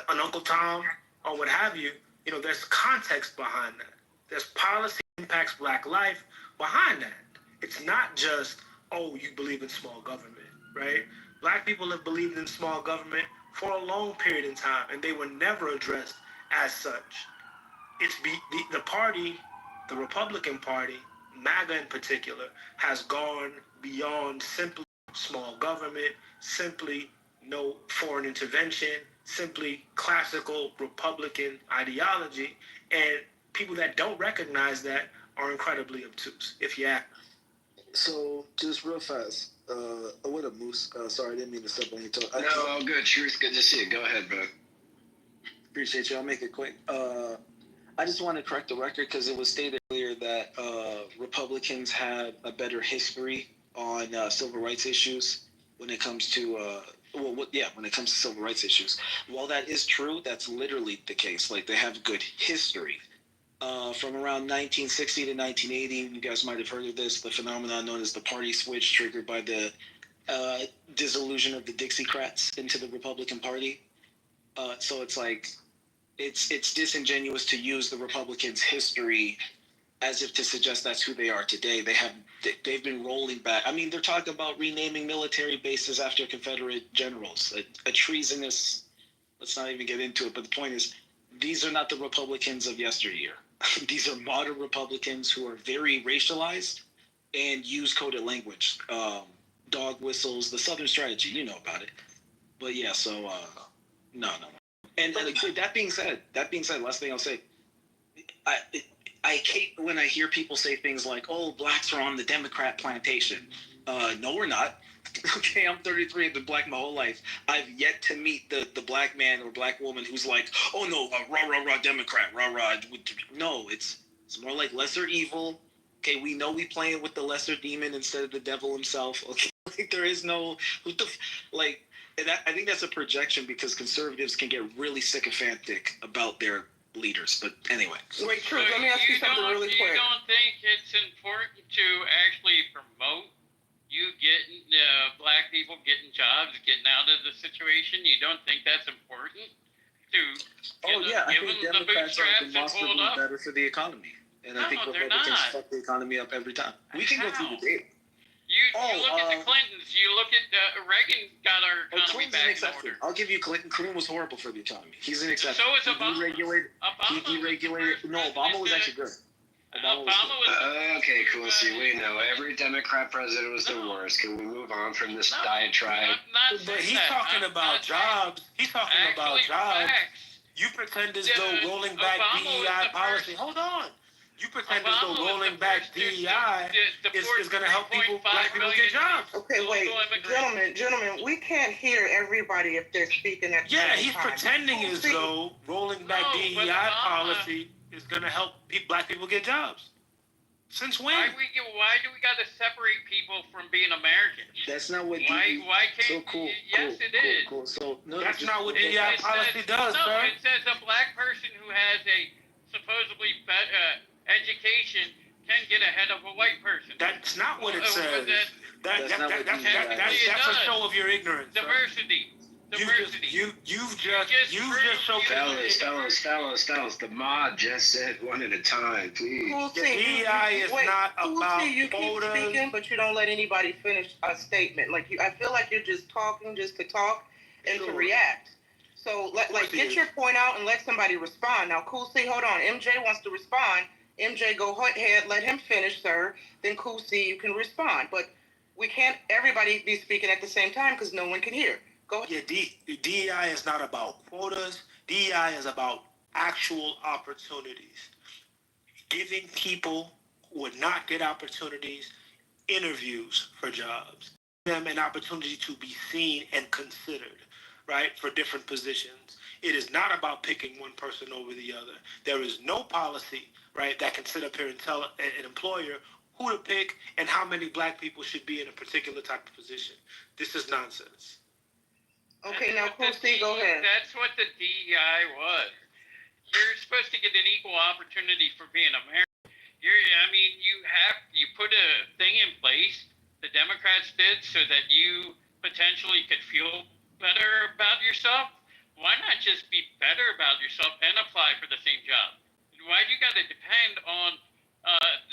A: Uncle Tom or what have you, you know, there's context behind that. There's policy impacts black life behind that. It's not just, oh, you believe in small government, right? Black people have believed in small government for a long period in time, and they were never addressed as such. It's the party, the Republican Party, MAGA in particular, has gone beyond simply small government, simply no foreign intervention, simply classical Republican ideology, and people that don't recognize that are incredibly obtuse, if you ask.
L: So, just real fast, what up, Moose? Sorry, I didn't mean to step on your toe.
G: No, all good. Truth, good to see you. Go ahead, bro.
L: Appreciate you. I'll make it quick. I just want to correct the record because it was stated earlier that Republicans had a better history on civil rights issues when it comes to when it comes to civil rights issues. While that is true, that's literally the case. Like, they have good history. From around 1960 to 1980, you guys might have heard of this, the phenomenon known as the party switch, triggered by the dissolution of the Dixiecrats into the Republican Party. So it's like it's disingenuous to use the Republicans' history as if to suggest that's who they are today. They've been rolling back. I mean, they're talking about renaming military bases after Confederate generals. A treasonous. Let's not even get into it. But the point is, these are not the Republicans of yesteryear. These are modern Republicans who are very racialized and use coded language, dog whistles, the Southern strategy. You know about it. But yeah, so no. And that being said, last thing I'll say, I hate when I hear people say things like, "Oh, blacks are on the Democrat plantation." No, we're not. Okay, I'm 33. I've been black my whole life. I've yet to meet the black man or black woman who's like, "Oh no, rah Democrat, rah." No, it's more like lesser evil. Okay, we know we playing with the lesser demon instead of the devil himself. Okay, like there is no and I think that's a projection because conservatives can get really sycophantic about their leaders. But anyway.
B: Wait, True, let me ask you something really quick.
O: You don't think it's important to actually promote you getting black people getting jobs, getting out of the situation? You don't think that's important to
L: I
O: give
L: think
O: them the
L: Democrats are
O: bootstraps and
L: demonstrably
O: pull it up?
L: better for the economy. And I think
O: No, they're
L: Republicans
O: not.
L: fuck the economy up every time. We can go through the data.
O: You look at the Clintons. You look at Reagan got our economy back in order.
L: I'll give you Clinton. Clinton was horrible for the economy. He's an exception.
O: So is Obama.
L: He deregulated. No, Obama was actually good.
O: Obama was
G: okay, cool. See, we know every Democrat president was the worst. Can we move on from this diatribe?
A: But he's talking about jobs. He's talking about jobs. You pretend as though rolling back DEI policy. Hold on. You pretend as though rolling back DEI is going to help black people get jobs.
B: Okay, wait, gentlemen, we can't hear everybody if they're speaking at the same time.
A: He's pretending as though rolling back DEI policy is going to help black people get jobs. Since when?
O: Why do we got to separate people from being Americans?
L: That's not what.
O: Why can't?
L: So cool.
O: Yes, it is.
L: Cool. So no,
A: that's not what DEI policy does,
O: no,
A: sir.
O: It says a black person who has a supposedly education can get ahead of a white person.
A: That's not what it says. That's a show of your ignorance.
O: Diversity.
A: You've just
G: fellas, the mod just said one at a time, please.
A: DEI is not about
B: you
A: quotas.
B: Keep speaking, but you don't let anybody finish a statement. I feel like you're just talking just to talk and to react. So get your point out and let somebody respond. Now, Cool C, hold on. MJ wants to respond. MJ, go ahead, let him finish, sir. Then Cool C, you can respond. But we can't everybody be speaking at the same time because no one can hear. Go ahead.
A: Yeah, DEI is not about quotas. DEI is about actual opportunities. Giving people who would not get opportunities interviews for jobs. Giving them an opportunity to be seen and considered, right, for different positions. It is not about picking one person over the other. There is no policy, right, that can sit up here and tell an employer who to pick and how many black people should be in a particular type of position. This is nonsense.
B: Okay, now, Cool C, go ahead.
O: That's what the DEI was. You're supposed to get an equal opportunity for being American. You put a thing in place, the Democrats did, so that you potentially could feel better about yourself. Why not just be better about yourself and apply for the same job? Why do you got to depend on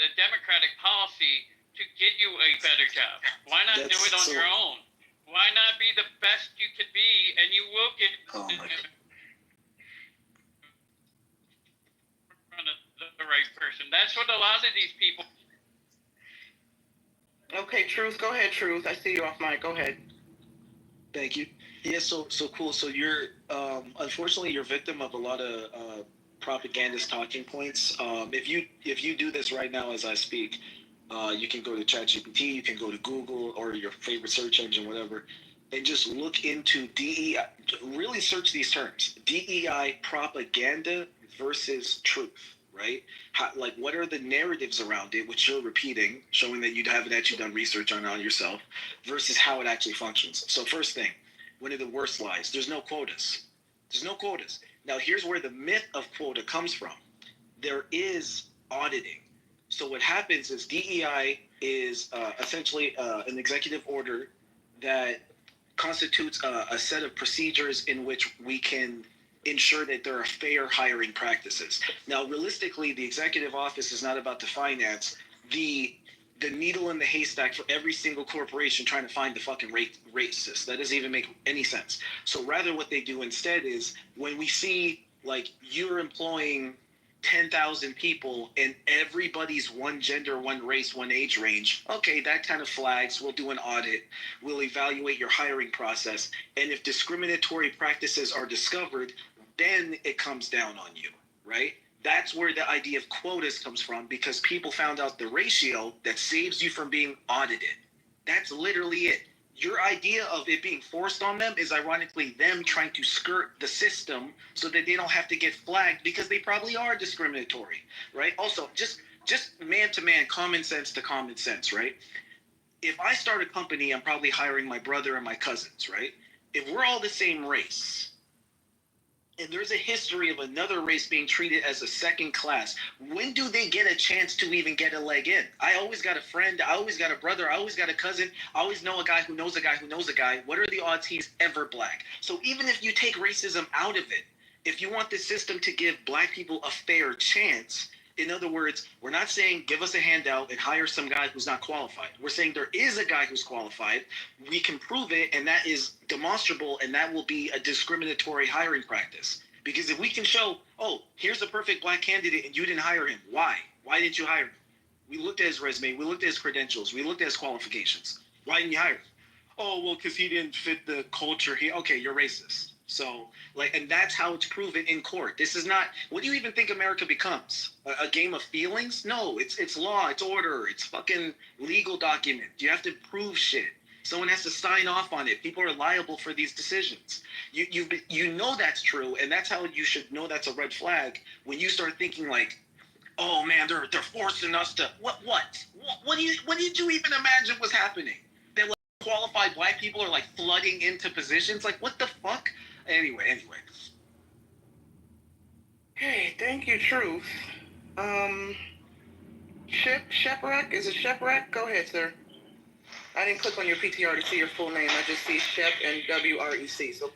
O: the Democratic policy to get you a better job? Why not do it on your own? Why not be the best you could be, and you will get the right person? That's what a lot of these people.
B: Okay, Truth, go ahead, Truth. I see you off mic. Go ahead.
L: Thank you. Yeah, so cool. So you're unfortunately you're victim of a lot of propagandist talking points. If you do this right now as I speak, you can go to ChatGPT, you can go to Google or your favorite search engine, whatever, and just look into DEI. Really search these terms: DEI propaganda versus truth. Right? What are the narratives around it, which you're repeating, showing that you haven't actually done research on yourself, versus how it actually functions. So first thing, one of the worst lies: there's no quotas. There's no quotas. Now here's where the myth of quota comes from. There is auditing. So what happens is DEI is essentially an executive order that constitutes a set of procedures in which we can ensure that there are fair hiring practices. Now, realistically, the executive office is not about to finance the needle in the haystack for every single corporation trying to find the fucking racist. That doesn't even make any sense. So rather what they do instead is when we see like you're employing 10,000 people and everybody's one gender, one race, one age range, okay, that kind of flags. We'll do an audit. We'll evaluate your hiring process. And if discriminatory practices are discovered, then it comes down on you, right? That's where the idea of quotas comes from, because people found out the ratio that saves you from being audited. That's literally it. Your idea of it being forced on them is ironically them trying to skirt the system so that they don't have to get flagged, because they probably are discriminatory, right? Also, just man to man, common sense to common sense, right? If I start a company, I'm probably hiring my brother and my cousins, right? If we're all the same race, and there's a history of another race being treated as a second class, when do they get a chance to even get a leg in? I always got a friend, I always got a brother, I always got a cousin, I always know a guy who knows a guy who knows a guy. What are the odds he's ever black? So even if you take racism out of it, if you want the system to give black people a fair chance, in other words, we're not saying give us a handout and hire some guy who's not qualified. We're saying there is a guy who's qualified. We can prove it, and that is demonstrable, and that will be a discriminatory hiring practice. Because if we can show, oh, here's a perfect black candidate and you didn't hire him. Why? Why didn't you hire him? We looked at his resume. We looked at his credentials. We looked at his qualifications. Why didn't you hire him? Oh, well, because he didn't fit the culture here. Okay, you're racist. So, like, and that's how it's proven in court. This is not, what do you even think America becomes? A game of feelings? No, it's law, it's order, it's fucking legal document. You have to prove shit. Someone has to sign off on it. People are liable for these decisions. You know that's true, and that's how you should know that's a red flag when you start thinking like, oh man, they're forcing us to what did you even imagine was happening? That like qualified black people are like flooding into positions? Like what the fuck? Anyway.
B: Hey, thank you, Truth. Sheprek? Is it Sheprek? Go ahead, sir. I didn't click on your PTR to see your full name. I just see Shep and WREC. So.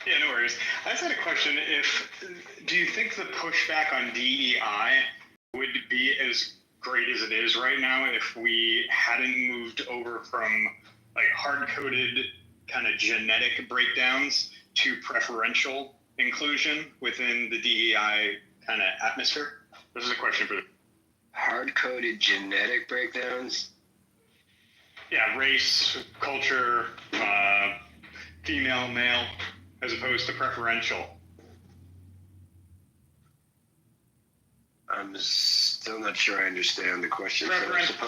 M: Yeah, no worries. I just had a question. Do you think the pushback on DEI would be as great as it is right now if we hadn't moved over from like hard-coded kind of genetic breakdowns to preferential inclusion within the DEI kind of atmosphere? This is a question for
G: hard-coded genetic breakdowns.
M: Yeah, race, culture, female, male, as opposed to preferential.
G: I'm still not sure I understand the question.
M: Preferential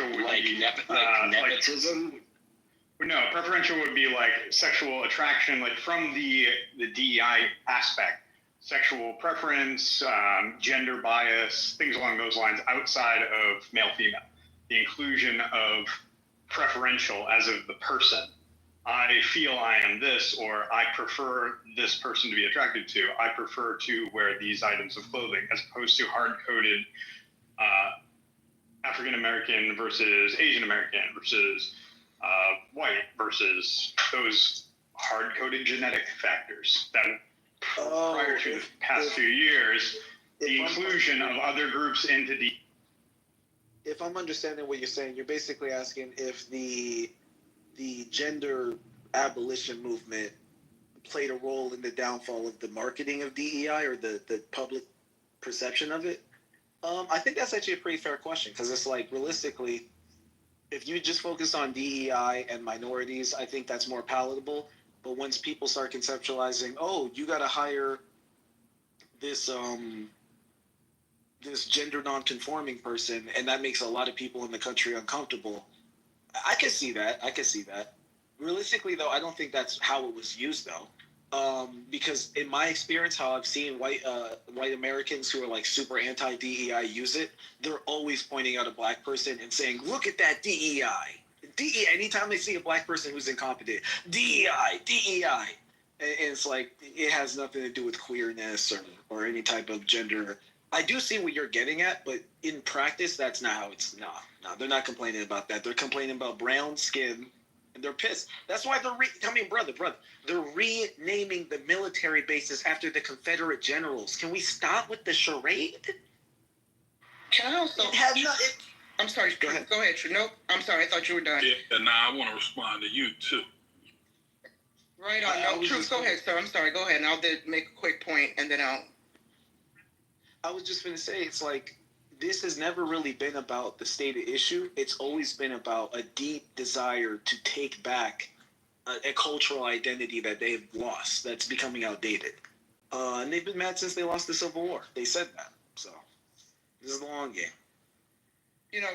M: would
G: like
M: be
G: nepotism.
M: No, preferential would be like sexual attraction, like from the DEI aspect, sexual preference, gender bias, things along those lines, outside of male-female. The inclusion of preferential as of the person. I feel I am this, or I prefer this person to be attracted to. I prefer to wear these items of clothing, as opposed to hard-coded African American versus Asian American versus white versus those hard-coded genetic factors that prior to the past few years, the inclusion of other groups into the.
L: If I'm understanding what you're saying, you're basically asking if the gender abolition movement played a role in the downfall of the marketing of DEI or the public perception of it. I think that's actually a pretty fair question, because it's like, realistically, if you just focus on DEI and minorities, I think that's more palatable. But once people start conceptualizing, oh, you got to hire this gender non-conforming person, and that makes a lot of people in the country uncomfortable. I can see that. Realistically, though, I don't think that's how it was used, though. Because in my experience, how I've seen white Americans who are like super anti-DEI use it, they're always pointing out a black person and saying, look at that DEI. Anytime they see a black person who's incompetent, DEI. And it's like, it has nothing to do with queerness or any type of gender. I do see what you're getting at, but in practice, that's not how it's. No, they're not complaining about that. They're complaining about brown skin and they're pissed. That's why brother, they're renaming the military bases after the Confederate generals. Can we stop with the charade?
B: Can I also have nothing? I'm sorry. Go ahead. Go ahead. Nope. I'm sorry. I thought you were done.
C: Yeah, I want to respond to you too.
B: Right on. No, Truth. Go ahead, sir. I'm sorry. Go ahead, and I'll make a quick point, and then
L: I was just going to say, it's like, this has never really been about the stated issue. It's always been about a deep desire to take back a cultural identity that they've lost, that's becoming outdated. And they've been mad since they lost the Civil War. They said that. So this is the long game.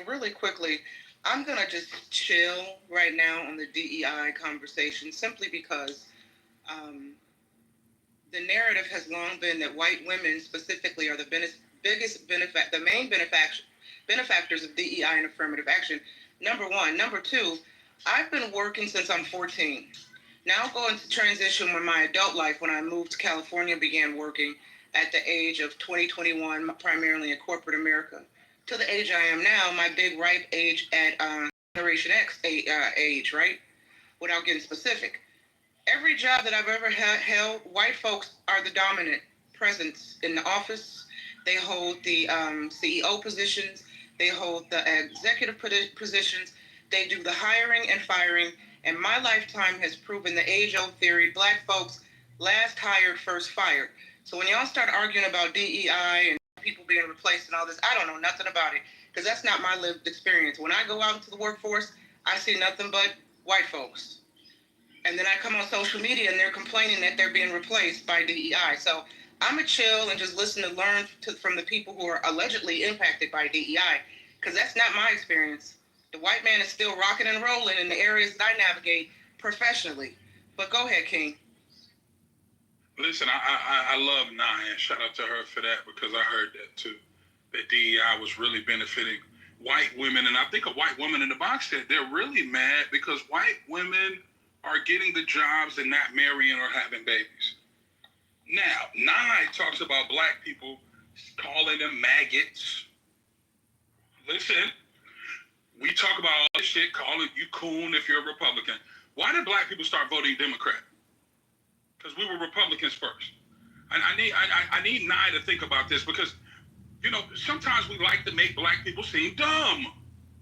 B: Really quickly, I'm going to just chill right now on the DEI conversation simply because the narrative has long been that white women specifically are the main benefactors of DEI and affirmative action. Number one. Number two, I've been working since I'm 14. Now going to transition with my adult life when I moved to California, began working at the age of 21, primarily in corporate America, to the age I am now, my big ripe age at Generation X age, right? Without getting specific. Every job that I've ever held, white folks are the dominant presence in the office. They hold the CEO positions. They hold the executive positions. They do the hiring and firing. And my lifetime has proven the age-old theory, black folks last hired, first fired. So when y'all start arguing about DEI and people being replaced and all this, I don't know nothing about it because that's not my lived experience. When I go out into the workforce, I see nothing but white folks. And then I come on social media and they're complaining that they're being replaced by DEI. So I'm going to chill and just listen and learn from the people who are allegedly impacted by DEI because that's not my experience. The white man is still rocking and rolling in the areas that I navigate professionally. But go ahead, King.
C: Listen, I love Nia. Shout out to her for that because I heard that too. That DEI was really benefiting white women. And I think a white woman in the box said they're really mad because white women are getting the jobs and not marrying or having babies. Now, Nia talks about black people calling them maggots. Listen, we talk about all this shit, calling you coon if you're a Republican. Why did black people start voting Democrat? Because we were Republicans first. And I need Nia to think about this because, sometimes we like to make black people seem dumb,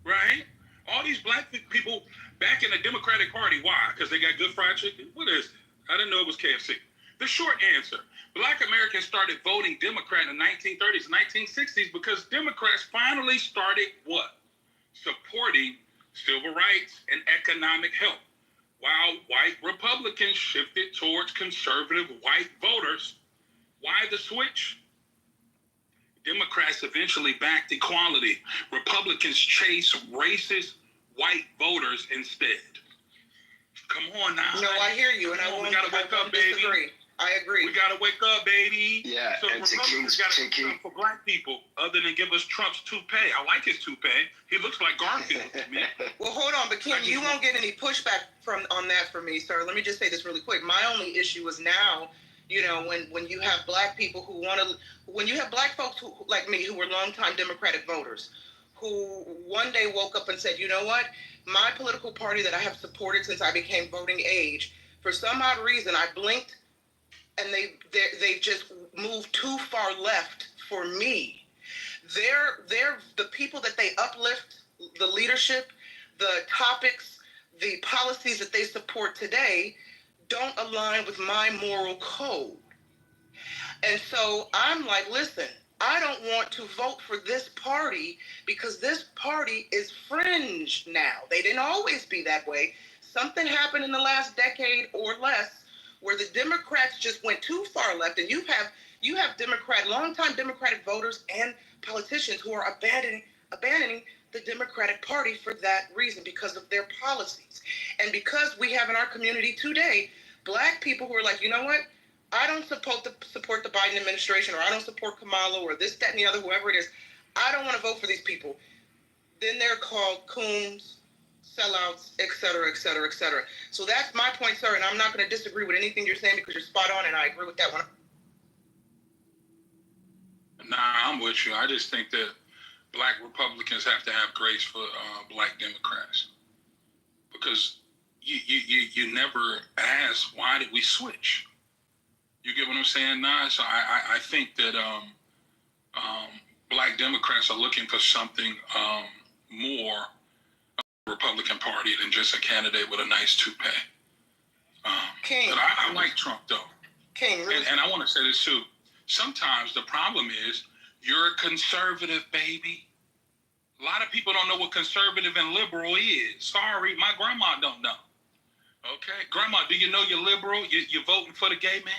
C: right? All these black people back in the Democratic Party, why? Because they got good fried chicken? What is it? I didn't know it was KFC. The short answer, black Americans started voting Democrat in the 1930s and 1960s because Democrats finally started what? Supporting civil rights and economic help, while white Republicans shifted towards conservative white voters. Why the switch? Democrats eventually backed equality. Republicans chase racist white voters instead. Come on now.
B: No, I hear you, and
C: we gotta wake up, baby.
B: Disagree. I agree.
C: We gotta wake up, baby.
G: Yeah,
C: so
G: and
C: Republicans gotta do something for black people other than give us Trump's toupee. I like his toupee. He looks like Garfield to me.
B: Well, hold on, but Ken, you won't get any pushback on that from me, sir. Let me just say this really quick. My only issue is now, when you have black people who when you have black folks who, like me, who were longtime Democratic voters, who one day woke up and said, you know what, my political party that I have supported since I became voting age, for some odd reason, I blinked and they just moved too far left for me. They're the people that they uplift, the leadership, the topics, the policies that they support today don't align with my moral code. And so I'm like, listen, I don't want to vote for this party because this party is fringe now. They didn't always be that way. Something happened in the last decade or less where the Democrats just went too far left, and you have longtime Democratic voters and politicians who are abandoning the Democratic Party for that reason because of their policies. And because we have in our community today black people who are like, you know what? I don't support the Biden administration, or I don't support Kamala, or this, that, and the other, whoever it is. I don't want to vote for these people. Then they're called coons, sellouts, et cetera, et cetera, et cetera. So that's my point, sir, and I'm not going to disagree with anything you're saying because you're spot on, and I agree with that one.
C: Nah, I'm with you. I just think that black Republicans have to have grace for black Democrats. Because you never ask, why did we switch? You get what I'm saying, Nah? So I think that Black Democrats are looking for something more Republican Party than just a candidate with a nice toupee.
B: King.
C: But I like Trump, though.
B: King, really?
C: And I want to say this, too. Sometimes the problem is you're a conservative, baby. A lot of people don't know what conservative and liberal is. Sorry, my grandma don't know. Okay? Grandma, do you know you're liberal? You're voting for the gay man?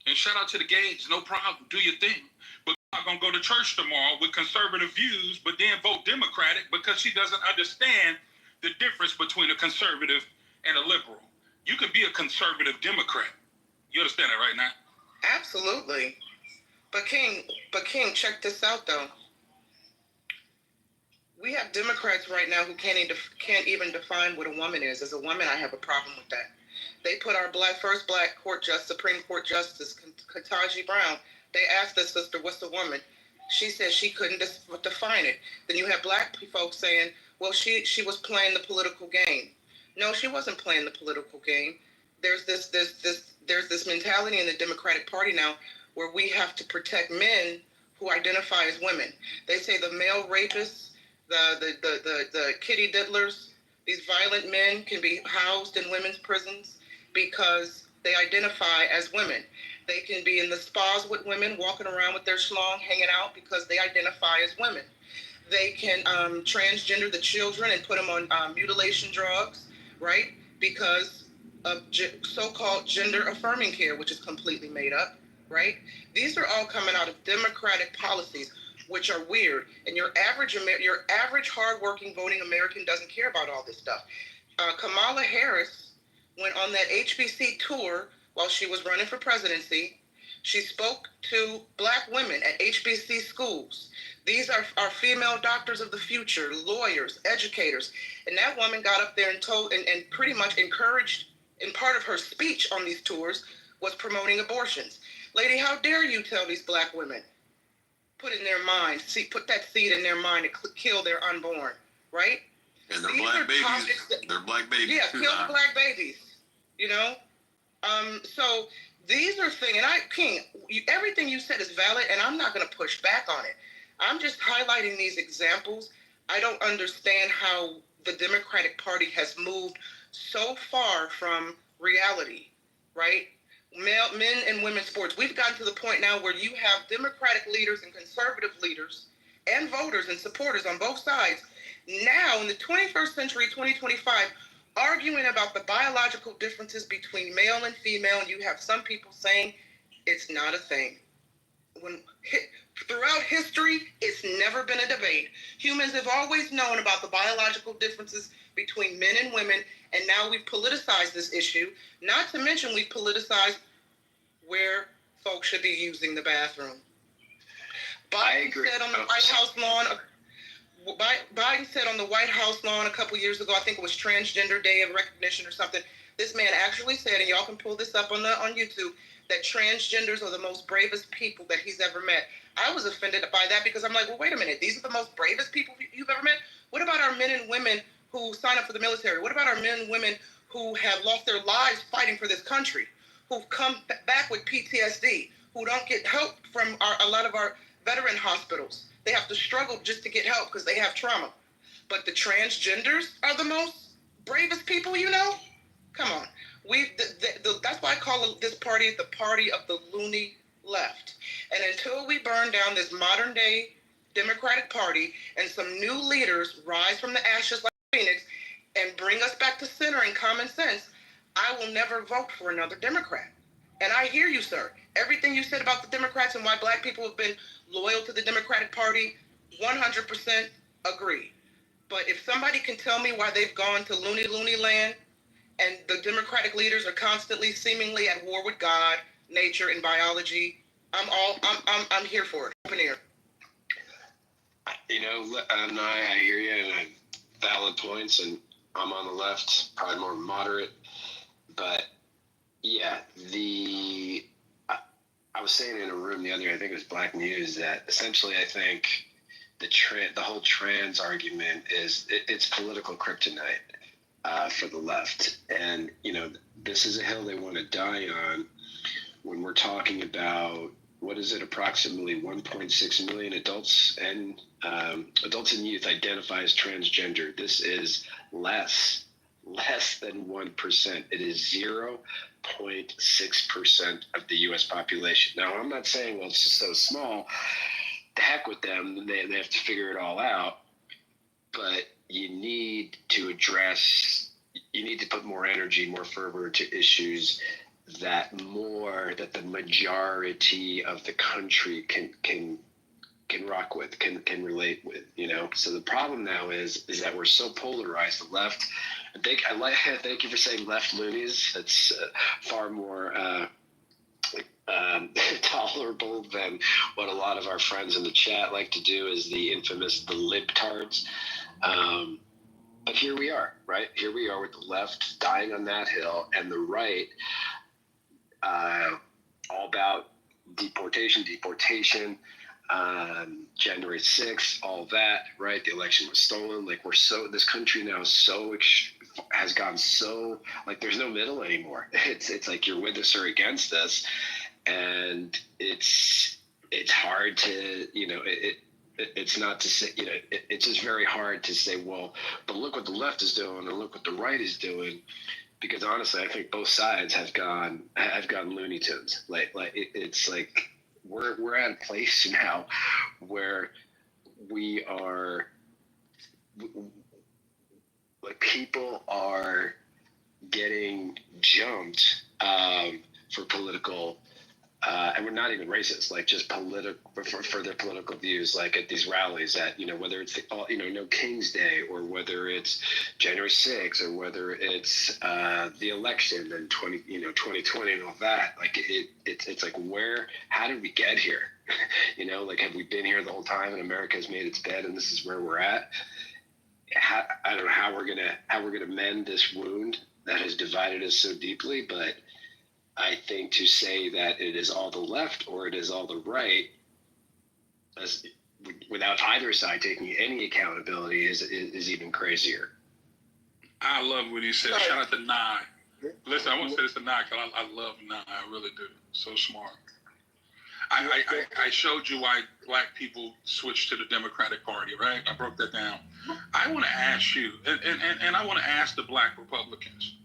C: And shout out to the gays, no problem. Do your thing. But I'm not going to go to church tomorrow with conservative views, but then vote Democratic because she doesn't understand the difference between a conservative and a liberal. You can be a conservative Democrat. You understand that right now?
B: Absolutely. But King, check this out, though. We have Democrats right now who can't even define what a woman is. As a woman, I have a problem with that. They put our first black Supreme Court Justice, Ketanji Brown. They asked the sister, what's a woman? She said she couldn't define it. Then you have black folks saying, well, she was playing the political game. No, she wasn't playing the political game. There's this mentality in the Democratic Party now where we have to protect men who identify as women. They say the male rapists, the kitty diddlers, these violent men can be housed in women's prisons because they identify as women. They can be in the spas with women, walking around with their schlong, hanging out because they identify as women. They can transgender the children and put them on mutilation drugs, right? Because of so-called gender-affirming care, which is completely made up, right? These are all coming out of Democratic policies, which are weird. And your average hardworking voting American doesn't care about all this stuff. Kamala Harris went on that HBC tour while she was running for presidency. She spoke to black women at HBC schools. These are our female doctors of the future, lawyers, educators. And that woman got up there and told and pretty much encouraged, in part of her speech on these tours, was promoting abortions. Lady, how dare you tell these black women, put in their mind, put that seed in their mind to kill their unborn, right?
I: And they're black babies. They're black babies.
B: Yeah, kill the black babies, you know? So these are things, and King, everything you said is valid, and I'm not going to push back on it. I'm just highlighting these examples. I don't understand how the Democratic Party has moved so far from reality, right? Men and women's sports. We've gotten to the point now where you have Democratic leaders and conservative leaders and voters and supporters on both sides now in the 21st century, 2025, arguing about the biological differences between male and female, and you have some people saying it's not a thing. Throughout history, it's never been a debate. Humans have always known about the biological differences between men and women, and now we've politicized this issue. Not to mention we've politicized where folks should be using the bathroom. Biden said on the White House lawn a couple years ago, I think it was Transgender Day of Recognition or something. This man actually said, and y'all can pull this up on YouTube, that transgenders are the most bravest people that he's ever met. I was offended by that because I'm like, well, wait a minute. These are the most bravest people you've ever met? What about our men and women who sign up for the military? What about our men and women who have lost their lives fighting for this country, who've come back with PTSD, who don't get help from a lot of our veteran hospitals? They have to struggle just to get help because they have trauma. But the transgenders are the most bravest people, you know? Come on. That's why I call this party the party of the loony left. And until we burn down this modern day Democratic Party and some new leaders rise from the ashes like Phoenix and bring us back to center and common sense, I will never vote for another Democrat. And I hear you, sir. Everything you said about the Democrats and why black people have been loyal to the Democratic Party, 100% agree. But if somebody can tell me why they've gone to loony land and the Democratic leaders are constantly seemingly at war with God, nature, and biology, I'm here for it. Open ear.
G: You know, I hear you, and valid points, and I'm on the left, probably more moderate. But yeah, I was saying in a room the other day, I think it was Black News, that essentially I think the whole trans argument it's political kryptonite. for the left. And, this is a hill they want to die on when we're talking about, what is it, approximately 1.6 million adults and youth identify as transgender. This is less than 1%. It is 0.6% of the U.S. population. Now, I'm not saying, well, it's just so small, the heck with them, they have to figure it all out. But you need to put more energy, more fervor to issues that the majority of the country can rock with, can relate with, So the problem now is that we're so polarized. The left, thank you for saying left loonies. That's far more tolerable than what a lot of our friends in the chat like to do, is the infamous the libtards. But here we are, right? Here we are with the left dying on that hill, and the right all about deportation, January 6th, all that, right? The election was stolen. Like, this country now has gone so, like, there's no middle anymore. It's like you're with us or against us. And it's hard to, it's not to say, it's just very hard to say, well, but look what the left is doing and look what the right is doing. Because honestly, I think both sides have gone Looney Tunes. It's like we're at a place now where we are, like, people are getting jumped for political. And we're not even racist, like just for their political views, like at these rallies whether it's No King's Day, or whether it's January 6th, or whether it's the election and 2020 and all that. Like it's like, how did we get here? Like, have we been here the whole time and America has made its bed and this is where we're at? I don't know how we're gonna mend this wound that has divided us so deeply, but I think to say that it is all the left or it is all the right, without either side taking any accountability, is even crazier.
C: I love what he said. Shout out to Nye. Listen, I want to say this to Nye because I love Nye. I really do. So smart. I showed you why black people switched to the Democratic Party, right? I broke that down. I want to ask you, and I want to ask the black Republicans,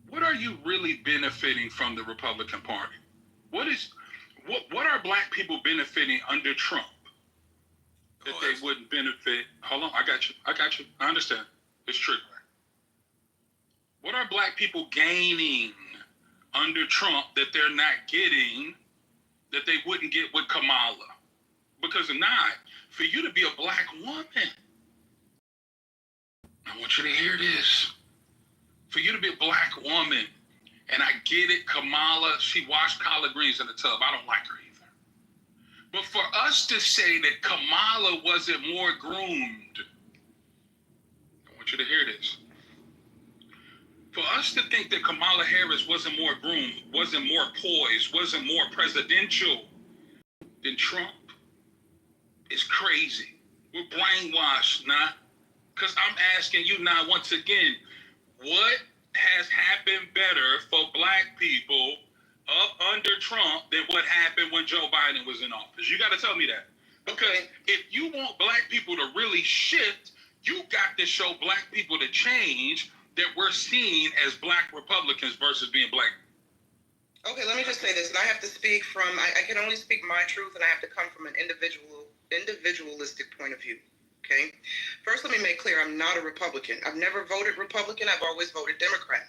C: what are you really benefiting from the Republican Party? What are black people benefiting under Trump that they wouldn't benefit? Hold on, I got you. I understand. It's true. What are black people gaining under Trump that they're not getting, that they wouldn't get with Kamala? Because for you to be a black woman, I want you to hear this. For you to be a black woman, and I get it, Kamala, she washed collard greens in the tub. I don't like her either. But for us to say that Kamala wasn't more groomed, I want you to hear this. For us to think that Kamala Harris wasn't more groomed, wasn't more poised, wasn't more presidential than Trump is crazy. We're brainwashed, nah? Because I'm asking you now, once again, what has happened better for black people up under Trump than what happened when Joe Biden was in office? You got to tell me that. Because if you want black people to really shift, you got to show black people the change that we're seeing as black Republicans versus being black.
B: Okay, let me just say this, and I have to speak from, I can only speak my truth, and I have to come from an individualistic point of view. Okay. First, let me make clear, I'm not a Republican. I've never voted Republican. I've always voted Democrat.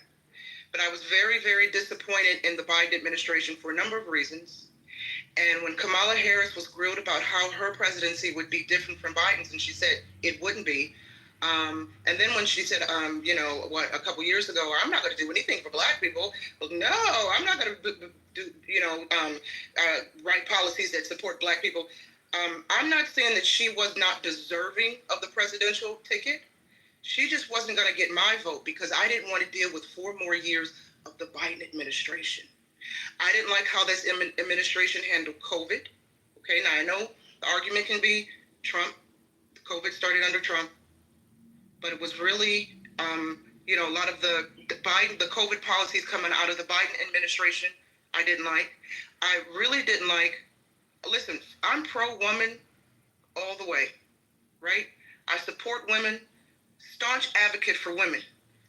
B: But I was very, very disappointed in the Biden administration for a number of reasons. And when Kamala Harris was grilled about how her presidency would be different from Biden's, and she said it wouldn't be. And then when she said, a couple years ago, I'm not going to do anything for black people. Well, no, I'm not going to write policies that support black people. I'm not saying that she was not deserving of the presidential ticket. She just wasn't going to get my vote because I didn't want to deal with 4 more years of the Biden administration. I didn't like how this administration handled COVID. Okay, now I know the argument can be COVID started under Trump, but it was really A lot of the COVID policies coming out of the Biden administration, I didn't like. I really didn't like. Listen, I'm pro-woman all the way, right? I support women, staunch advocate for women.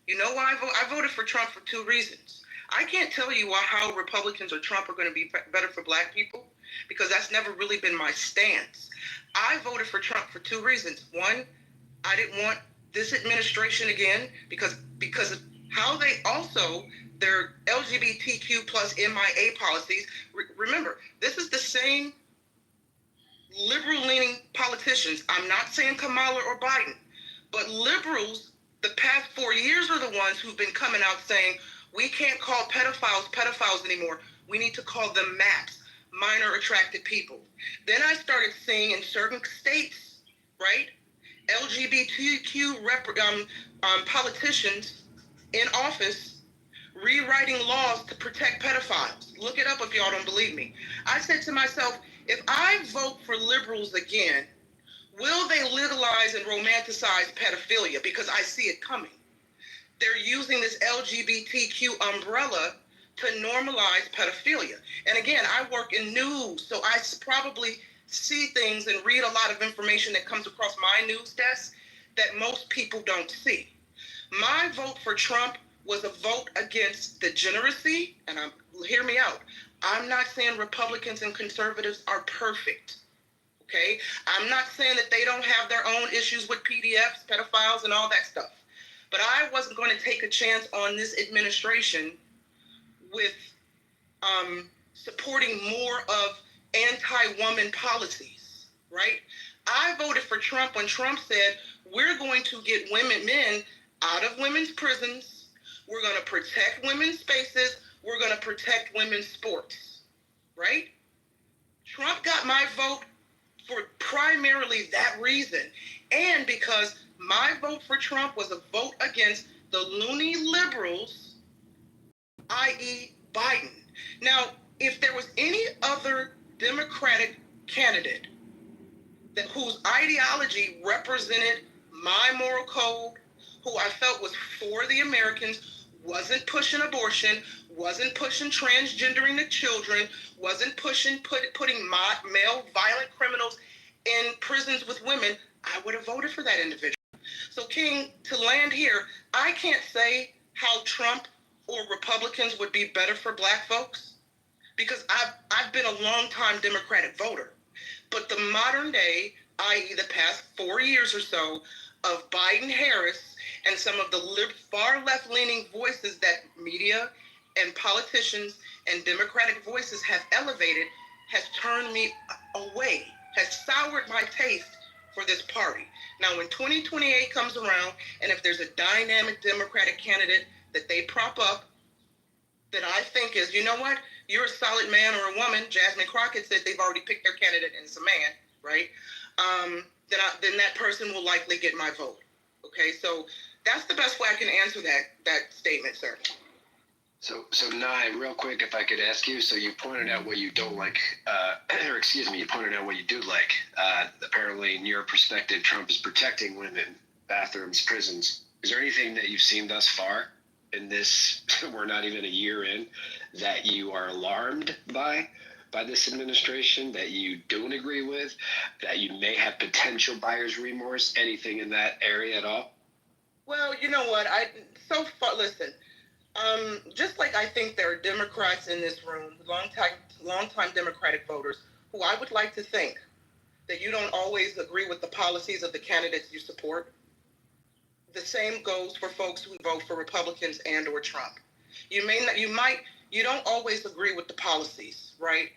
B: You know why I voted for Trump for 2 reasons. I can't tell you how Republicans or Trump are going to be better for black people, because that's never really been my stance. I voted for Trump for 2 reasons. One, I didn't want this administration again because of how they also, their LGBTQ plus MIA policies. Remember, this is the same liberal-leaning politicians. I'm not saying Kamala or Biden, but liberals the past 4 years are the ones who've been coming out saying, we can't call pedophiles anymore. We need to call them MAPs, minor attracted people. Then I started seeing in certain states, right, LGBTQ politicians in office rewriting laws to protect pedophiles. Look it up if y'all don't believe me. I said to myself, if I vote for liberals again, will they legalize and romanticize pedophilia? Because I see it coming. They're using this LGBTQ umbrella to normalize pedophilia. And again, I work in news, so I probably see things and read a lot of information that comes across my news desk that most people don't see. My vote for Trump was a vote against degeneracy, and hear me out. I'm not saying Republicans and conservatives are perfect, okay? I'm not saying that they don't have their own issues with PDFs, pedophiles, and all that stuff. But I wasn't going to take a chance on this administration with supporting more of anti-woman policies, right? I voted for Trump when Trump said, we're going to get men out of women's prisons. We're going to protect women's spaces. We're going to protect women's sports, right? Trump got my vote for primarily that reason. And because my vote for Trump was a vote against the loony liberals, i.e. Biden. Now, if there was any other Democratic candidate whose ideology represented my moral code, who I felt was for the Americans, wasn't pushing abortion, wasn't pushing transgendering the children, wasn't pushing putting male violent criminals in prisons with women, I would have voted for that individual. So, King, to land here, I can't say how Trump or Republicans would be better for black folks, because I've been a long-time Democratic voter. But the modern day, i.e. the past 4 years or so, of Biden-Harris and some of the far left-leaning voices that media and politicians and Democratic voices have elevated has turned me away, has soured my taste for this party. Now, when 2028 comes around, and if there's a dynamic Democratic candidate that they prop up that I think is, you know what, you're a solid man or a woman, Jasmine Crockett said they've already picked their candidate and it's a man, right? Then that person will likely get my vote. Okay, so that's the best way I can answer that statement, sir.
G: So Nye, real quick, if I could ask you, so you pointed out what you don't like, or excuse me, you pointed out what you do like. Apparently, in your perspective, Trump is protecting women, bathrooms, prisons. Is there anything that you've seen thus far in this, we're not even a year in, that you are alarmed by this administration, that you don't agree with, that you may have potential buyer's remorse, anything in that area at all?
B: Well, you know what, listen, just like I think there are Democrats in this room, long-time Democratic voters, who I would like to think that you don't always agree with the policies of the candidates you support. The same goes for folks who vote for Republicans and or Trump. You don't always agree with the policies, right?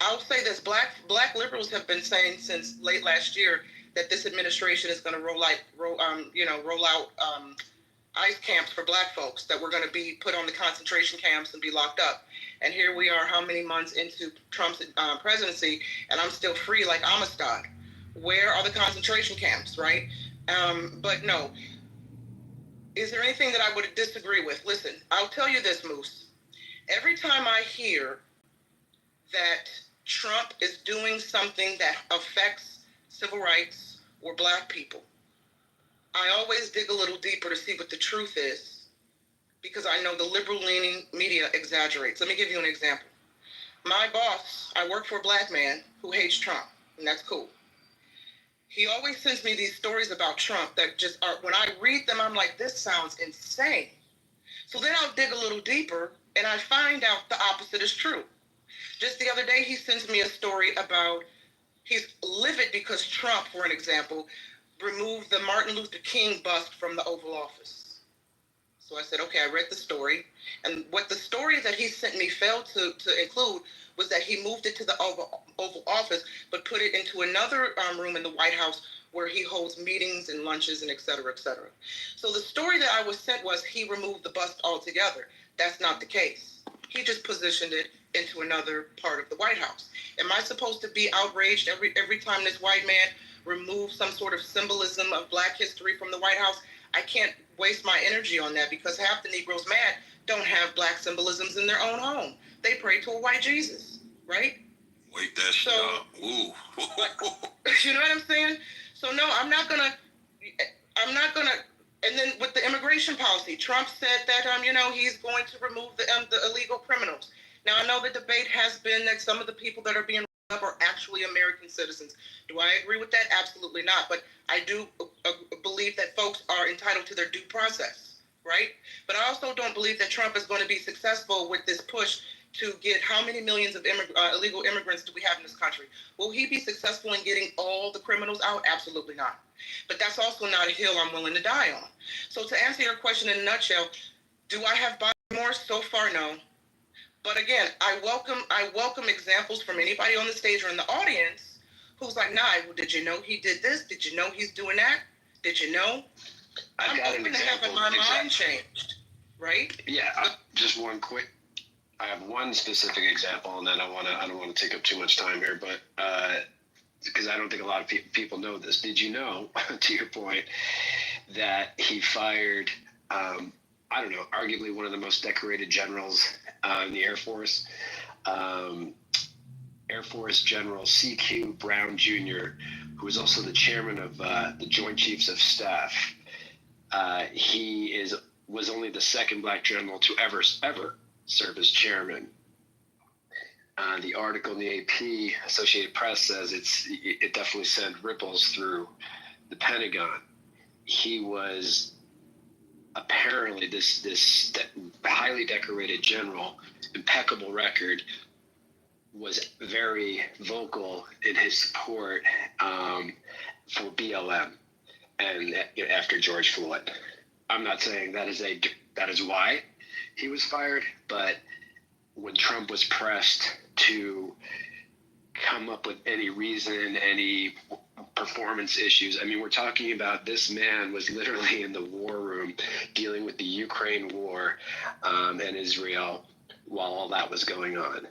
B: I'll say this: black liberals have been saying since late last year that this administration is going to roll out ICE camps for black folks, that we're going to be put on the concentration camps and be locked up. And here we are, how many months into Trump's presidency, and I'm still free like Amistad. Where are the concentration camps, right? But no. Is there anything that I would disagree with? Listen, I'll tell you this, Moose. Every time I hear that Trump is doing something that affects civil rights or black people, I always dig a little deeper to see what the truth is, because I know the liberal-leaning media exaggerates. Let me give you an example. My boss, I work for a black man who hates Trump, and that's cool. He always sends me these stories about Trump that just are, when I read them, I'm like, this sounds insane. So then I'll dig a little deeper, and I find out the opposite is true. Just the other day, he sends me a story about, he's livid because Trump, for an example, removed the Martin Luther King bust from the Oval Office. So I said, okay, I read the story. And what the story that he sent me failed to include was that he moved it to the Oval Office, but put it into another room in the White House where he holds meetings and lunches and et cetera, et cetera. So the story that I was sent was he removed the bust altogether. That's not the case. He just positioned it into another part of the White House. Am I supposed to be outraged every time this white man removes some sort of symbolism of black history from the White House? I can't waste my energy on that, because half the Negroes mad don't have black symbolisms in their own home. They pray to a white Jesus, right?
I: Wake that shit up. Ooh.
B: You know what I'm saying? So no, I'm not gonna, and then with the immigration policy, Trump said that, he's going to remove the illegal criminals. Now, I know the debate has been that some of the people that are being up are actually American citizens. Do I agree with that? Absolutely not. But I do believe that folks are entitled to their due process, right? But I also don't believe that Trump is going to be successful with this push to get, how many millions of illegal immigrants do we have in this country? Will he be successful in getting all the criminals out? Absolutely not. But that's also not a hill I'm willing to die on. So to answer your question in a nutshell, do I have body remorse? So far, no. But again, I welcome examples from anybody on the stage or in the audience who's like, nah, well, did you know he did this? Did you know he's doing that? Did you know? I'm open to having my mind changed, right?
G: Yeah, just one quick. I have one specific example, and then I don't want to take up too much time here, but because I don't think a lot of people know this. Did you know, to your point, that he fired, arguably one of the most decorated generals in the Air Force, Air Force General C.Q. Brown Jr., who is also the chairman of the Joint Chiefs of Staff. He was only the second black general to ever serve as chairman. The article in the AP Associated Press says it definitely sent ripples through the Pentagon. He was apparently this highly decorated general, impeccable record, was very vocal in his support for BLM and after George Floyd. I'm not saying that is why he was fired, but when Trump was pressed to come up with any reason, any performance issues, I mean, we're talking about this man was literally in the war room dealing with the Ukraine war and Israel while all that was going on.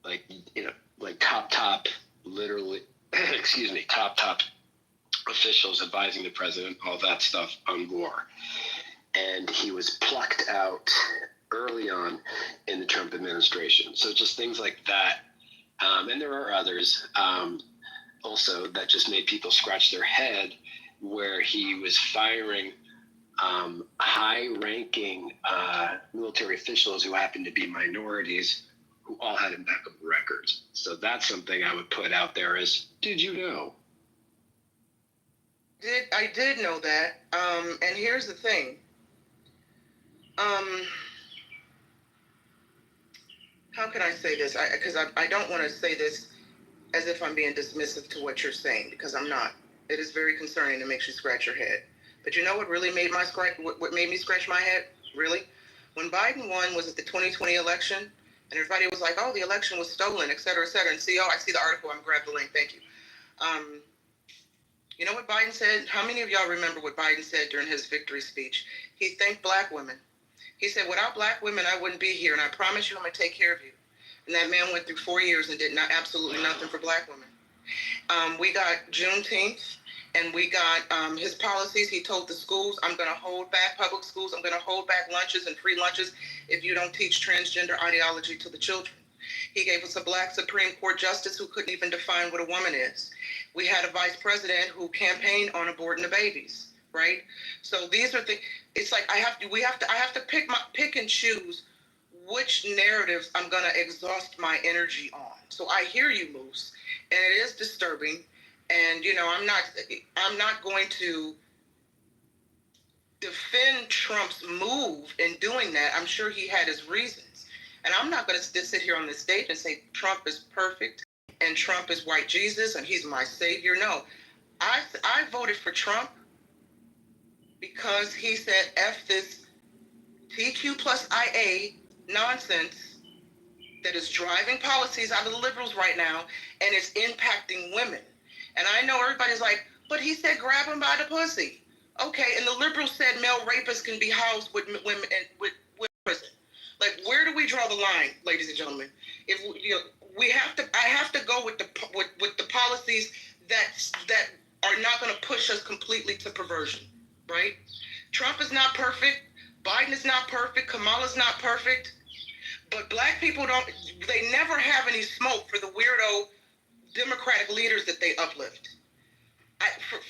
G: Like top literally, top officials advising the president, all that stuff on war. And he was plucked out early on in the Trump administration. So just things like that. And there are others also that just made people scratch their head, where he was firing high-ranking military officials who happened to be minorities who all had impeccable records. So that's something I would put out there as, did you know?
B: I did know that. And here's the thing. How can I say this? Because I don't want to say this as if I'm being dismissive to what you're saying, because I'm not. It is very concerning and makes you scratch your head. But you know what really made what made me scratch my head? Really? When Biden won, was it the 2020 election? And everybody was like, oh, the election was stolen, et cetera, et cetera. And I see the article. I'm grabbed the link. Thank you. You know what Biden said? How many of y'all remember what Biden said during his victory speech? He thanked black women. He said, without black women, I wouldn't be here. And I promise you, I'm going to take care of you. And that man went through 4 years and did absolutely nothing for black women. We got Juneteenth, and we got his policies. He told the schools, I'm going to hold back public schools. I'm going to hold back lunches and free lunches if you don't teach transgender ideology to the children. He gave us a black Supreme Court justice who couldn't even define what a woman is. We had a vice president who campaigned on aborting the babies, right? So these are it's like I have to pick and choose which narratives I'm gonna exhaust my energy on. So I hear you, Moose, and it is disturbing. And I'm not going to defend Trump's move in doing that. I'm sure he had his reasons. And I'm not going to sit here on this stage and say Trump is perfect and Trump is white Jesus and he's my savior. No, I voted for Trump because he said F this TQ plus IA nonsense that is driving policies out of the liberals right now, and it's impacting women. And I know everybody's like, but he said grab him by the pussy. Okay, and the liberals said male rapists can be housed with women and with prison. Like, where do we draw the line, ladies and gentlemen? If I have to go with the policies that are not going to push us completely to perversion, right? Trump is not perfect. Biden is not perfect. Kamala's not perfect. But black people they never have any smoke for the weirdo Democratic leaders that they uplift.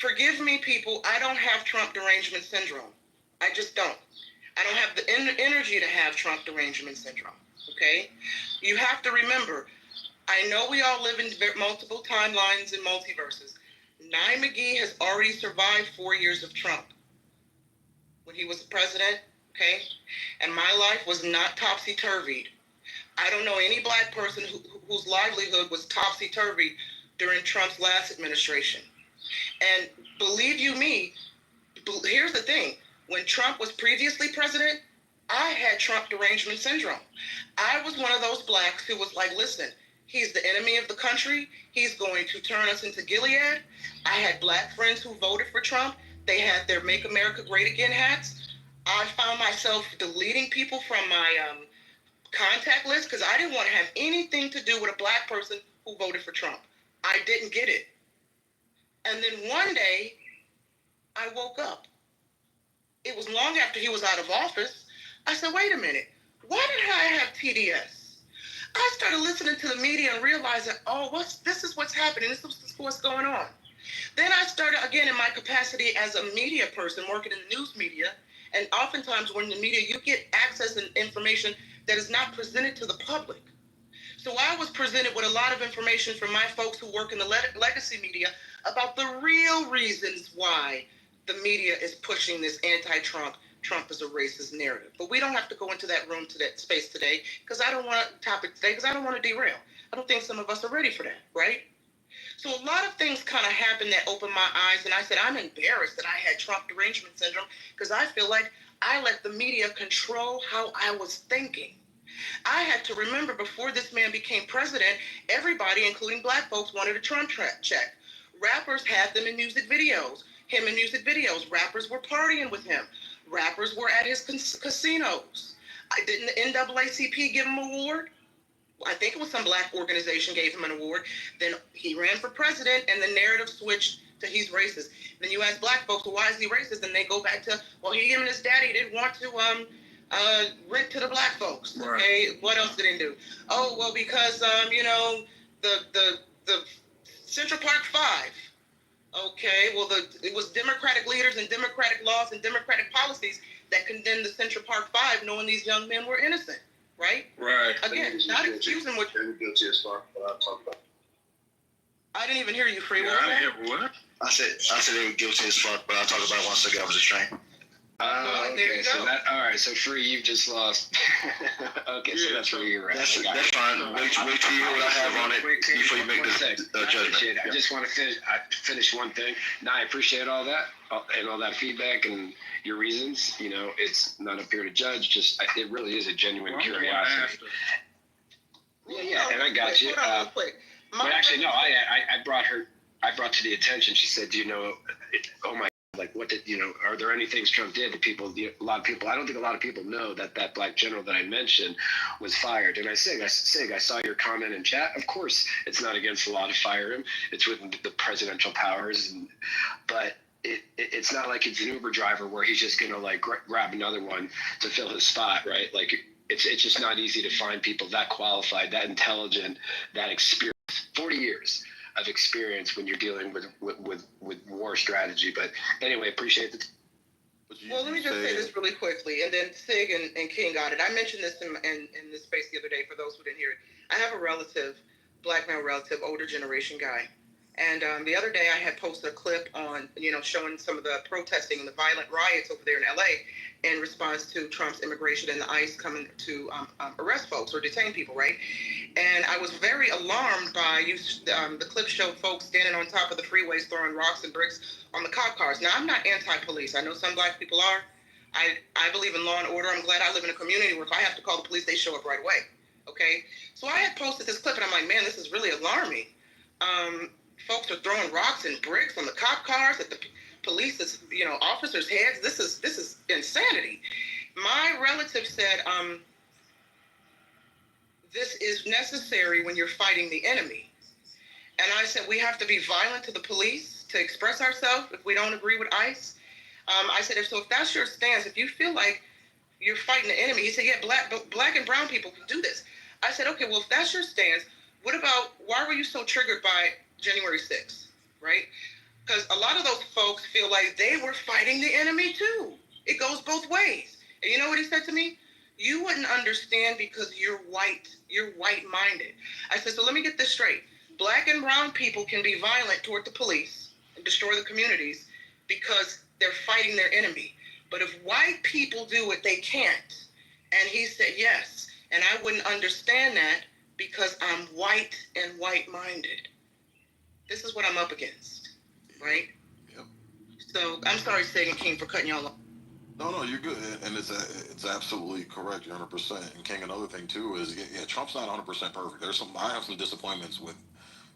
B: Forgive me, people, I don't have Trump derangement syndrome. I just don't. I don't have the energy to have Trump derangement syndrome, okay? You have to remember, I know we all live in multiple timelines and multiverses. Nye McGee has already survived 4 years of Trump when he was president, okay? And my life was not topsy-turvied. I don't know any black person whose livelihood was topsy-turvy during Trump's last administration. And believe you me, here's the thing. When Trump was previously president, I had Trump derangement syndrome. I was one of those blacks who was like, listen, he's the enemy of the country. He's going to turn us into Gilead. I had black friends who voted for Trump. They had their Make America Great Again hats. I found myself deleting people from my contact list because I didn't want to have anything to do with a black person who voted for Trump. I didn't get it. And then one day, I woke up. It was long after he was out of office. I said, wait a minute, why did I have TDS? I started listening to the media and realizing, this is what's happening. This is what's going on. Then I started, again, in my capacity as a media person, working in the news media. And oftentimes when in the media, you get access and information that is not presented to the public. So I was presented with a lot of information from my folks who work in the legacy media about the real reasons why the media is pushing this anti-Trump, Trump is a racist narrative. But we don't have to go into that room, to that space today, because I don't want to derail. I don't think some of us are ready for that, right? So a lot of things kind of happened that opened my eyes, and I said, I'm embarrassed that I had Trump derangement syndrome because I feel like I let the media control how I was thinking. I had to remember before this man became president, everybody, including black folks, wanted a Trump check. Rappers had them in music videos. Him in music videos. Rappers were partying with him. Rappers were at his casinos. Didn't the NAACP give him an award? I think it was some black organization gave him an award. Then he ran for president, and the narrative switched to he's racist. Then you ask black folks, well, why is he racist? And they go back to, well, him and his daddy didn't want to rent to the black folks. Okay, right. What else did he do? Oh, well, because the Central Park 5. Okay, well, it was Democratic leaders and Democratic laws and Democratic policies that condemned the Central Park 5, knowing these young men were innocent, right?
R: Right.
B: Again, not accusing what.
V: Guilty as far what I talk about.
B: I didn't even hear you, Free.
R: Yeah, I didn't hear what?
V: I said they were guilty as fuck, but I'll talk about it once I get off the train.
G: Okay, so all right, so Free, you've just lost. Okay, so that's where you're at.
V: That's fine. Wait till you hear what I have on it before you make the judgment.
G: I just want to finish one thing. Now, I appreciate all that and all that feedback and your reasons. It's not up here to judge. Just it really is a genuine curiosity. Yeah, and I got you. But actually, no, I brought to the attention. She said, oh my. Like, what did are there any things Trump did to people? A lot of people, I don't think a lot of people know that black general that I mentioned was fired. And I saw your comment in chat. Of course, it's not against the law to fire him. It's within the presidential powers. But it's not like it's an Uber driver where he's just going to grab another one to fill his spot, right? Like, it's just not easy to find people that qualified, that intelligent, that experienced. 40 years. of experience when you're dealing with war strategy. But anyway, appreciate the.
B: Well, let me just say this really quickly, and then Sig and King got it. I mentioned this in this space the other day for those who didn't hear it. I have a relative, black male relative, older generation guy. And the other day I had posted a clip on, showing some of the protesting and the violent riots over there in LA in response to Trump's immigration and the ICE coming to arrest folks or detain people, right? And I was very alarmed by the clip showed folks standing on top of the freeways throwing rocks and bricks on the cop cars. Now, I'm not anti-police. I know some black people are. I believe in law and order. I'm glad I live in a community where if I have to call the police, they show up right away, okay? So I had posted this clip, and I'm like, man, this is really alarming. Folks are throwing rocks and bricks on the cop cars at the police, officers' heads. This is insanity. My relative said, this is necessary when you're fighting the enemy. And I said, we have to be violent to the police to express ourselves if we don't agree with ICE. I said, if that's your stance, if you feel like you're fighting the enemy, he said, yeah, black and brown people can do this. I said, okay, well, if that's your stance, why were you so triggered by January 6th, right? Because a lot of those folks feel like they were fighting the enemy too. It goes both ways. And you know what he said to me? You wouldn't understand because you're white-minded. I said, so let me get this straight. Black and brown people can be violent toward the police and destroy the communities because they're fighting their enemy. But if white people do it, they can't. And he said, yes. And I wouldn't understand that because I'm white and white-minded. This is what I'm up against, right?
D: Yep.
B: So I'm sorry, Sagan King, for cutting y'all off.
F: No, you're good, and it's absolutely correct. You're 100%. And King, another thing too is, Trump's not 100% perfect. I have some disappointments with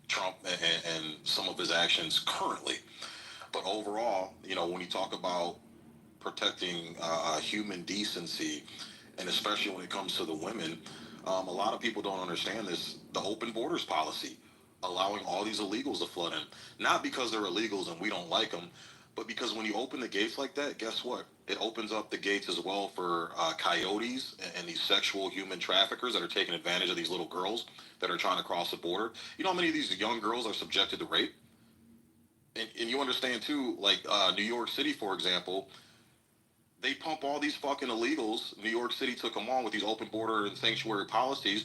F: Trump and some of his actions currently, but overall, when you talk about protecting human decency, and especially when it comes to the women, a lot of people don't understand this. The open borders policy, allowing all these illegals to flood in, not because they're illegals and we don't like them, but because when you open the gates like that, guess what? It opens up the gates as well for coyotes and these sexual human traffickers that are taking advantage of these little girls that are trying to cross the border. You know how many of these young girls are subjected to rape? And you understand too, like New York City, for example, they pump all these fucking illegals. New York City took them on with these open border and sanctuary policies.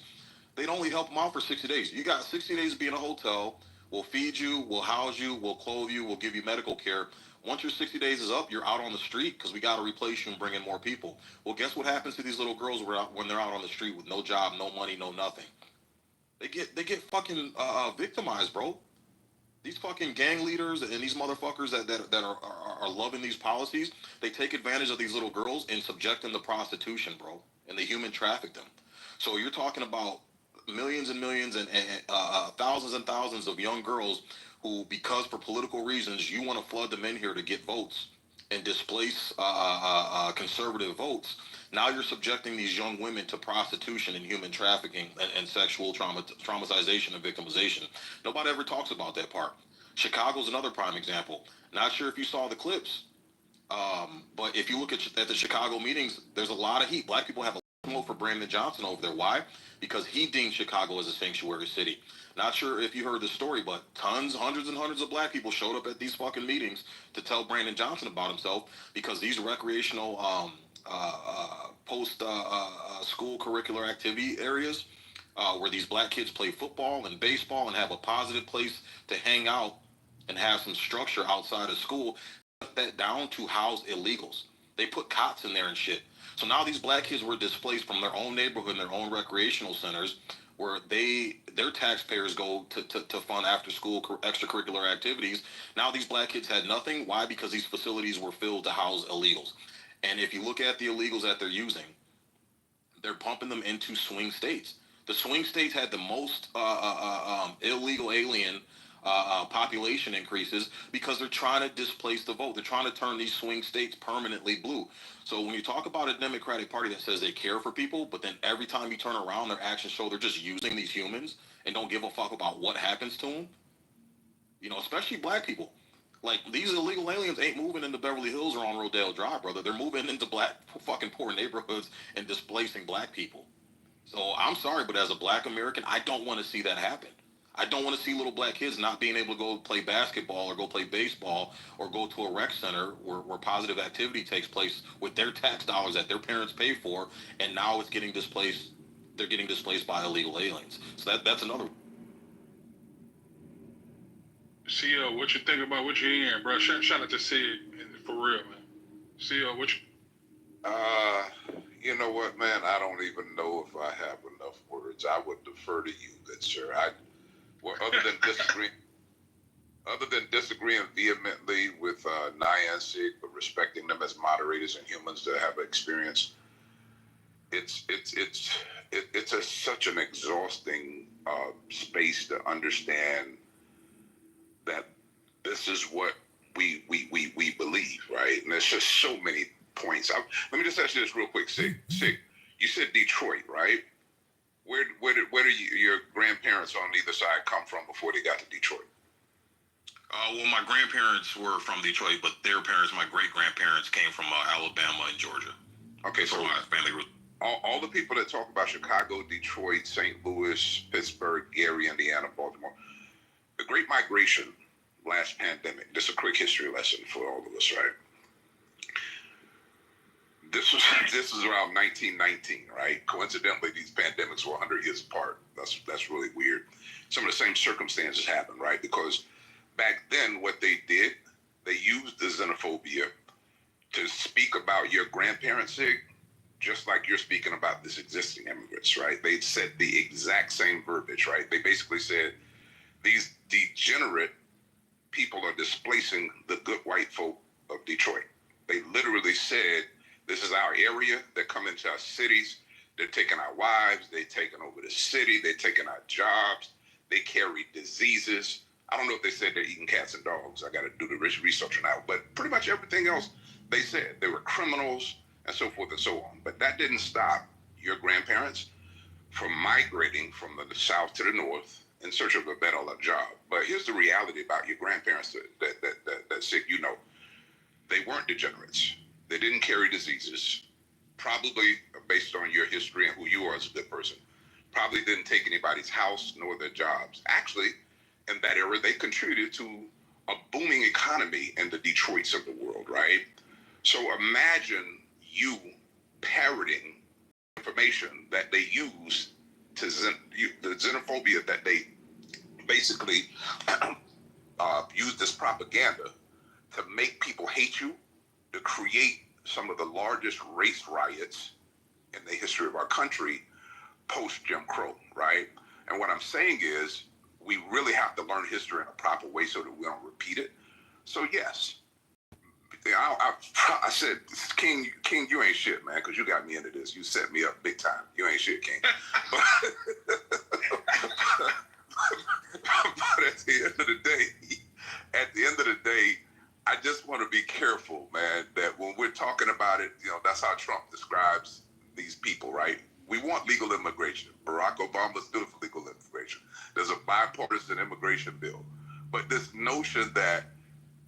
F: They'd only help them out for 60 days. You got 60 days to be in a hotel. We'll feed you, we'll house you, we'll clothe you, we'll give you medical care. Once your 60 days is up, you're out on the street because we got to replace you and bring in more people. Well, guess what happens to these little girls when they're out on the street with no job, no money, no nothing? They get fucking victimized, bro. These fucking gang leaders and these motherfuckers that are loving these policies, they take advantage of these little girls and subject them to prostitution, bro, and they human traffic them. So you're talking about millions and millions and thousands of young girls who, because for political reasons, you want to flood them in here to get votes and displace conservative votes. Now you're subjecting these young women to prostitution and human trafficking and sexual traumatization and victimization. Nobody ever talks about that part. Chicago's another prime example. Not sure if you saw the clips, but if you look at the Chicago meetings, there's a lot of heat. Black people have a lot for Brandon Johnson over there. Why? Because he deemed Chicago as a sanctuary city. Not sure if you heard the story, but hundreds and hundreds of black people showed up at these fucking meetings to tell Brandon Johnson about himself because these recreational post school curricular activity areas where these black kids play football and baseball and have a positive place to hang out and have some structure outside of school, cut that down to house illegals. They put cots in there and shit. So now these black kids were displaced from their own neighborhood and their own recreational centers where their taxpayers go to fund after school extracurricular activities. Now these black kids had nothing. Why? Because these facilities were filled to house illegals. And if you look at the illegals that they're using, they're pumping them into swing states. The swing states had the most illegal alien population increases because they're trying to displace the vote. They're trying to turn these swing states permanently blue. So when you talk about a Democratic Party that says they care for people, but then every time you turn around, their actions show they're just using these humans and don't give a fuck about what happens to them, especially black people. Like, these illegal aliens ain't moving into Beverly Hills or on Rodale Drive, brother. They're moving into black fucking poor neighborhoods and displacing black people. So I'm sorry, but as a black American, I don't want to see that happen.
I: I don't want to see little black kids not being able to go play basketball or go play baseball or go to a rec center where positive activity takes place with their tax dollars that their parents pay for, and now it's getting displaced. They're getting displaced by illegal aliens. So that's another.
C: CEO, what you think about what you're hearing, bro? Shout out to Sid, for real, man. CEO, what you...
E: You know what, man? I don't even know if I have enough words. I would defer to you, good sir. Other than disagreeing vehemently with Nia and Sig, but respecting them as moderators and humans that have experience, it's such an exhausting space to understand that this is what we believe, right? And there's just so many points. Let me just ask you this real quick, Sig. You said Detroit, right? Where did your grandparents on either side come from before they got to Detroit?
I: Well, my grandparents were from Detroit, but their parents, my great-grandparents, came from Alabama and Georgia.
E: Okay, so
I: my family was...
E: all the people that talk about Chicago, Detroit, St. Louis, Pittsburgh, Gary, Indiana, Baltimore, the Great Migration, last pandemic. This is a quick history lesson for all of us, right? This was around 1919, right? Coincidentally, these pandemics were 100 years apart. That's really weird. Some of the same circumstances happened, right? Because back then, what they did, they used the xenophobia to speak about your grandparents, Sig, just like you're speaking about this existing immigrants, right? They said the exact same verbiage, right? They basically said these degenerate people are displacing the good white folk of Detroit. They literally said, this is our area. They're coming to our cities. They're taking our wives. They're taking over the city. They're taking our jobs. They carry diseases. I don't know if they said they're eating cats and dogs. I got to do the research on that. But pretty much everything else they said. They were criminals and so forth and so on. But that didn't stop your grandparents from migrating from the south to the north in search of a better job. But here's the reality about your grandparents that Sig, you know. They weren't degenerates. They didn't carry diseases, probably based on your history and who you are as a good person. Probably didn't take anybody's house nor their jobs. Actually, in that era, they contributed to a booming economy in the Detroits of the world, right? So imagine you parroting information that they use to the xenophobia that they basically use this propaganda to make people hate you, to create some of the largest race riots in the history of our country post-Jim Crow, right? And what I'm saying is we really have to learn history in a proper way so that we don't repeat it. So yes, I said, King, you ain't shit, man, because you got me into this. You set me up big time. You ain't shit, King. But at the end of the day, I just want to be careful, man, that when we're talking about it, that's how Trump describes these people, right? We want legal immigration. Barack Obama stood for legal immigration. There's a bipartisan immigration bill. But this notion that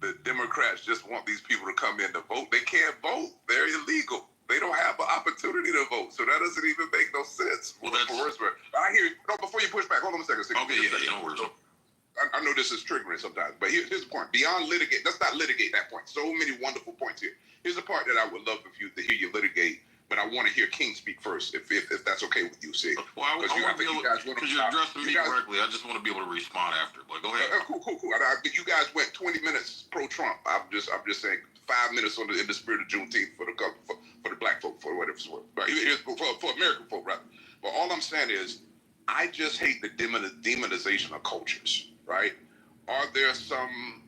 E: the Democrats just want these people to come in to vote, they can't vote. They're illegal. They don't have an opportunity to vote. So that doesn't even make no sense. Well, I hear you. No, before you push back, hold on a second.
I: Okay, yeah, no worries.
E: I know this is triggering sometimes, but here's the point. Beyond litigate, let's not litigate that point. So many wonderful points here. Here's the part that I would love to hear you litigate, but I want to hear King speak first, if that's okay with you, Sig.
I: Well, because you're addressing me correctly. I just want to be able to respond after. But go ahead.
E: Cool. You guys went 20 minutes pro-Trump. I'm just saying 5 minutes in the spirit of Juneteenth for the black folk, for whatever it's worth. Right? For American folk, rather. But all I'm saying is, I just hate the demonization of cultures. Right? Are there some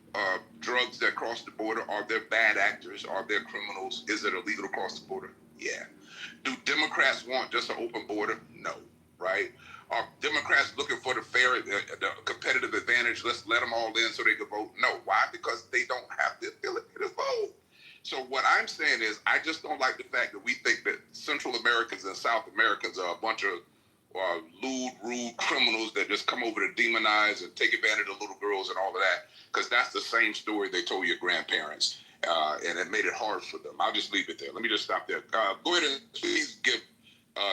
E: drugs that cross the border? Are there bad actors? Are there criminals? Is it illegal to cross the border? Yeah. Do Democrats want just an open border? No. Right? Are Democrats looking for the the competitive advantage? Let's let them all in so they can vote? No. Why? Because they don't have the ability to vote. So what I'm saying is, I just don't like the fact that we think that Central Americans and South Americans are a bunch of lewd, rude criminals that just come over to demonize and take advantage of little girls and all of that, because that's the same story they told your grandparents, and it made it hard for them. I'll just leave it there. Let me just stop there. Go ahead and please give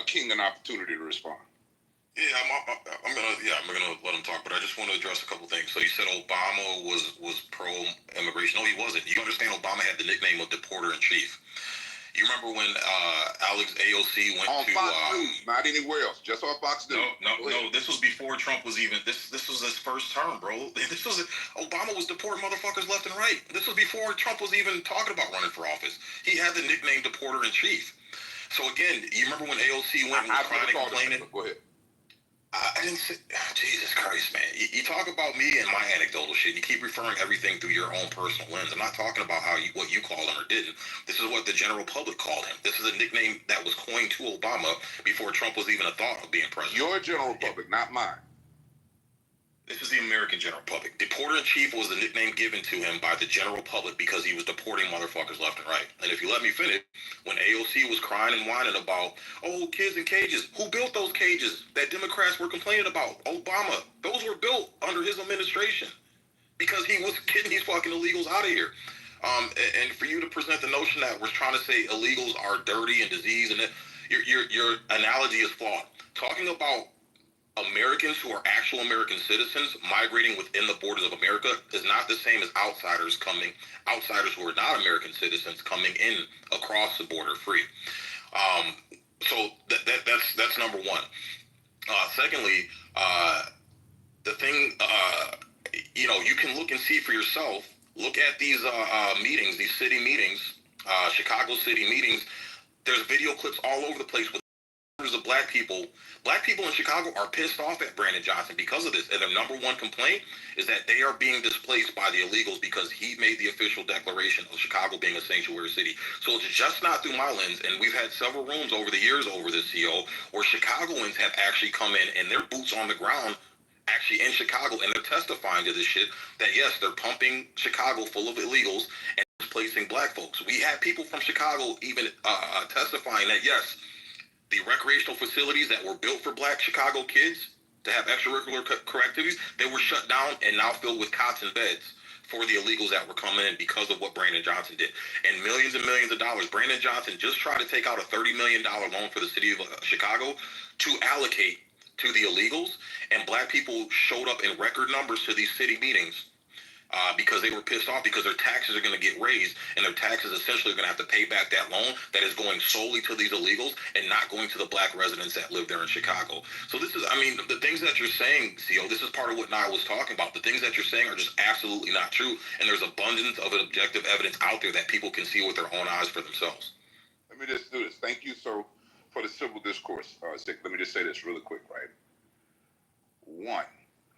E: King an opportunity to respond.
I: Yeah, I'm gonna
F: Yeah, I'm gonna let him talk, but I just want to address a couple things. So you said Obama was pro-immigration. No, he wasn't. You understand? Obama had the nickname of deporter in chief. You remember when Alex AOC went
E: on
F: to
E: Fox News, not anywhere else, just on Fox News.
F: No. This was before Trump was even. This was his first term, bro. This was Obama was deporting motherfuckers left and right. This was before Trump was even talking about running for office. He had the nickname deporter in chief. So again, you remember when AOC went and was crying and complaining?
E: Go ahead.
F: I didn't say, Jesus Christ, man. You talk about me and my anecdotal shit. You keep referring everything through your own personal lens. I'm not talking about what you called him or didn't. This is what the general public called him. This is a nickname that was coined to Obama before Trump was even a thought of being president.
E: Your general public, not mine.
F: This is the American general public. Deporter-in-chief was the nickname given to him by the general public because he was deporting motherfuckers left and right. And if you let me finish, when AOC was crying and whining about, kids in cages, who built those cages that Democrats were complaining about? Obama. Those were built under his administration because he was getting these fucking illegals out of here. And for you to present the notion that we're trying to say illegals are dirty and diseased, and that your analogy is flawed. Talking about Americans who are actual American citizens migrating within the borders of America is not the same as outsiders who are not American citizens coming in across the border free. So that's number one. Secondly, the thing, you can look and see for yourself. Look at these meetings, these city meetings, Chicago city meetings. There's video clips all over the place with of black people in Chicago are pissed off at Brandon Johnson because of this, and their number one complaint is that they are being displaced by the illegals because he made the official declaration of Chicago being a sanctuary city. So it's just not through my lens, and we've had several rooms over the years over this, CO, where Chicagoans have actually come in and their boots on the ground actually in Chicago, and they're testifying to this shit, that yes, they're pumping Chicago full of illegals and displacing black folks. We had people from Chicago even testifying that yes, the recreational facilities that were built for black Chicago kids to have extracurricular activities, they were shut down and now filled with cots and beds for the illegals that were coming in because of what Brandon Johnson did. And millions of dollars. Brandon Johnson just tried to take out a $30 million loan for the city of Chicago to allocate to the illegals, and black people showed up in record numbers to these city meetings because they were pissed off because their taxes are going to get raised, and their taxes essentially are going to have to pay back that loan that is going solely to these illegals and not going to the black residents that live there in Chicago. So this is, the things that you're saying, CO, this is part of what Nye was talking about. The things that you're saying are just absolutely not true, and there's abundance of objective evidence out there that people can see with their own eyes for themselves.
E: Let me just do this. Thank you for the civil discourse. Let me just say this really quick, right? One,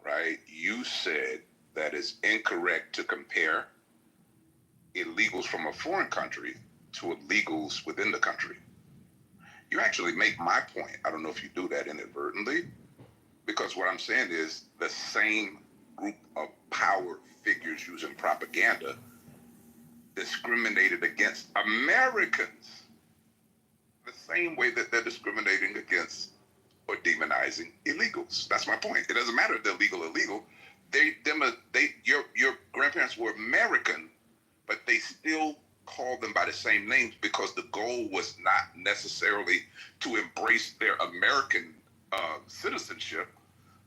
E: right, you said that it's incorrect to compare illegals from a foreign country to illegals within the country. You actually make my point. I don't know if you do that inadvertently, because what I'm saying is the same group of power figures using propaganda discriminated against Americans the same way that they're discriminating against or demonizing illegals. That's my point. It doesn't matter if they're legal or illegal. Your grandparents were American, but they still called them by the same names because the goal was not necessarily to embrace their American citizenship,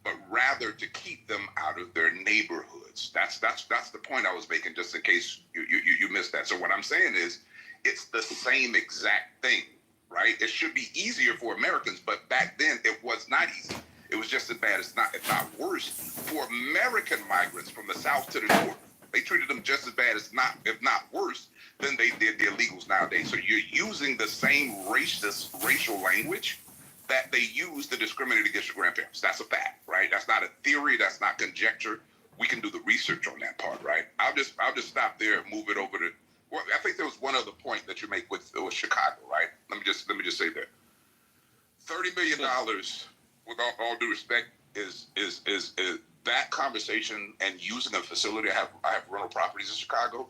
E: but rather to keep them out of their neighborhoods. That's the point I was making, just in case you missed that. So what I'm saying is, it's the same exact thing, right? It should be easier for Americans, but back then it was not easy. It was just as bad, if not worse, for American migrants from the south to the north. They treated them just as bad, if not worse, than they did the illegals nowadays. So you're using the same racial language that they used to discriminate against your grandparents. That's a fact, right? That's not a theory. That's not conjecture. We can do the research on that part, right? I'll just stop there and move it over to. Well, I think there was one other point that you make with Chicago, right? Let me just say that $30 million. With all due respect, is that conversation and using a facility. I have rental properties in Chicago.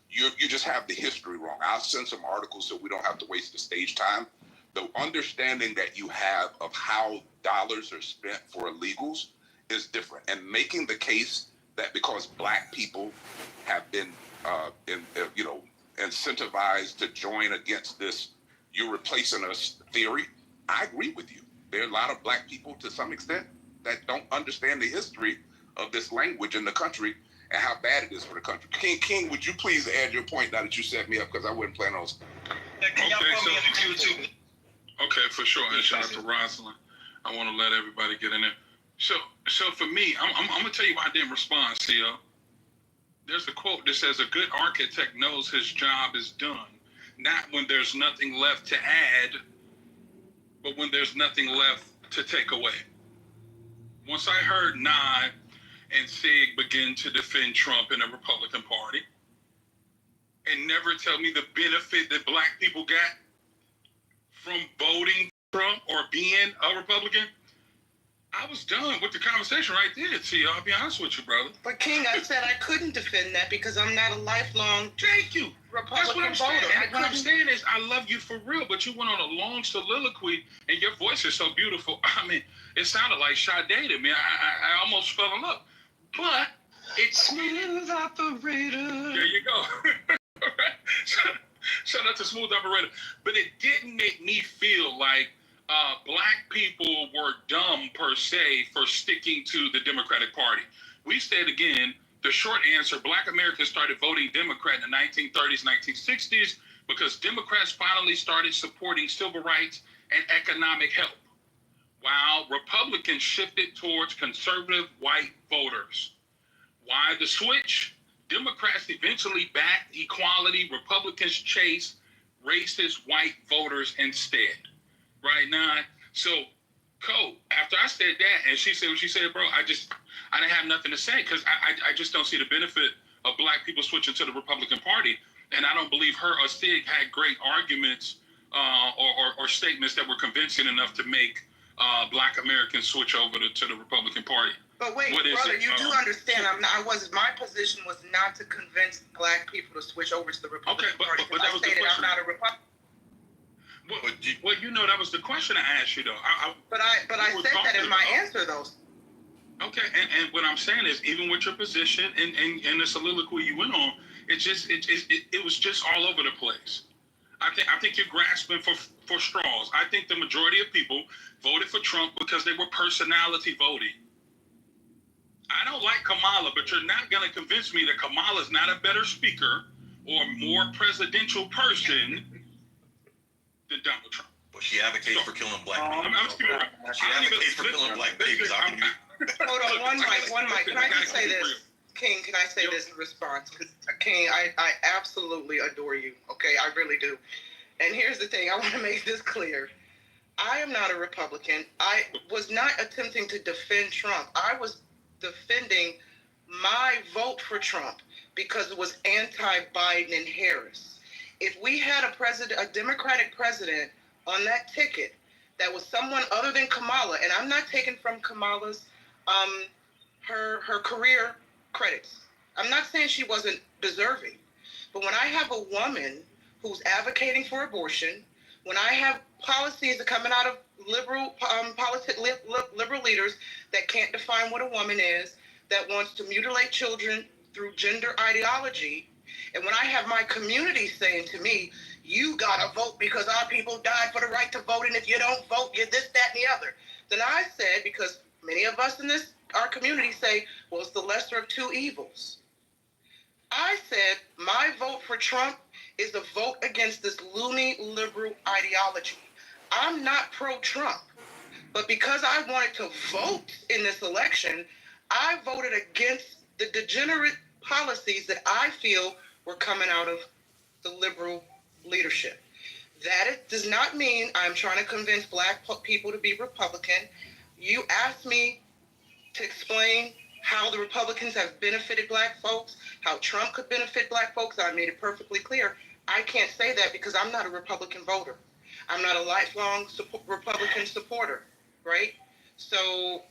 E: You just have the history wrong. I'll send some articles so we don't have to waste the stage time. The understanding that you have of how dollars are spent for illegals is different, and making the case that because black people have been incentivized to join against this, you're replacing us theory. I agree with you. There are a lot of black people, to some extent, that don't understand the history of this language in the country and how bad it is for the country. King, would you please add your point now that you set me up, because I wasn't planning on.
C: Okay, for sure. And shout out to Rosalind. I want to let everybody get in there. So for me, I'm gonna tell you why I didn't respond, CO. There's a quote that says, "A good architect knows his job is done, not when there's nothing left to add, but when there's nothing left to take away." Once I heard Nye and Sig begin to defend Trump and the Republican Party, and never tell me the benefit that black people got from voting Trump or being a Republican, I was done with the conversation right there, T. I'll be honest with you, brother.
B: But King, I said I couldn't defend that because I'm not a lifelong
C: Thank you.
B: Republican
C: That's what I'm
B: voter.
C: saying. And what I'm saying is I love you for real, but you went on a long soliloquy and your voice is so beautiful. I mean, it sounded like Sade to me. I almost fell in love. But it's smooth operator. There you go. Shout out to Smooth Operator. But it didn't make me feel like black people were dumb per se for sticking to the Democratic Party. We said again, the short answer, black Americans started voting Democrat in the 1930s, 1960s because Democrats finally started supporting civil rights and economic help, while Republicans shifted towards conservative white voters. Why the switch? Democrats eventually backed equality. Republicans chased racist white voters instead. Right now, so Cole, after I said that, and she said what she said, bro, I didn't have nothing to say because I just don't see the benefit of black people switching to the Republican Party, and I don't believe her or Sig had great arguments or statements that were convincing enough to make black Americans switch over to the Republican Party.
B: But wait, brother, you do understand? My position was not to convince black people to switch over to the Republican Party.
C: But that was the question.
B: I'm not a Republican.
C: Well, you know, that was the question I asked you, though.
B: But I said that in my answer, though.
C: Okay, and what I'm saying is, even with your position and the soliloquy you went on, it was just all over the place. I think you're grasping for straws. I think the majority of people voted for Trump because they were personality voting. I don't like Kamala, but you're not going to convince me that Kamala's not a better speaker or more presidential person than Donald Trump.
F: But she advocates for killing black people.
C: I'm just keeping it right.
F: She advocates for killing black babies.
B: Hold on, one mic. Can I just say this? King, can I say this in response? Because King, I absolutely adore you. Okay, I really do. And here's the thing, I want to make this clear. I am not a Republican. I was not attempting to defend Trump. I was defending my vote for Trump because it was anti-Biden and Harris. If we had a Democratic president on that ticket that was someone other than Kamala, and I'm not taking from Kamala's her career credits. I'm not saying she wasn't deserving, but when I have a woman who's advocating for abortion, when I have policies that coming out of liberal liberal leaders that can't define what a woman is, that wants to mutilate children through gender ideology, and when I have my community saying to me, you gotta vote because our people died for the right to vote, and if you don't vote, you're this, that, and the other. Then I said, because many of us in our community say, well, it's the lesser of two evils. I said, my vote for Trump is a vote against this loony liberal ideology. I'm not pro-Trump, but because I wanted to vote in this election, I voted against the degenerate policies that I feel were coming out of the liberal leadership. That does not mean I'm trying to convince black people to be Republican. You asked me to explain how the Republicans have benefited black folks, how Trump could benefit black folks. I made it perfectly clear. I can't say that because I'm not a Republican voter. I'm not a lifelong Republican supporter, right? So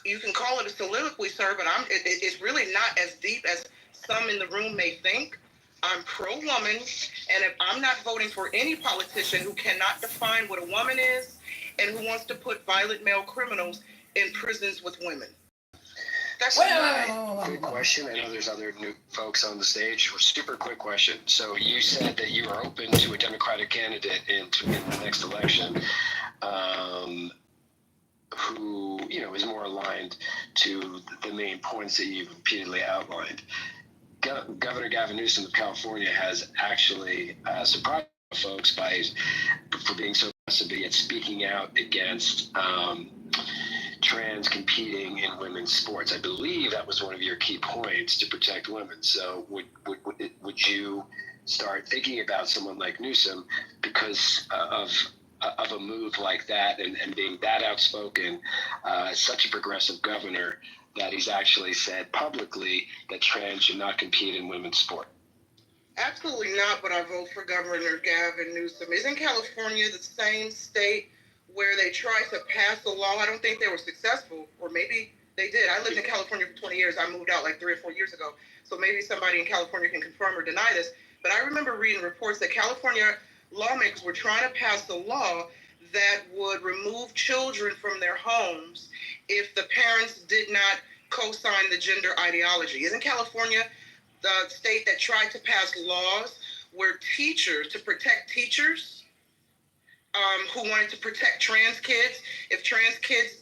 B: you can call it a soliloquy, sir, but it's really not as deep as some in the room may think. I'm pro-woman, and if I'm not voting for any politician who cannot define what a woman is and who wants to put violent male criminals in prisons with women. That's
G: Quick question. I know there's other new folks on the stage. Super quick question. So you said that you are open to a Democratic candidate in the next election who is more aligned to the main points that you've repeatedly outlined. Governor Gavin Newsom of California has actually surprised folks for being so aggressive, yet speaking out against trans competing in women's sports. I believe that was one of your key points, to protect women. So would you start thinking about someone like Newsom because of a move like that and being that outspoken, such a progressive governor, that he's actually said publicly that trans should not compete in women's sport?
B: Absolutely not, but I vote for Governor Gavin Newsom. Isn't California the same state where they tried to pass a law? I don't think they were successful, or maybe they did. I lived in California for 20 years. I moved out like 3 or 4 years ago, so maybe somebody in California can confirm or deny this. But I remember reading reports that California lawmakers were trying to pass a law that would remove children from their homes if the parents did not co-sign the gender ideology. Isn't California the state that tried to pass laws where teachers, to protect teachers who wanted to protect trans kids, if trans kids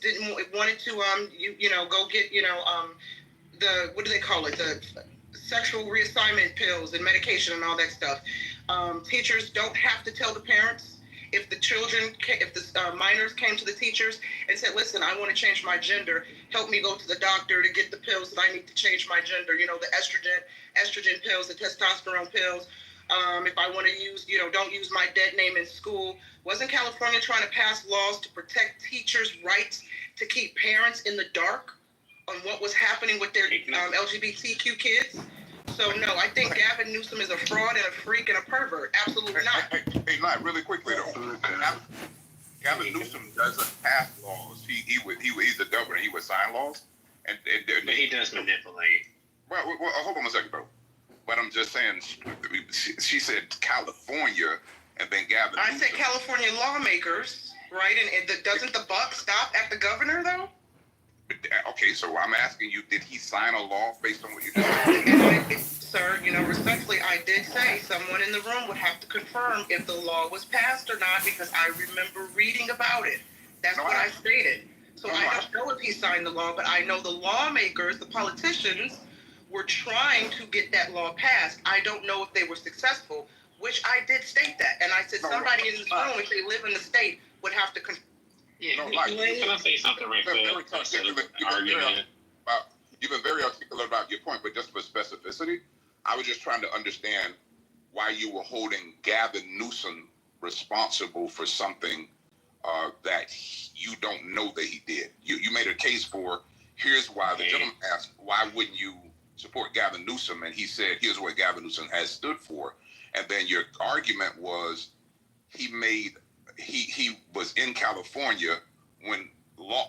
B: wanted to go get the, what do they call it, the sexual reassignment pills and medication and all that stuff, teachers don't have to tell the parents. If the minors came to the teachers and said, listen, I want to change my gender, help me go to the doctor to get the pills that I need to change my gender, the estrogen pills, the testosterone pills. If I want to use, don't use my dead name in school. Wasn't California trying to pass laws to protect teachers' rights to keep parents in the dark on what was happening with their LGBTQ kids? So no, I think Gavin Newsom is a fraud and a freak and a pervert. Absolutely not.
E: Hey, not really quickly though. Gavin Newsom doesn't pass laws. He's the governor. He would sign laws, but
R: he does manipulate.
E: Well, hold on a second, bro. But I'm just saying, she said California, and then Gavin.
B: I said California lawmakers, right? And doesn't the buck stop at the governor though?
E: Okay, so I'm asking you, did he sign a law based on what you did?
B: Sir, respectfully, I did say someone in the room would have to confirm if the law was passed or not, because I remember reading about it. That's what I stated. So I don't know if he signed the law, but I know the lawmakers, the politicians, were trying to get that law passed. I don't know if they were successful, which I did state that. And I said somebody in this room, if they live in the state, would have to confirm.
R: Can I say something right quick?
E: You've been very articulate about your point, but just for specificity, I was just trying to understand why you were holding Gavin Newsom responsible for something that you don't know that he did. You made a case for, here's why. The gentleman asked, why wouldn't you support Gavin Newsom? And he said, here's what Gavin Newsom has stood for. And then your argument was he was in California when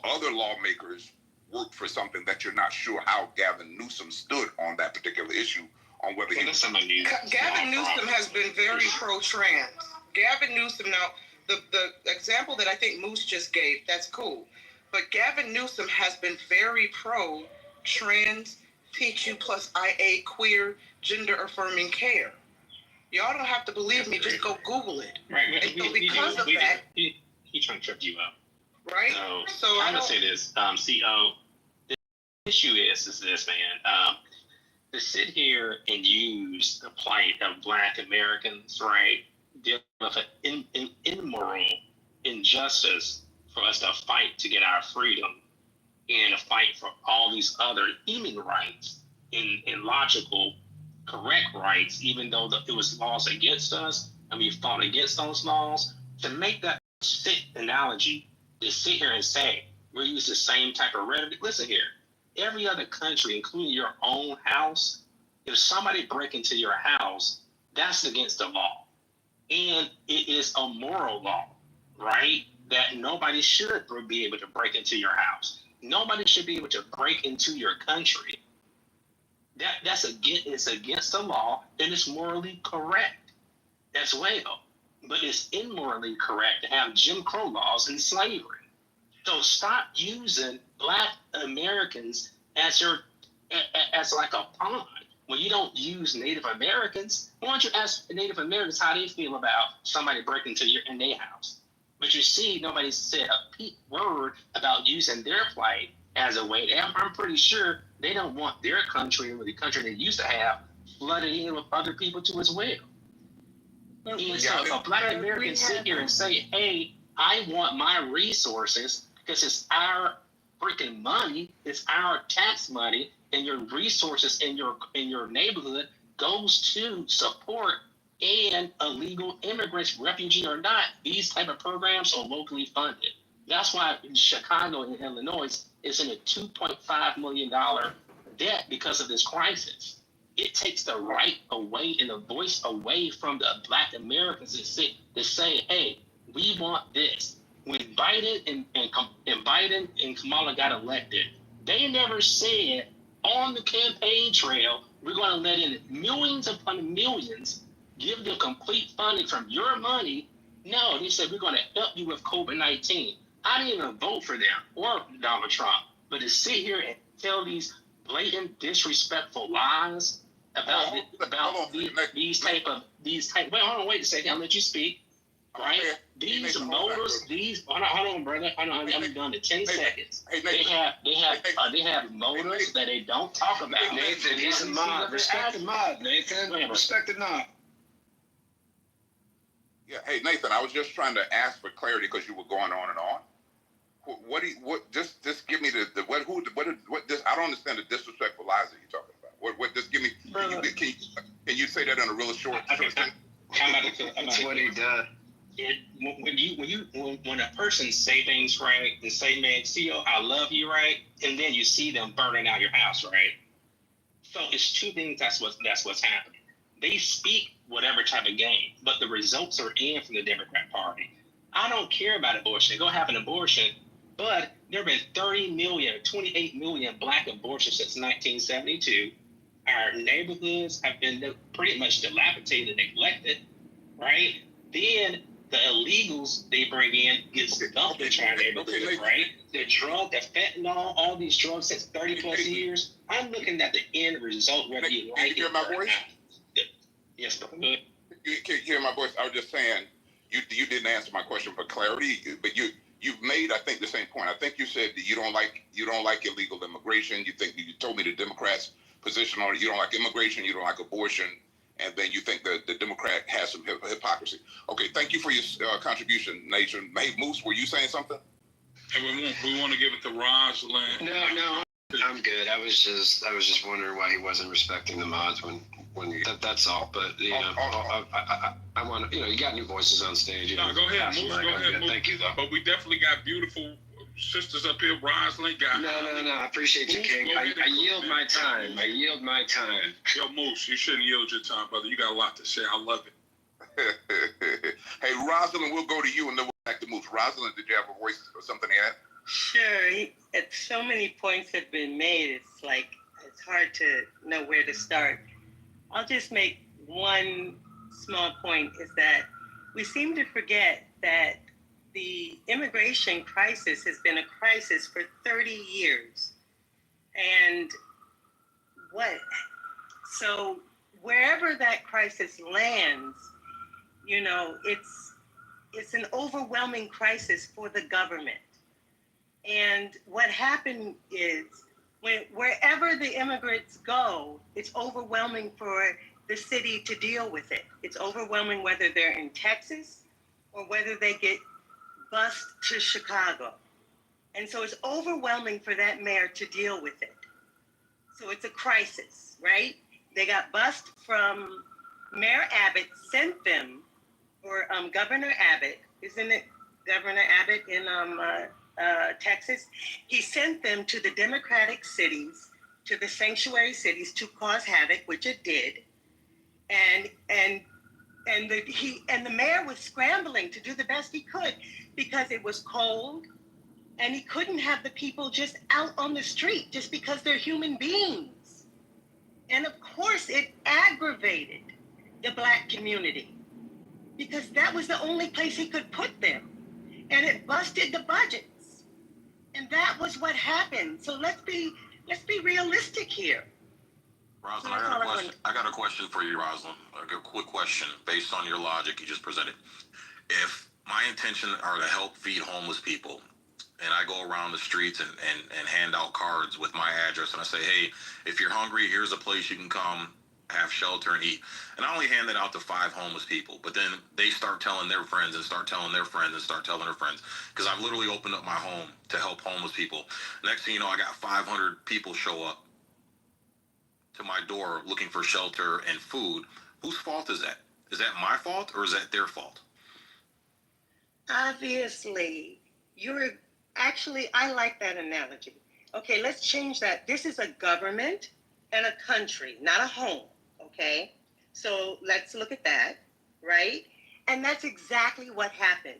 E: other lawmakers worked for something that you're not sure how Gavin Newsom stood on that particular issue, on whether he was somebody.
B: Gavin Newsom has been very pro-trans. Gavin Newsom, now, the example that I think Moose just gave, that's cool. But Gavin Newsom has been very pro-trans, TQ plus IA, queer, gender-affirming care. Y'all don't have to believe me. Just go Google it.
R: Right.
B: And so because of that,
R: he's trying to trip you up.
B: Right.
R: So I'm gonna say this. The issue is this, man. To sit here and use the plight of Black Americans, right, dealing with an immoral injustice for us to fight to get our freedom and to fight for all these other human rights in logical, correct rights, even though it was laws against us and we fought against those laws, to make that analogy, to sit here and say we use the same type of rhetoric. Listen here, every other country, including your own house, if somebody break into your house, that's against the law. And it is a moral law, right? That nobody should be able to break into your house. Nobody should be able to break into your country. It's against the law, and it's morally correct as well. But it's immorally correct to have Jim Crow laws and slavery. So stop using Black Americans as like a pawn. When you don't use Native Americans, why don't you ask Native Americans how they feel about somebody breaking into in their house? But you see, nobody said a peep word about using their plight as a way. I'm pretty sure they don't want their country or the country they used to have flooded in with other people too as well. And so if a Black American sit here and say, hey, I want my resources because it's our freaking money, it's our tax money, and your resources in your neighborhood goes to support and illegal immigrants, refugee or not, these type of programs are locally funded. That's why Chicago and Illinois is in a $2.5 million debt because of this crisis. It takes the right away and the voice away from the Black Americans to say, hey, we want this. When Biden and Kamala got elected, they never said on the campaign trail, we're going to let in millions upon millions, give them complete funding from your money. No, they said, we're going to help you with COVID-19. I didn't even vote for them or Donald Trump. But to sit here and tell these blatant, disrespectful lies about these type, wait a second, I'll let you speak. Right? These motors, hold on, brother. I'm done in 10 seconds. They have motors that they don't talk about.
G: Nathan, he's a mod. Respect the mod, Nathan. Respect the mod.
E: Yeah, hey Nathan, I was just trying to ask for clarity because you were going on and on. Just give me this, I don't understand the disrespectful lies that you're talking about. What just give me, can you say that in a real short sentence?
R: That's what he does. When a person say things right and say, man, CEO, I love you, right, and then you see them burning out your house, right? So it's two things. That's what's happening. They speak whatever type of game, but the results are in from the Democrat Party. I don't care about abortion. Go have an abortion, but there have been 30 million, 28 million Black abortions since 1972. Our neighborhoods have been pretty much dilapidated, neglected, right? Then the illegals they bring in gets dumped into our neighborhoods, right? The drug, the fentanyl, all these drugs since 30 plus years. I'm looking at the end result, whether you like it or not. Yes, go ahead.
E: You hear my voice? I was just saying, you didn't answer my question for clarity, but you've made, I think, the same point. I think you said that you don't like illegal immigration. You told me the Democrats' position on it. You don't like immigration. You don't like abortion. And then you think that the Democrat has some hypocrisy. Okay, thank you for your contribution, Nathan. Hey, Moose, were you saying something?
C: And we want to give it to Rosalind.
G: No, I'm good. I was just wondering why he wasn't respecting the mods when that's all. But I want you got new voices on stage.
C: No, go ahead, Moose. Go ahead, Moose.
G: Thank you, though.
C: But we definitely got beautiful sisters up here. Rosalind got.
G: No. I appreciate you, King. I yield my time.
C: Yo, Moose, you shouldn't yield your time, brother. You got a lot to say. I love it.
E: Hey, Rosalind, we'll go to you and then we'll back to Moose. Rosalind, did you have a voice or something to add?
S: Sure. So many points have been made. It's hard to know where to start. I'll just make one small point, is that we seem to forget that the immigration crisis has been a crisis for 30 years. And so wherever that crisis lands, it's an overwhelming crisis for the government. And what happened is, wherever the immigrants go, it's overwhelming for the city to deal with it. It's overwhelming whether they're in Texas or whether they get bused to Chicago. And so it's overwhelming for that mayor to deal with it. So it's a crisis, right? They got bused from Mayor Abbott sent them, or Governor Abbott, isn't it Governor Abbott in Texas? He sent them to the Democratic cities, to the sanctuary cities, to cause havoc, which it did. And the mayor was scrambling to do the best he could because it was cold, and he couldn't have the people just out on the street just because they're human beings. And of course, it aggravated the Black community because that was the only place he could put them, and it busted the budgets. And that was what happened. So let's be realistic here.
F: Rosalind, I got a question for you, Rosalind. A quick question based on your logic you just presented. If
I: my intention are to help feed homeless people. And I go around the streets and hand out cards with my address. And I say, hey, if you're hungry, here's a place you can come, have shelter and eat. And I only hand that out to 5 homeless people. But then they start telling their friends and start telling their friends and start telling their friends. Because I've literally opened up my home to help homeless people. Next thing you know, I got 500 people show up to my door looking for shelter and food. Whose fault is that? Is that my fault or is that their fault?
S: Obviously, I like that analogy. Okay, let's change that. This is a government and a country, not a home. Okay, so let's look at that, right? And that's exactly what happened.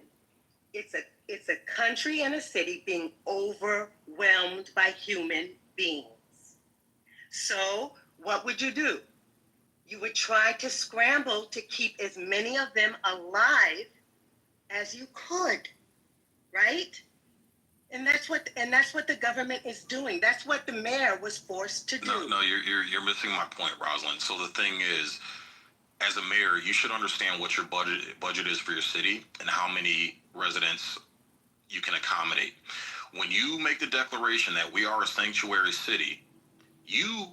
S: It's a country and a city being overwhelmed by human beings. So what would you do? You would try to scramble to keep as many of them alive as you could, right? And that's what the government is doing. That's what the mayor was forced to do.
I: No, you're missing my point, Rosalind. So the thing is, as a mayor, you should understand what your budget is for your city and how many residents you can accommodate. When you make the declaration that we are a sanctuary city, you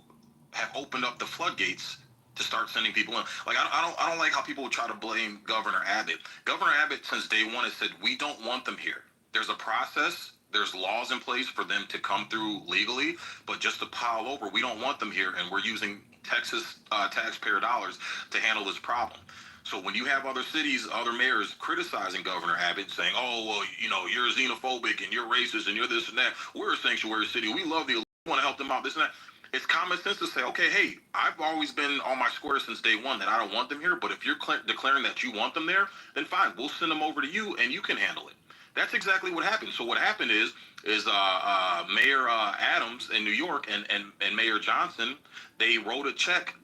I: have opened up the floodgates to start sending people in. Like I don't like how people try to blame Governor Abbott. Governor Abbott, since day one, has said we don't want them here. There's a process. There's laws in place for them to come through legally, but just to pile over, we don't want them here, and we're using Texas taxpayer dollars to handle this problem. So when you have other cities, other mayors criticizing Governor Abbott, saying, "Oh, well, you know, you're xenophobic and you're racist and you're this and that," we're a sanctuary city. We love the elite. We want to help them out. This and that. It's common sense to say, okay, hey, I've always been on my square since day one that I don't want them here, but if you're declaring that you want them there, then fine, we'll send them over to you and you can handle it. That's exactly what happened. So what happened is Mayor Adams in New York and Mayor Johnson, they wrote a check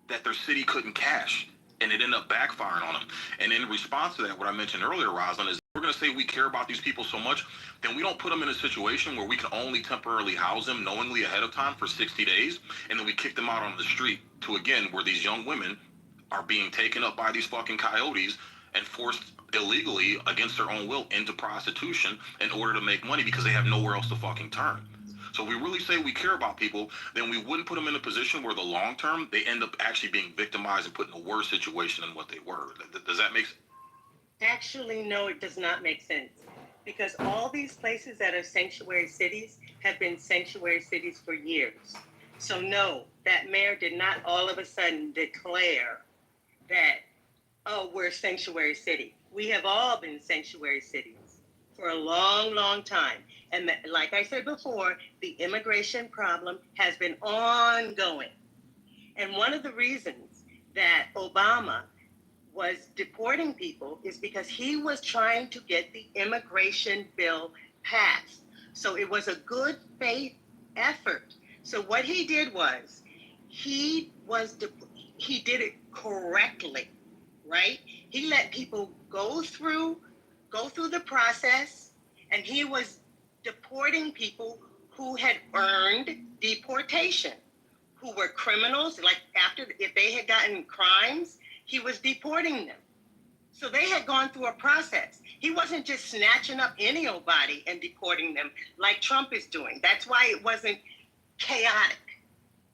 I: that their city couldn't cash, and it ended up backfiring on them. And in response to that, what I mentioned earlier, Rosalind, is we're going to say we care about these people so much, then we don't put them in a situation where we can only temporarily house them knowingly ahead of time for 60 days, and then we kick them out on the street to, again, where these young women are being taken up by these fucking coyotes and forced illegally against their own will into prostitution in order to make money because they have nowhere else to fucking turn. So if we really say we care about people, then we wouldn't put them in a position where the long term, they end up actually being victimized and put in a worse situation than what they were. Does that make sense?
S: Actually, no, it does not make sense. Because all these places that are sanctuary cities have been sanctuary cities for years. So no, that mayor did not all of a sudden declare that, oh, we're a sanctuary city. We have all been sanctuary cities for a long, long time. And like I said before, the immigration problem has been ongoing. And one of the reasons that Obama was deporting people is because he was trying to get the immigration bill passed. So it was a good faith effort. So what he did was, he did it correctly, right? He let people go through the process, and he was deporting people who had earned deportation, who were criminals. Like if they had gotten crimes, he was deporting them. So they had gone through a process. He wasn't just snatching up anybody and deporting them like Trump is doing. That's why it wasn't chaotic.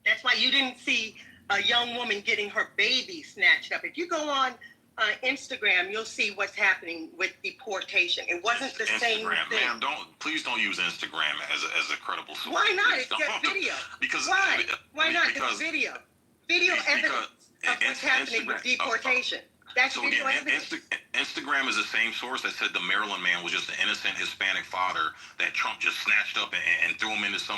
S: That's why you didn't see a young woman getting her baby snatched up. If you go on Instagram, you'll see what's happening with deportation. It wasn't the same thing.
I: Ma'am, please don't use Instagram as a credible source.
S: Why not?
I: Please
S: It's just video.
I: Because
S: Why not?
I: Because
S: It's video. Video evidence of what's happening with deportation. That's
I: so
S: video
I: again,
S: evidence.
I: Instagram is the same source that said the Maryland man was just an innocent Hispanic father that Trump just snatched up and threw him into some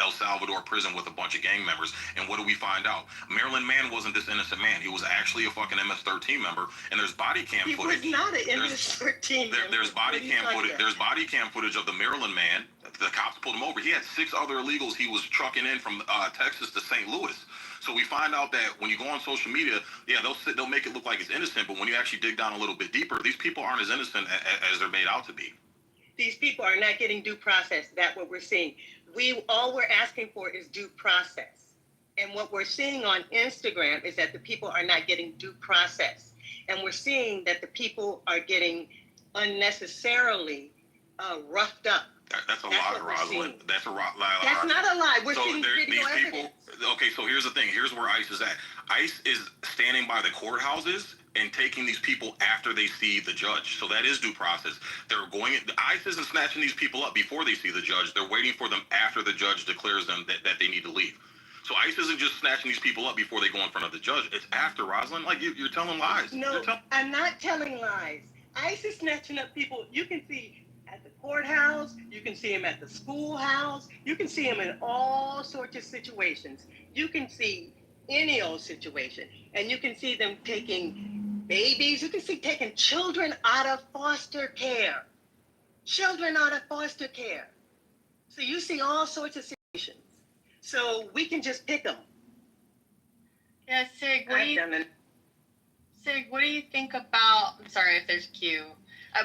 I: El Salvador prison with a bunch of gang members. And what do we find out? Maryland man wasn't this innocent man. He was actually a fucking MS-13 member. And there's body cam footage.
S: He was not an MS-13 member.
I: There's body cam footage. There's body cam footage of the Maryland man. The cops pulled him over. He had 6 other illegals he was trucking in from Texas to St. Louis. So we find out that when you go on social media, yeah, they'll make it look like it's innocent, but when you actually dig down a little bit deeper, these people aren't as innocent as they're made out to be.
S: These people are not getting due process. That's what we're seeing. All we're asking for is due process. And what we're seeing on Instagram is that the people are not getting due process. And we're seeing that the people are getting unnecessarily roughed up.
F: That's a lie, Rosalind. That's a lie.
S: That's not a lie. We're
F: so
S: seeing video evidence.
F: Okay, so here's the thing. Here's where ICE is at. ICE is standing by the courthouses and taking these people after they see the judge. So that is due process. They're going. ICE isn't snatching these people up before they see the judge. They're waiting for them after the judge declares them that they need to leave. So ICE isn't just snatching these people up before they go in front of the judge. It's after, Rosalind. Like you're telling lies.
S: No, I'm not telling lies. ICE is snatching up people. You can see at the courthouse. You can see them at the schoolhouse. You can see them in all sorts of situations. You can see any old situation. And you can see them taking babies. You can see taking children out of foster care. Children out of foster care. So you see all sorts of situations. So we can just pick them.
T: Yeah, Sig, what do you think about, I'm sorry if there's Q,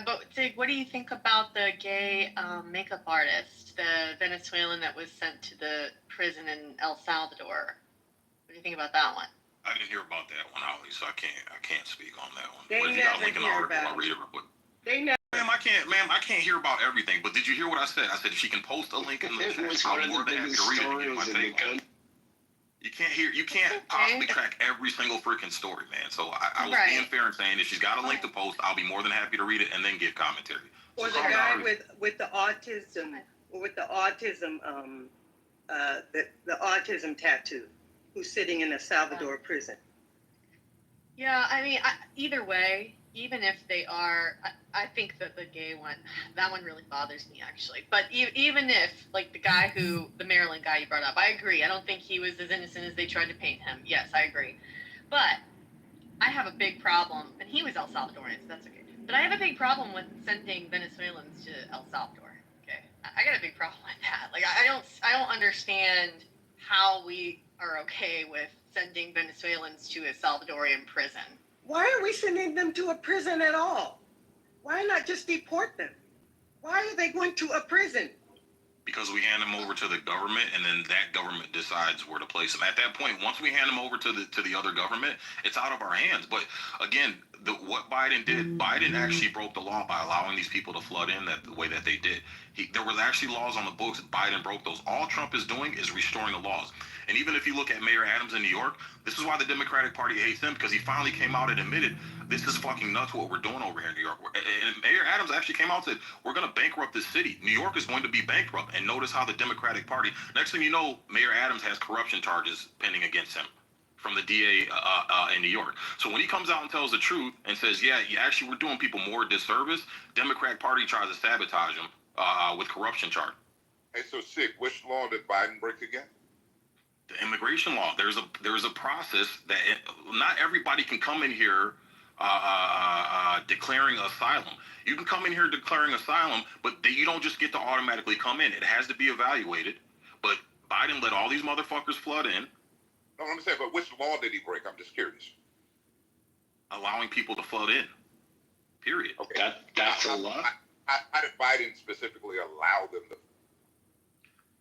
T: but Sig, what do you think about the gay makeup artist, the Venezuelan that was sent to the prison in El Salvador? What do you think about that one?
F: I didn't hear about that one, Holly, so I can't speak on that one.
S: They
F: but if you got a
S: never
F: link in the
S: hear
F: article,
S: about
F: I'll read it real quick.
S: They never.
F: Ma'am, I can't hear about everything. But did you hear what I said? I said if she can post a link in the chat, I'm more than happy to read it and give my take. You can't possibly track every single freaking story, man. So I was being fair and saying if she's got a link to post, I'll be more than happy to read it and then give commentary.
S: Or the guy with the autism, the autism tattoo, who's sitting in a Salvador prison.
T: Yeah, I mean, either way, even if they are, I think that the gay one, that one really bothers me actually. But even if, like the Maryland guy you brought up, I agree. I don't think he was as innocent as they tried to paint him. Yes, I agree. But I have a big problem, and he was El Salvadorian, so that's okay. But I have a big problem with sending Venezuelans to El Salvador. Okay, I got a big problem with that. Like I don't understand how we are okay with sending Venezuelans to a Salvadorian prison.
S: Why are we sending them to a prison at all? Why not just deport them? Why are they going to a prison?
F: Because we hand them over to the government, and then that government decides where to place them. At that point, once we hand them over to the other government, it's out of our hands. But again, what Biden did, Biden actually broke the law by allowing these people to flood in the way that they did. There was actually laws on the books. Biden broke those. All Trump is doing is restoring the laws. And even if you look at Mayor Adams in New York, this is why the Democratic Party hates him, because he finally came out and admitted this is fucking nuts what we're doing over here in New York. And Mayor Adams actually came out and said, we're going to bankrupt this city. New York is going to be bankrupt. And notice how the Democratic Party, next thing you know, Mayor Adams has corruption charges pending against him from the DA in New York. So when he comes out and tells the truth and says, yeah, actually we're doing people more disservice, Democratic Party tries to sabotage him with corruption charge.
E: Hey, so Sig, which law did Biden break again?
F: The immigration law. There's a process that not everybody can come in here declaring asylum. You can come in here declaring asylum, but you don't just get to automatically come in. It has to be evaluated. But Biden let all these motherfuckers flood in.
E: No, I'm saying, but which law did he break? I'm just curious.
F: Allowing people to flood in. Period.
E: Okay.
J: That's a law.
E: How did Biden specifically allow them to?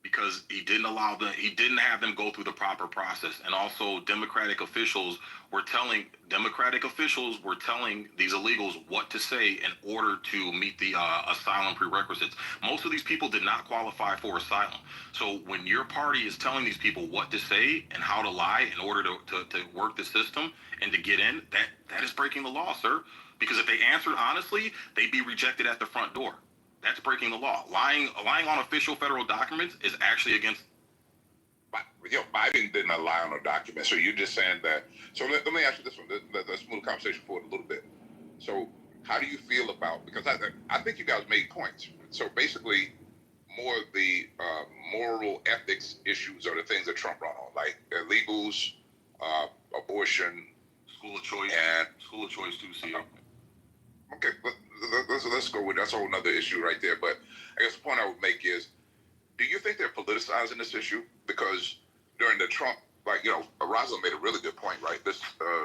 F: Because he didn't have them go through the proper process. And also Democratic officials were telling these illegals what to say in order to meet the asylum prerequisites. Most of these people did not qualify for asylum. So when your party is telling these people what to say and how to lie in order to work the system and to get in, that is breaking the law, sir. Because if they answered honestly, they'd be rejected at the front door. That's breaking the law. Lying on official federal documents is actually against.
E: Biden didn't lie on a document. So you're just saying that. So let me ask you this one. Let's move the conversation forward a little bit. So how do you feel about, because I think you guys made points. So basically, more of the moral ethics issues are the things that Trump run on, like illegals, abortion,
F: school of choice, too. See.
E: Okay, let's go with that's a whole nother issue right there. But I guess the point I would make is, do you think they're politicizing this issue? Because during the Trump, Rosalind made a really good point, right? This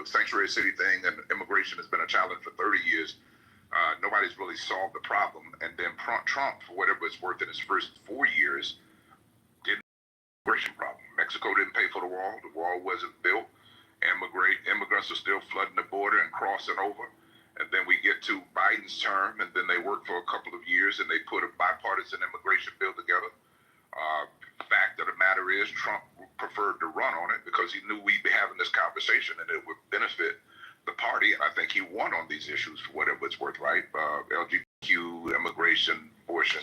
E: sanctuary city thing and immigration has been a challenge for 30 years. Nobody's really solved the problem. And then Trump, for whatever it's worth, in his first 4 years, didn't solve the immigration problem. Mexico didn't pay for the wall. The wall wasn't built. Immigrants are still flooding the border and crossing over. And then we get to Biden's term, and then they work for a couple of years, and they put a bipartisan immigration bill together. Fact of the matter is, Trump preferred to run on it because he knew we'd be having this conversation and it would benefit the party. And I think he won on these issues for whatever it's worth, right? LGBTQ, immigration, abortion,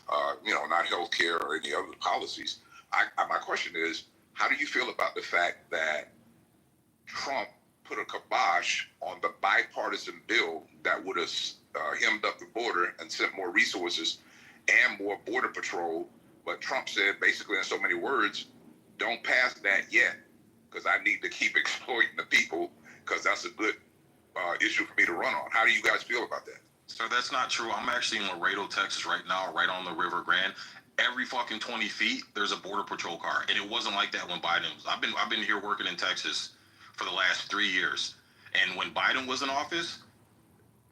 E: not healthcare or any other policies. My question is, how do you feel about the fact that Trump put a kibosh on the bipartisan bill that would have hemmed up the border and sent more resources and more border patrol? But Trump said, basically in so many words, don't pass that yet because I need to keep exploiting the people because that's a good issue for me to run on. How do you guys feel about that?
I: So that's not true. I'm actually in Laredo, Texas right now, right on the River Grand. Every fucking 20 feet, there's a border patrol car. And it wasn't like that when Biden was. I've been here working in Texas for the last 3 years. And when Biden was in office,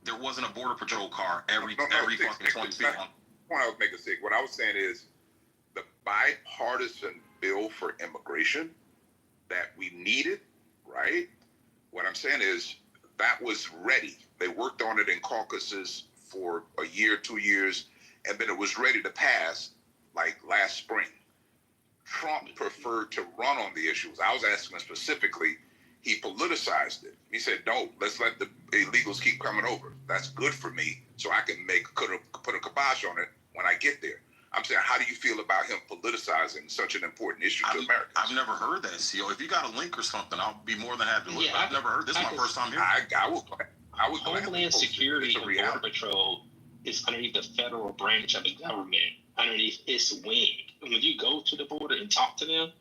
I: there wasn't a border patrol car every fucking 20 feet.
E: The point I was making, Sig, what I was saying is the bipartisan bill for immigration that we needed, right? What I'm saying is that was ready. They worked on it in caucuses for a year, 2 years, and then it was ready to pass like last spring. Trump preferred to run on the issues. I was asking specifically, he politicized it. He said, no, let's let the illegals keep coming over. That's good for me, so I can put a kibosh on it when I get there. I'm saying, how do you feel about him politicizing such an important issue to Americans?
I: I've never heard that, CO. If you got a link or something, I'll be more than happy to look. I've never heard. This is my first time hearing.
E: I would
R: Homeland Security and Border Patrol is underneath the federal branch of the government, underneath its wing. And when you go to the border and talk to them,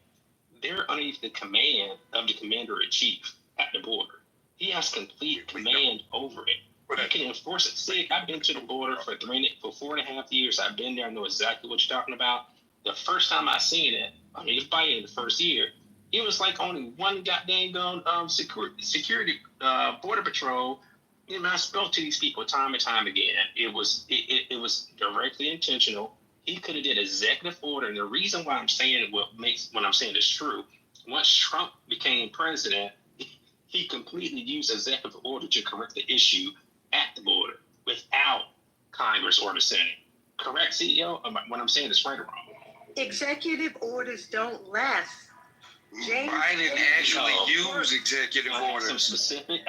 R: they're underneath the command of the commander-in-chief at the border. He has complete command over it. You can enforce it. Sig, I've been to the border for 4.5 years. I've been there. I know exactly what you're talking about. The first time I seen it, it was probably in the first year, it was like only one goddamn security border patrol. I spoke to these people time and time again. It was directly intentional. He could have did executive order, and the reason why I'm saying what I'm saying is true. Once Trump became president, he completely used executive order to correct the issue at the border without Congress or the Senate. Correct, CEO? What I'm saying is right or wrong?
S: Executive orders don't last.
Q: Biden actually used executive orders.
R: Some specifically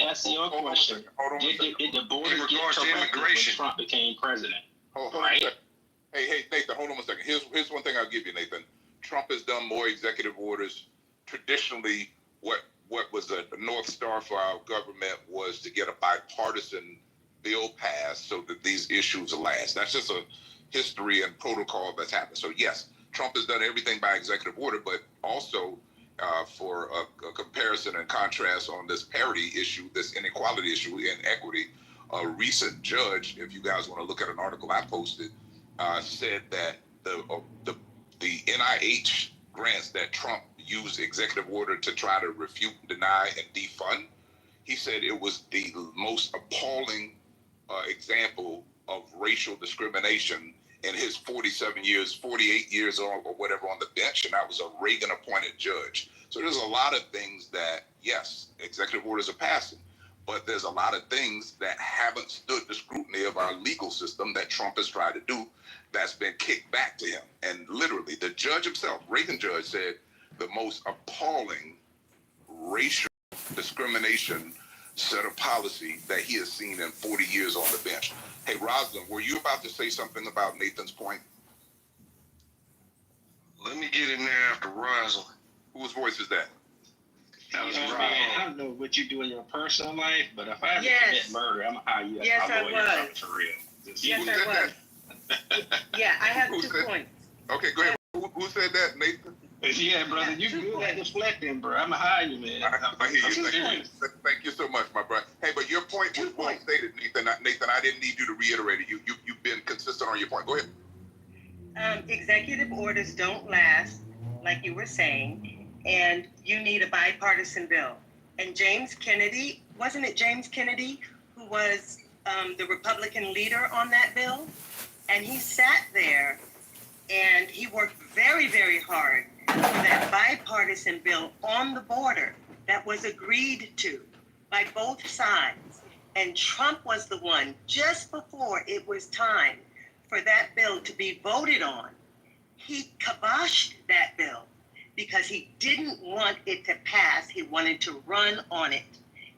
R: asking your question. Did the border get corrected when Trump became president?
E: Hold on a second. Hey, Nathan, hold on a second. Here's one thing I'll give you, Nathan. Trump has done more executive orders. Traditionally, what was a North Star for our government was to get a bipartisan bill passed so that these issues will last. That's just a history and protocol that's happened. So yes, Trump has done everything by executive order, but also for a comparison and contrast on this parity issue, this inequality issue, inequity, a recent judge, if you guys want to look at an article I posted, said that the NIH grants that Trump used executive order to try to refute, deny, and defund, he said it was the most appalling example of racial discrimination in his 48 years or whatever on the bench, and that was a Reagan-appointed judge. So there's a lot of things that, yes, executive orders are passing, but there's a lot of things that haven't stood the scrutiny of our legal system that Trump has tried to do that's been kicked back to him. And literally, the judge himself, Reagan judge, said the most appalling racial discrimination set of policy that he has seen in 40 years on the bench. Hey, Rosalind, were you about to say something about Nathan's point?
Q: Let me get in there after Rosalind.
E: Whose voice is that?
R: That was I don't know what you do in your personal life, but if I ever commit murder, I'm gonna hire you as my lawyer for real.
S: Yes, I was. Yeah, I have 2 points.
E: Okay, go ahead. Who said that, Nathan?
R: Yeah, brother, you good at deflecting, bro. I'm gonna hire you, man.
E: I hear you. Thank you so much, my brother. Hey, but your point was well stated, Nathan. Nathan, I didn't need you to reiterate it. You've been consistent on your point. Go ahead.
S: Executive orders don't last, like you were saying, and you need a bipartisan bill. And James Kennedy, wasn't it James Kennedy who was the Republican leader on that bill? And he sat there and he worked very, very hard for that bipartisan bill on the border that was agreed to by both sides. And Trump was the one, just before it was time for that bill to be voted on, he kiboshed that bill because he didn't want it to pass. He wanted to run on it.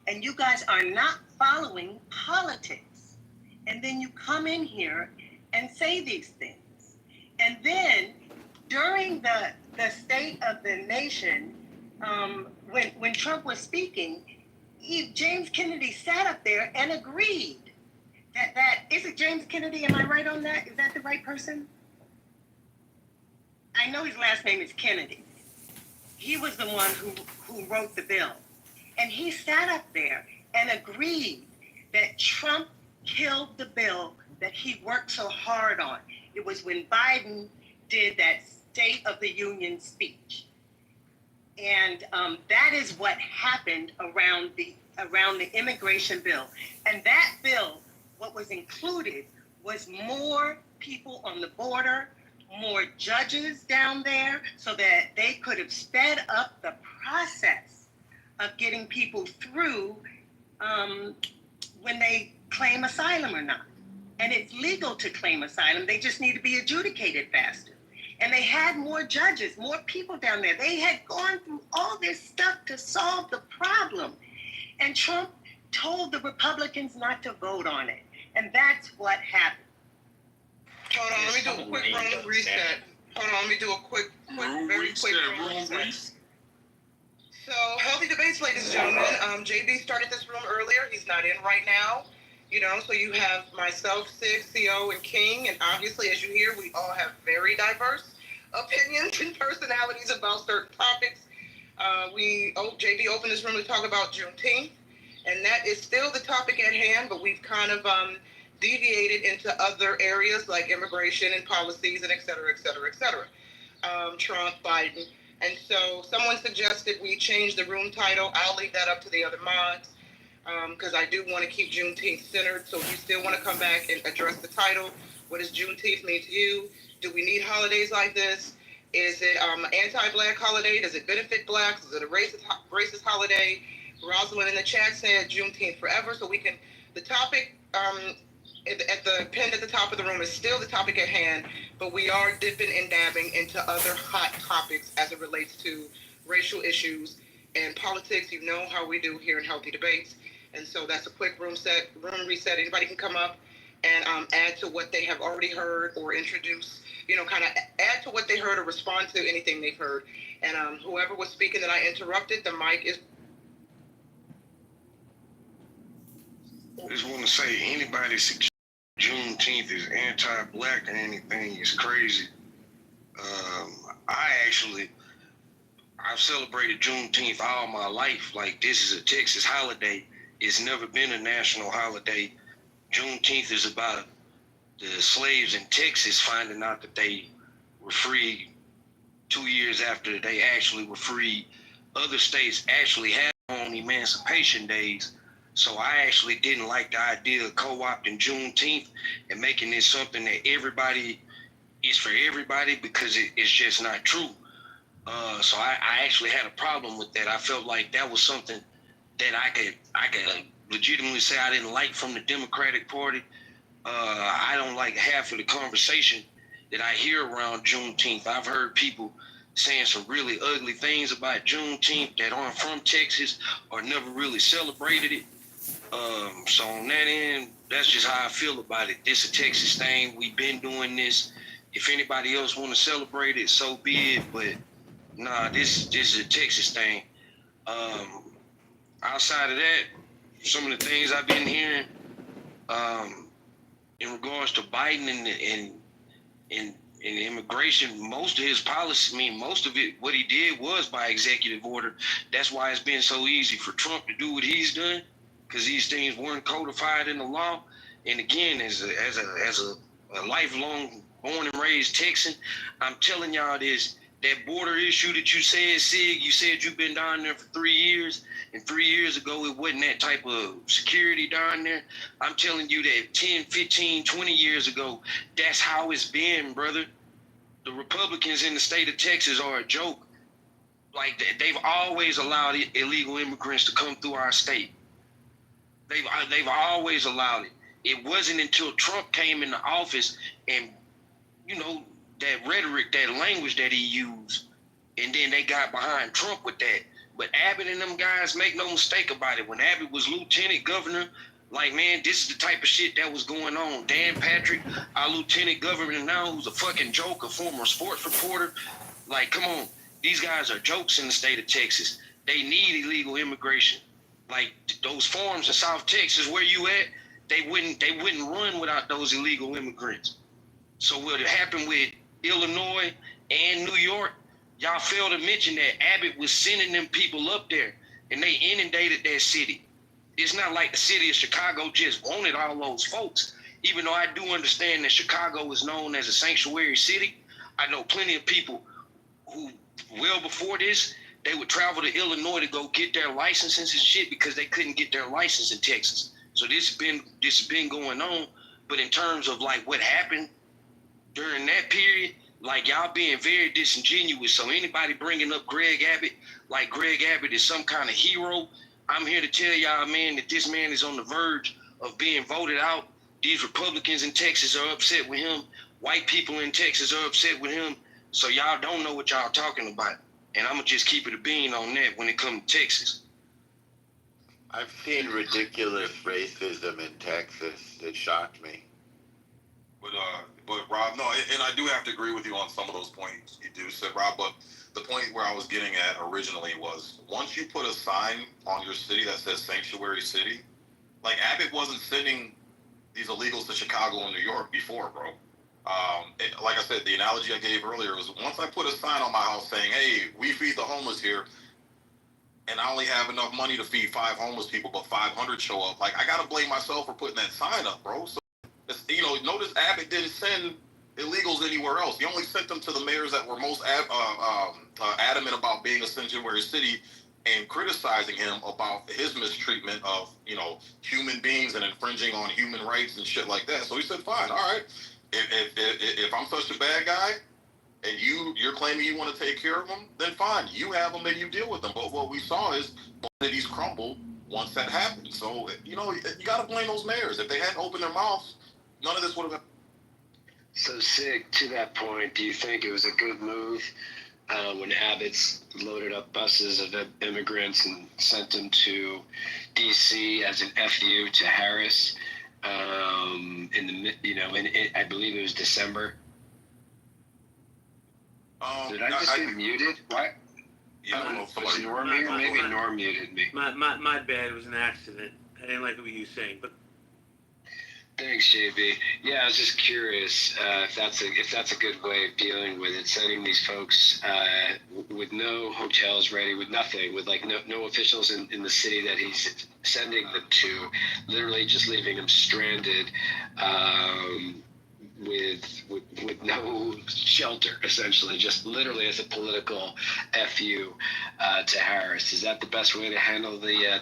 S: And you guys are not following politics. And then you come in here and say these things. And then during the State of the Nation, when Trump was speaking, James Kennedy sat up there and agreed that is it James Kennedy? Am I right on that? Is that the right person? I know his last name is Kennedy. He was the one who wrote the bill. And he sat up there and agreed that Trump killed the bill that he worked so hard on. It was when Biden did that State of the Union speech. And that is what happened around the immigration bill. And that bill, what was included was more people on the border, more judges down there, so that they could have sped up the process of getting people through when they claim asylum or not. And it's legal to claim asylum. They just need to be adjudicated faster. And they had more judges, more people down there. They had gone through all this stuff to solve the problem. And Trump told the Republicans not to vote on it. And that's what happened.
B: Hold on, let me do a quick room reset. Hold on, let me do a very quick room reset. So, healthy debates, ladies and gentlemen. JB started this room earlier. He's not in right now. You know, so you have myself, Sig, CO, and King, and obviously, as you hear, we all have very diverse opinions and personalities about certain topics. JB opened this room to talk about Juneteenth, and that is still the topic at hand, but we've kind of deviated into other areas like immigration and policies and et cetera, et cetera, et cetera. Trump, Biden. And so someone suggested we change the room title. I'll leave that up to the other mods. Because I do want to keep Juneteenth centered. So if you still want to come back and address the title, what does Juneteenth mean to you? Do we need holidays like this? Is it an anti-Black holiday? Does it benefit Blacks? Is it a racist holiday? Rosalind in the chat said Juneteenth forever. So we can, the topic at the pinned at the top of the room is still the topic at hand, but we are dipping and dabbing into other hot topics as it relates to racial issues and politics. You know how we do here in Healthy Debates. And so that's a quick room reset. Anybody can come up and add to what they have already heard or introduce, kind of add to what they heard or respond to anything they've heard. And whoever was speaking that I interrupted, the mic is.
Q: I just want to say, anybody suggest Juneteenth is anti-Black or anything is crazy. I've celebrated Juneteenth all my life. Like, this is a Texas holiday. It's never been a national holiday. Juneteenth is about the slaves in Texas finding out that they were free 2 years after they actually were free. Other states actually had their own emancipation days. So I actually didn't like the idea of co-opting Juneteenth and making it something that everybody is for everybody, because it's just not true. So I actually had a problem with that. I felt like that was something that I could legitimately say I didn't like from the Democratic Party. I don't like half of the conversation that I hear around Juneteenth. I've heard people saying some really ugly things about Juneteenth that aren't from Texas or never really celebrated it. So on that end, that's just how I feel about it. This is a Texas thing. We've been doing this. If anybody else want to celebrate it, so be it. But nah, this is a Texas thing. Outside of that, some of the things I've been hearing in regards to Biden and immigration, most of his policy, most of it, what he did was by executive order. That's why it's been so easy for Trump to do what he's done, because these things weren't codified in the law. And again, as a lifelong born and raised Texan, I'm telling y'all this, that border issue that you said, Sig, you said you've been down there for 3 years, and 3 years ago it wasn't that type of security down there. I'm telling you that 10, 15, 20 years ago, that's how it's been, brother. The Republicans in the state of Texas are a joke. Like, they've always allowed illegal immigrants to come through our state. They've always allowed it. It wasn't until Trump came into office and, you know, that rhetoric, that language that he used, and then they got behind Trump with that. But Abbott and them guys, make no mistake about it. When Abbott was lieutenant governor, like, man, this is the type of shit that was going on. Dan Patrick, our lieutenant governor now, who's a fucking joke, a former sports reporter. Like, come on. These guys are jokes in the state of Texas. They need illegal immigration. Like, those farms in South Texas where you at, they wouldn't run without those illegal immigrants. So what happened with Illinois and New York, y'all failed to mention that Abbott was sending them people up there, and they inundated that city. It's not like the city of Chicago just wanted all those folks. Even though I do understand that Chicago is known as a sanctuary city, I know plenty of people who, well before this, they would travel to Illinois to go get their licenses and shit because they couldn't get their license in Texas. So this has been going on. But in terms of like what happened during that period, like y'all being very disingenuous. So anybody bringing up Greg Abbott, like Greg Abbott is some kind of hero, I'm here to tell y'all, man, that this man is on the verge of being voted out. These Republicans in Texas are upset with him. White people in Texas are upset with him. So y'all don't know what y'all talking about. And I'm going to just keep it a bean on that when it comes to Texas.
K: I've seen ridiculous racism in Texas. It shocked me.
I: But Rob, no, and I do have to agree with you on some of those points you do said, Rob, but the point where I was getting at originally was once you put a sign on your city that says sanctuary city, like Abbott wasn't sending these illegals to Chicago and New York before, bro. Like I said, the analogy I gave earlier was once I put a sign on my house saying, hey, we feed the homeless here, and I only have enough money to feed 5 homeless people, but 500 show up, like I got to blame myself for putting that sign up, bro. So, you know, notice Abbott didn't send illegals anywhere else. He only sent them to the mayors that were most adamant about being a sanctuary city and criticizing him about his mistreatment of, you know, human beings and infringing on human rights and shit like that. So he said, fine, all right, if I'm such a bad guy and you're claiming you want to take care of them, then fine, you have them and you deal with them. But what we saw is communities crumbled once that happened. So, you know, you got to blame those mayors. If they hadn't opened their mouths, none of this would have happened.
G: So, Sig, to that point, do you think it was a good move when Abbott's loaded up buses of immigrants and sent them to D.C. as an FU to Harris I believe it was December? Did I just get muted? What?
I: Yeah, I don't know if
G: was Norm here? Maybe Norm muted me.
U: My bad. It was an accident. I didn't like what you were saying, but.
G: Thanks, JB. Yeah, I was just curious if that's a good way of dealing with it, sending these folks with no hotels ready, with nothing, with like no officials in the city that he's sending them to, literally just leaving them stranded with no shelter, essentially, just literally as a political FU to Harris. Is that the best way to handle the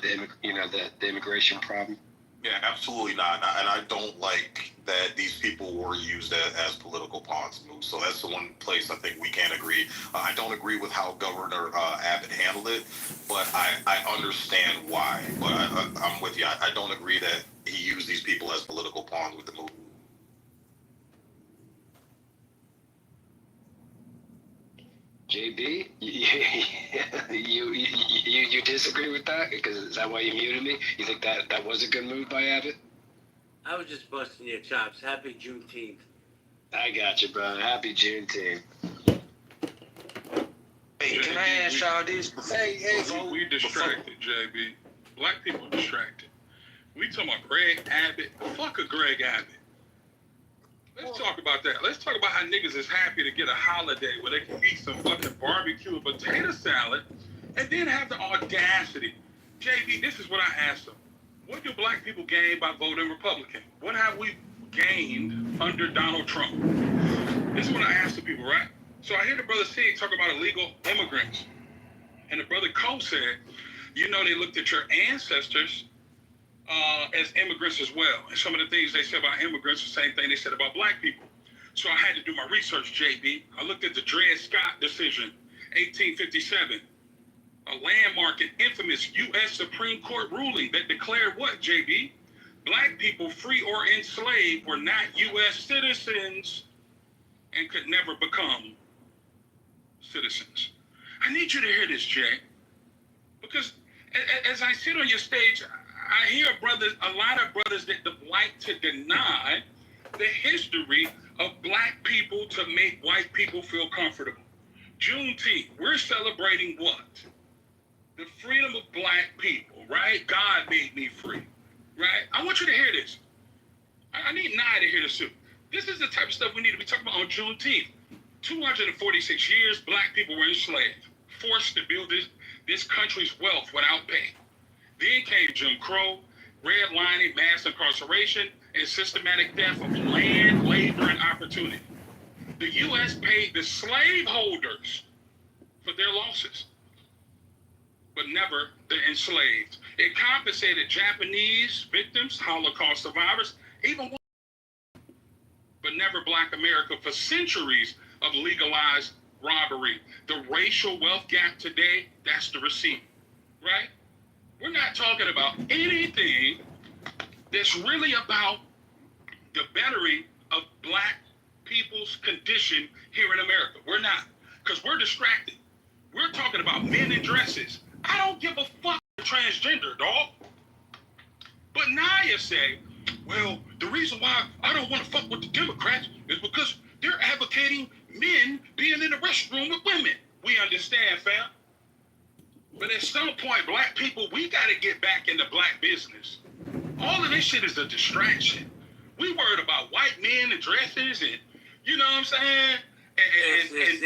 G: immigration problem?
I: Yeah, absolutely not. And I don't like that these people were used as political pawns moves. So that's the one place I think we can't agree. I don't agree with how Governor Abbott handled it, but I understand why. But I'm with you. I don't agree that he used these people as political pawns with the move.
G: JB, you disagree with that? Because is that why you muted me? You think that was a good move by Abbott?
U: I was just busting your chops. Happy Juneteenth.
G: I got you, brother. Happy Juneteenth.
Q: Hey, can I ask y'all this?
C: We distracted, JB. Black people distracted. We talking about Greg Abbott. Fuck a Greg Abbott. Let's talk about that. Let's talk about how niggas is happy to get a holiday where they can eat some fucking barbecue and potato salad and then have the audacity. JB, this is what I asked them. What do black people gain by voting Republican? What have we gained under Donald Trump? This is what I asked the people, right? So I hear the brother Sig talk about illegal immigrants. And the brother Cole said, you know, they looked at your ancestors as immigrants as well. And some of the things they said about immigrants, the same thing they said about black people. So I had to do my research, JB. I looked at the Dred Scott decision, 1857. a landmark and infamous U.S. Supreme Court ruling that declared what, JB? Black people, free or enslaved, were not U.S. citizens and could never become citizens. I need you to hear this, Jay, because as I sit on your stage, I hear a lot of brothers that like to deny the history of black people to make white people feel comfortable. Juneteenth, we're celebrating what? The freedom of black people, right? God made me free, right? I want you to hear this. I need Nye to hear this too. This is the type of stuff we need to be talking about on Juneteenth. 246 years, black people were enslaved, forced to build this country's wealth without pay. Then came Jim Crow, redlining, mass incarceration, and systematic death of land, labor, and opportunity. The U.S. paid the slaveholders for their losses, but never the enslaved. It compensated Japanese victims, Holocaust survivors, even but never Black America for centuries of legalized robbery. The racial wealth gap today, that's the receipt, right? We're not talking about anything that's really about the bettering of black people's condition here in America. We're not, because we're distracted. We're talking about men in dresses. I don't give a fuck transgender, dog. But Naya say, well, the reason why I don't want to fuck with the Democrats is because they're advocating men being in the restroom with women. We understand, fam. But at some point, black people, we got to get back into black business. All of this shit is a distraction. We worried about white men and dresses and, you know what I'm saying? And